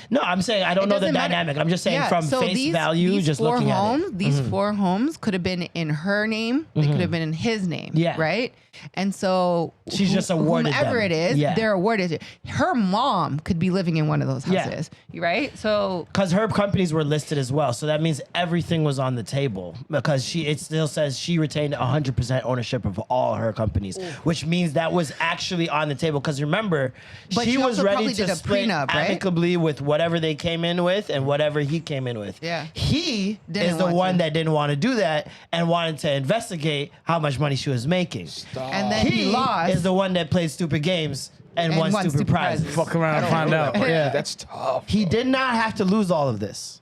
No, I'm saying I don't know the dynamic. I'm just saying from face value, just looking at it. These 4 homes could have been in her name. They could have been in his name. Yeah. Right? And so she's just awarded whomever them. it is, they're awarded it. Her mom could be living in one of those houses. Right? So because her companies were listed as well. So that means everything was on the table because it still says she retained 100% ownership of all her companies, which means that was actually on the table. Because remember, she was ready to split amicably with whatever they came in with and whatever he came in with. Yeah. He is the one that didn't want to do that and wanted to investigate how much money she was making. And then he lost. Is the one that played stupid games and won stupid prizes. Fuck around and find out. Yeah, that's tough. He did not have to lose all of this.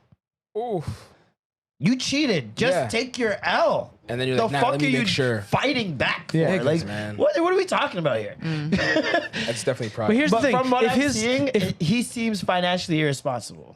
Oof. You cheated. Just take your L. And then you're like, nah, let me make sure. Fighting back for? Yeah. Like, man. what are we talking about here? That's definitely pride. But here's the thing. From what if I'm his, seeing, if, he seems financially irresponsible.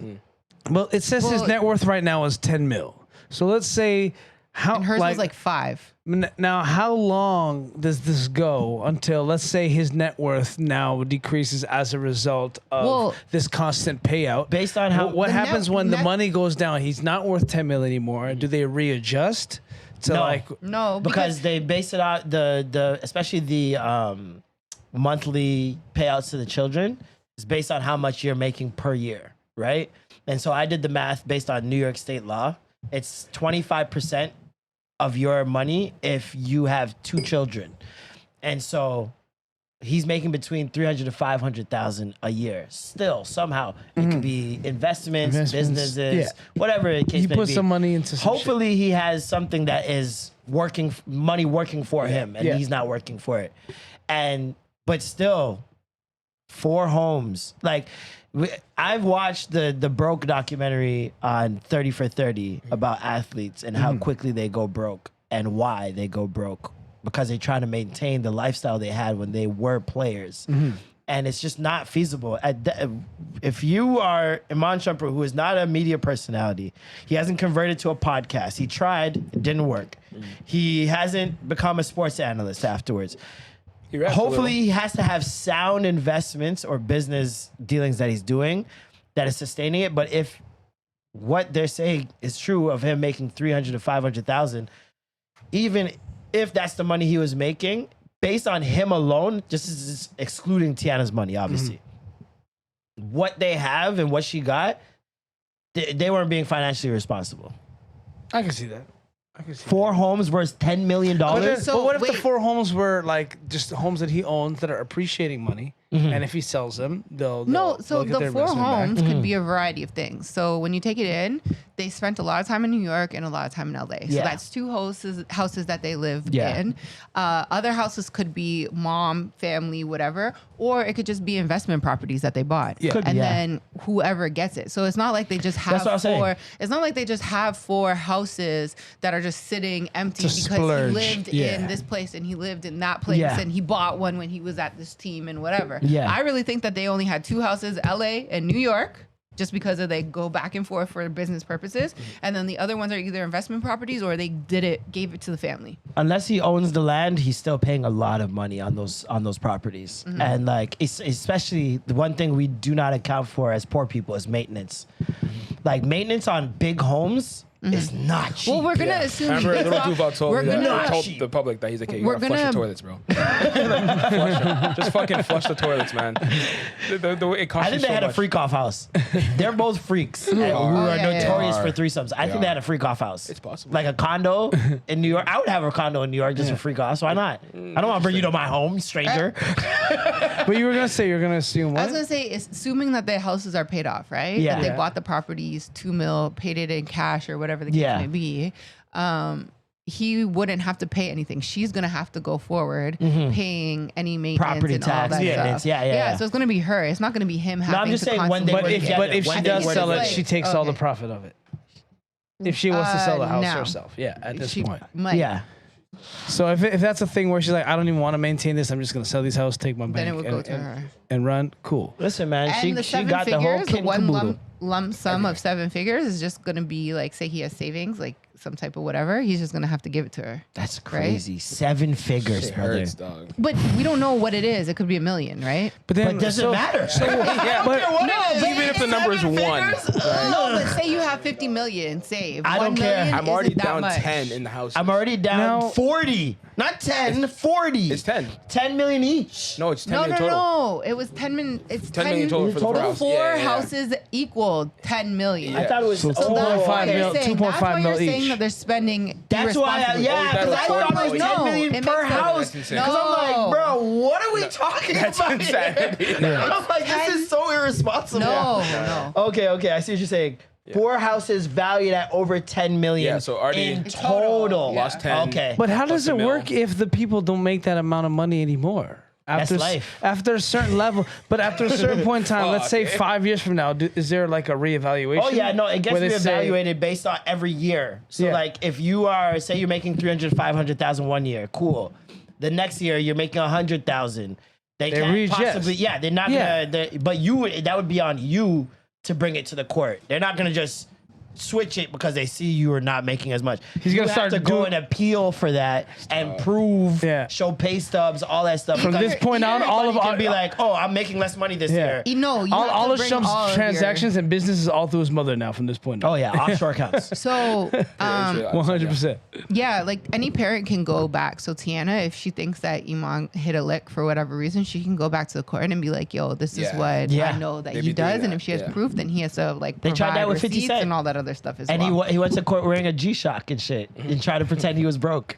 well, it says his net worth right now is 10 mil. So let's say how and hers was like 5. Now, how long does this go until, let's say, his net worth now decreases as a result of this constant payout? Based on how what happens when the money goes down? He's not worth 10 mil anymore. Do they readjust to no, because they base it out the especially the monthly payouts to the children is based on how much you're making per year, right? And so I did the math based on New York State law. It's 25% of your money if you have 2 children. And so he's making between 300 to 500,000 a year. Still, somehow it could be investments, businesses, whatever the case may be. He put some money into some Hopefully he has something that is working for him and he's not working for it. But still 4 homes. Like I've watched the Broke documentary on 30 for 30 about athletes and how quickly they go broke and why they go broke, because they try to maintain the lifestyle they had when they were players. And it's just not feasible. If you are Iman Shumpert, who is not a media personality, he hasn't converted to a podcast. He tried, it didn't work. He hasn't become a sports analyst afterwards. Hopefully he has to have sound investments or business dealings that he's doing that is sustaining it. But if what they're saying is true of him making 300 to 500,000, even if that's the money he was making, based on him alone, just excluding Teyana's money, obviously, what they have and what she got, they weren't being financially responsible. I can see that. 4 homes worth $10 million. But what if the 4 homes were like just homes that he owns that are appreciating money? And if he sells them, they'll so the 4 homes could be a variety of things. So when you take it in, they spent a lot of time in New York and a lot of time in LA. So that's 2 houses that they lived in. Other houses could be mom, family, whatever, or it could just be investment properties that they bought. Then whoever gets it. So it's not like they just have 4. It's not like they just have 4 houses that are just sitting empty because he lived in this place and he lived in that place and he bought one when he was at this team and whatever. I really think that they only had 2 houses, LA and New York, just because they go back and forth for business purposes. And then the other ones are either investment properties or they gave it to the family. Unless he owns the land, he's still paying a lot of money on those properties. And like, especially the one thing we do not account for as poor people is maintenance. Like maintenance on big homes is not cheap. Well, we're going to assume Remember, Little Duval told cheap. the public that he's like, hey, you gotta flush the toilets, bro. Flush them. Just fucking flush the toilets, man. The way it costs I think they had a freak off house. They're both freaks who are notorious for threesomes. I think they had a freak off house. It's possible. Like a condo in New York. I would have a condo in New York just for freak offs. Why not? I don't want to bring you to my home, stranger. But you were going to say you're going to assume what? I was going to say, assuming that their houses are paid off, right? Yeah. That they bought the properties, $2 million, paid it in cash or whatever the case may be. He wouldn't have to pay anything. She's going to have to go forward paying any maintenance Property and tax, all that stuff. Yeah. So it's going to be her. It's not going to be him having I'm just to saying when they constantly- But if she does sell it, like- she takes all the profit of it. If she wants to sell the house herself, at this point. Might. Yeah. So if that's a thing where she's like, I don't even want to maintain this, I'm just gonna sell these houses, take my Then bank, it would go to her. and run. Cool. Listen, man, And the she seven got the whole figures, kit and one caboodle. lump sum of 7 figures is just gonna be like, say he has savings, like some type of whatever. He's just gonna have to give it to her. That's crazy. 7 figures, Shit brother. hurts, dog. But we don't know what it is. It could be $1 million, right? But then But does it matter? Yeah, but even if the number is 1, No, but say you have 50 million saved. I don't 1 care. million I'm already isn't that down much. 10 in the house. I'm already down Now- 40. Not 10, 40. It's 10. 10 million each. No, it's 10 No, million no, total. no. It was 10 million. It's 10 million total for the total? 4 house. Four Yeah, yeah, yeah. houses equal 10 million. I thought it was So So that's 2.5 why mil- you're saying, 2.5 that's why mil you're saying each. that they're spending That's why, irresponsibly. yeah, because I thought it was 10 million it per makes sense. house. That's insane. Because I'm like, bro, what are we talking That's about insanity. here? I'm like, this is so irresponsible. No. Okay, I see what you're saying. 4 houses valued at over 10 million. Yeah, so already in total. total. Lost 10. Okay. But how Plus does a it mil. work if the people don't make that amount of money anymore? That's After life. After a certain level, but after a certain point in time, let's say Fuck. 5 years from now, is there like a reevaluation? Oh yeah, no, it gets where they say- reevaluated based on every year. So Yeah. like if you are, say you're making 300, 500,000 one year, cool. The next year you're making 100,000. They can't readjust. possibly, they're not Yeah. gonna, but that would be on you to bring it to the court. They're not gonna just switch it because they see you are not making as much. He's you gonna have start to go doing- and appeal for that and prove, Yeah. show pay stubs, all that stuff. From Because this point on, all of everybody our can be like, oh, I'm making less money this year. You know, you have all to of bring Shump's all of transactions and businesses all through his mother now from this point on. Oh yeah, offshore accounts. So, 100%. yeah, like any parent can go back. So Teyana, if she thinks that Iman hit a lick for whatever reason, she can go back to the court and be like, yo, this is Yeah. what Yeah. I know that They he be doing does. And that, if she has yeah. proof, then he has to like They tried provide that with 50 receipts Cent. and all that other stuff as And well. he went to court wearing a G-Shock and shit and tried to pretend he was broke.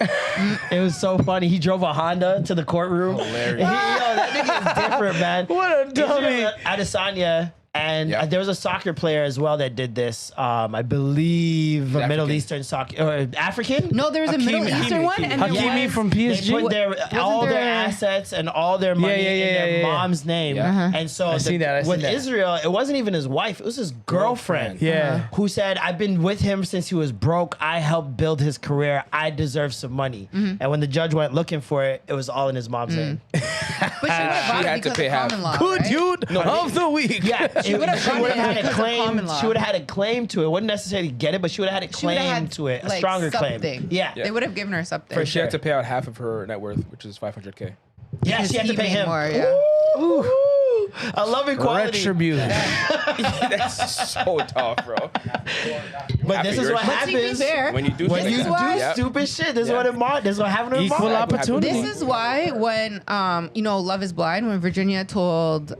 It was so funny. He drove a Honda to the courtroom. Hilarious. That nigga is different, man. What a dummy. Adesanya. And Yeah. there was a soccer player as well that did this. I believe a Middle African. Eastern soccer, or African. No, there was a Middle Hakimi. Eastern one, and there Hakimi was, from They PSG. put all their there- assets and all their money in their mom's name. Yeah. And so I seen that, I seen with that. Israel, it wasn't even his wife, it was his girlfriend. Yeah. Who said, I've been with him since he was broke. I helped build his career. I deserve some money. And when the judge went looking for it, it was all in his mom's name. but she would have She bought had it to because pay of half. common law, Good right? dude of the week. Yeah, she would have gotten it had a because of claim. common law. She would have had a claim to it. Wouldn't necessarily get it, but she would have had a She would've claim had, to it, a like, stronger something. claim. Yeah, Yeah. They would have given her something. For She had sure. to pay out half of her net worth, which is $500K. yeah, Because she had to he pay made him more, yeah. Ooh. I love equality. Retribution. That's so tough, bro. But this is what But to be happens fair, When you do when shit you like do that. Yep. stupid shit. This is Yeah. what this is what happened to Equal Mark. opportunity. this is why when Love is Blind, when Virginia told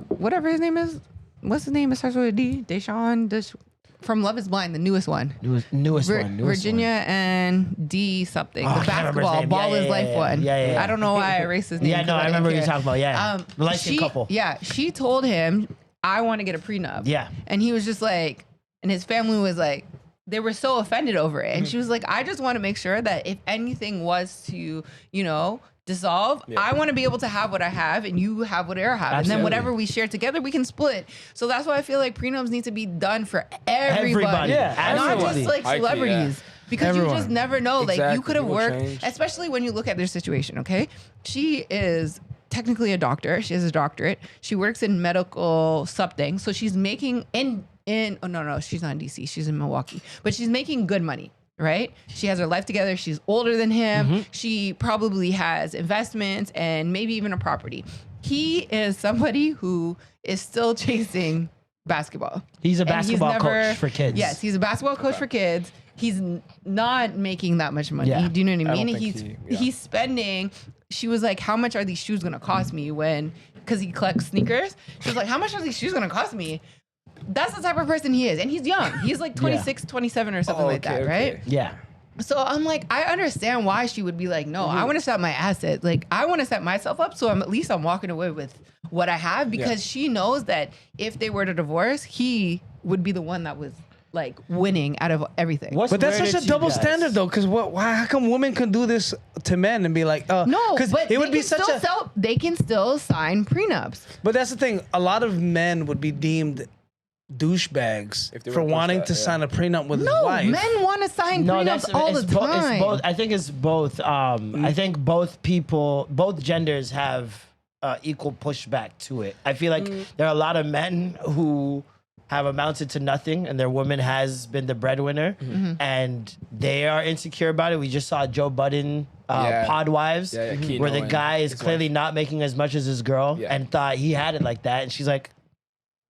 whatever his name is, what's his name? It starts with a D. Deshaun from Love is Blind, the newest one. Newest one. Virginia and D something. Oh, I The can't remember his basketball name. Ball Yeah, is yeah, Life yeah, one. yeah. I don't know why I erased his name. Yeah, no, I remember what you're talking about. Yeah, light-skinned couple. Yeah, she told him, I want to get a prenup. Yeah. And he was just like, and his family was like, they were so offended over it. And she was like, I just want to make sure that if anything was to, dissolve, I want to be able to have what I have and you have what I have. And then Absolutely. whatever we share together, we can split. So that's why I feel like prenups need to be done for everybody. Yeah, Not absolutely. just like I agree, celebrities. Because Everyone. you just never know. Like you Exactly. could have People worked, change. especially when you look at their situation, okay? She is technically a doctor. She has a doctorate. She works in medical something. So she's making she's not in DC. She's in Milwaukee. But she's making good money, right? She has her life together. She's older than him. She probably has investments and maybe even a property. He is somebody who is still chasing basketball. He's a And basketball coach for kids. Yes, he's a basketball coach for kids. He's not making that much money. Yeah. Do you know what I mean? don't think He's spending. She was like, "How much are these shoes gonna cost me?" Because he collects sneakers. She was like, "How much are these shoes gonna cost me?" That's the type of person he is, and he's young. He's like 26, 27 or something like that, right? Yeah. So I'm like, I understand why she would be like, no, I want to set my assets. Like, I want to set myself up so at least I'm walking away with what I have because she knows that if they were to divorce, he would be the one that was like winning out of everything. But that's such a double standard, though, because how come women can do this to men and be like, No, because but it would be such they can still sign prenups. But that's the thing. A lot of men would be deemed douchebags If they for were to push wanting that, to yeah. sign a prenup with his No, wife. men want to sign No, prenups all the it's time. both. I think it's both. I think both genders have equal pushback to it. I feel like there are a lot of men who have amounted to nothing and their woman has been the breadwinner and they are insecure about it. We just saw Joe Budden Pod Wives where the guy is clearly not making as much as his girl and thought he had it like that. And she's like,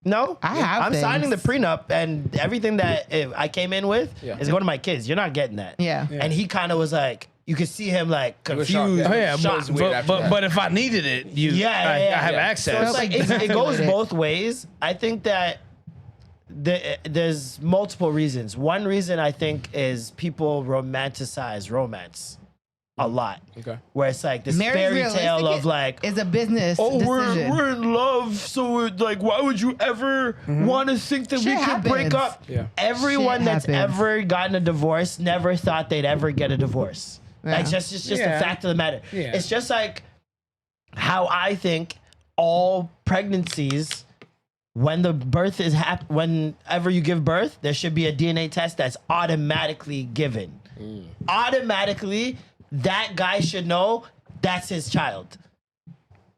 no, I'm signing the prenup and everything that I came in with is going to my kids. You're not getting that. Yeah. And he kind of was like, you could see him like confused. shocked, Oh yeah, Shots weird after but that. but if I needed it, I have access. So it's like it goes both ways. I think that there's multiple reasons. One reason I think is people romanticize romance a lot. Okay. Where it's like this Marriage fairy tale realistic of like, is a business oh, decision. we're in love, so like, why would you ever want to think that we Shit could break happens. up? Yeah. Everyone Shit that's happens. ever gotten a divorce never thought they'd ever get a divorce. Like, Yeah. it's just the fact of the matter. Yeah. It's just like how I think all pregnancies, when the birth is whenever you give birth, there should be a DNA test that's automatically given. Automatically, that guy should know that's his child.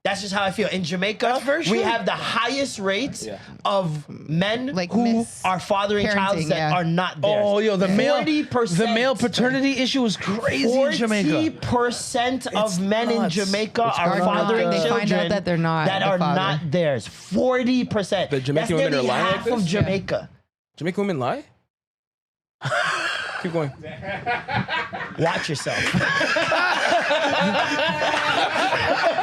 That's just how I feel. In Jamaica, we have the highest rates of men Like who are fathering child misparenting, that are not theirs. Oh, yo, the male 40%. paternity issue is crazy in Jamaica. 40% of men in nuts. Jamaica are are not. fathering They children find out that they're not that the are father. not theirs. 40%. The Jamaican That's women nearly are lying like half this? of Jamaica. Jamaican women lie? Keep going. Watch yourself.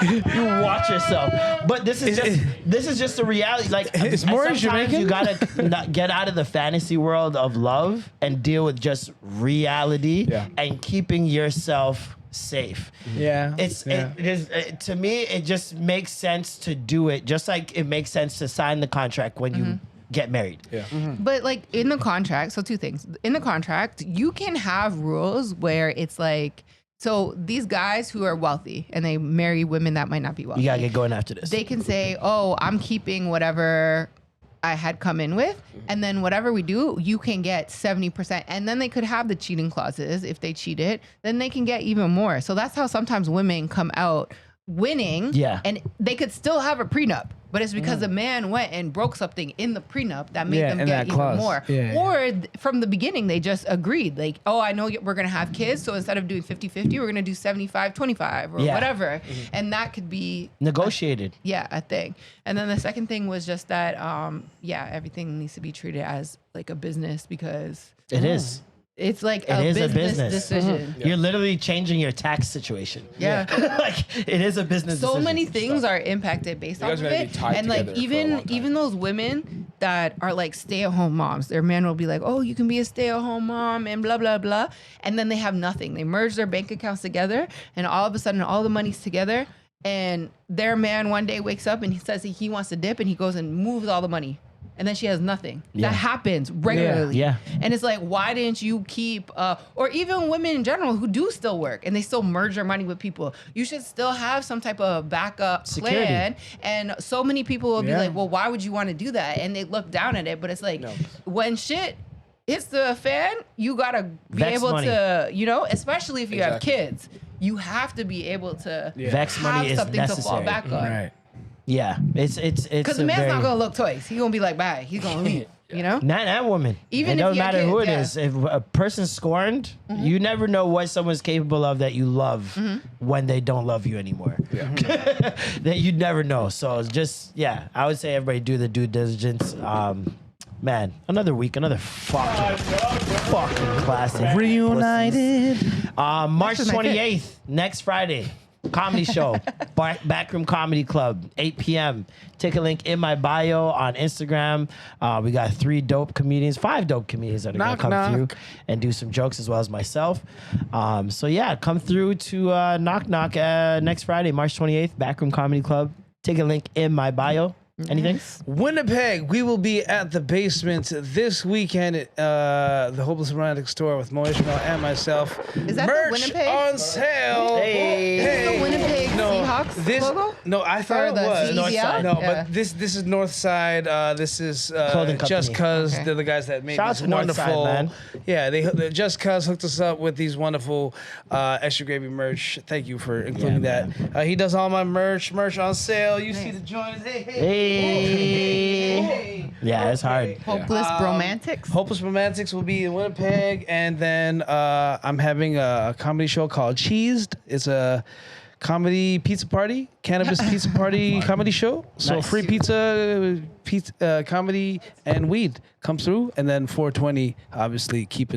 You watch yourself. But this is just a reality. Like It's more in sometimes Jamaican? you gotta not get out of the fantasy world of love and deal with just reality and keeping yourself safe. Yeah. It is to me. It just makes sense to do it. Just like it makes sense to sign the contract when you get married. Yeah. But like in the contract, so two things. In the contract, you can have rules where it's like, so these guys who are wealthy and they marry women that might not be wealthy. You gotta get going after this. They can say, oh, I'm keeping whatever I had come in with. And then whatever we do, you can get 70%. And then they could have the cheating clauses. If they cheated, then they can get even more. So that's how sometimes women come out winning. Yeah. And they could still have a prenup. But it's because the man went and broke something in the prenup that made them in get that even clause. more. Yeah, Or from the beginning, they just agreed. Like, oh, I know we're going to have kids. So instead of doing 50-50, we're going to do 75-25 or whatever. And that could be negotiated. a thing. And then the second thing was just that, everything needs to be treated as like a business because It is. it's like It is a business. decision. You're literally changing your tax situation. Yeah. Like it is a business So decision. many things are impacted based off guys of are gonna it. be tied And like together for a long time. even those women that are like stay-at-home moms, their man will be like, oh, you can be a stay-at-home mom and blah, blah, blah. And then they have nothing. They merge their bank accounts together and all of a sudden all the money's together. And their man one day wakes up and he says he wants to dip and he goes and moves all the money. And then she has nothing. That happens regularly. Yeah. And it's like, why didn't you keep, or even women in general who do still work and they still merge their money with people. You should still have some type of backup Security. plan. And so many people will be like, well, why would you want to do that? And they look down at it. But it's like, when shit hits the fan, you got to be Vex able money. to, especially if you have Exactly. kids, you have to be able to Vex have money is something to fall necessary. back on. Right. Yeah, it's Because the man's not going to look twice. He's going to be like, bye. He's going to leave, you know? Not that woman. Even it if doesn't you have matter who it kids, is. If a person's scorned, you never know what someone's capable of that you love when they don't love you anymore. Yeah. That you'd never know. So it's just I would say everybody do the due diligence. Man, another week, another fucking classic. Reunited. March is my 28th, next Friday. Comedy show, Backroom Comedy Club, 8 p.m. Ticket link in my bio on Instagram. We got 5 dope comedians that are gonna come through and do some jokes as well as myself. Come through to Knock Knock next Friday, March 28th, Backroom Comedy Club. Ticket link in my bio. Anything? Winnipeg, we will be at the Basement this weekend at the Hopeless Romantic Store with Mo Ishmael and myself. Is that the Merch Winnipeg? on sale. Hey. Is this the Winnipeg Seahawks logo? No, I thought Or it the was. North side. No, Yeah. but this is North Side. This is Clothing Just company. Cuz. Okay. They're the guys that made Shout out this to North Side, wonderful. man. Yeah, they Just Cuz hooked us up with these wonderful extra gravy merch. Thank you for including Yeah, that. He does all my merch on sale. You see the joints. Hey. Yeah, it's hard. Hopeless Romantics. Hopeless Romantics will be in Winnipeg, and then I'm having a comedy show called Cheesed. It's a comedy pizza party, cannabis pizza party comedy show. So Nice. free pizza, comedy, and weed comes through, and then 420. Obviously, keep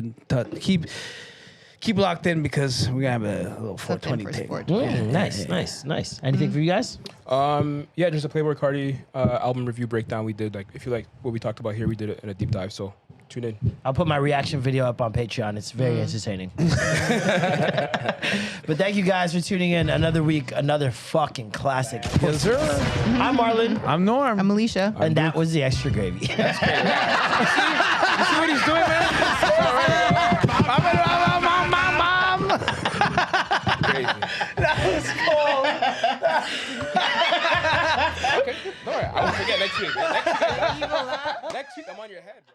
locked in because we're gonna have a little 420 tape. Nice. Anything for you guys? Yeah, there's a Playboi Carti album review breakdown we did. Like, if you like what we talked about here, we did it in a deep dive. So tune in. I'll put my reaction video up on Patreon. It's very entertaining. But thank you guys for tuning in. Another week, another fucking classic. Yes, sir. I'm Marlon, I'm Norm. I'm Alicia. and that was the extra gravy. You see what he's doing, man? Crazy. That was cool. Okay, all right. I won't forget next week. Next week, I'm on your head, bro.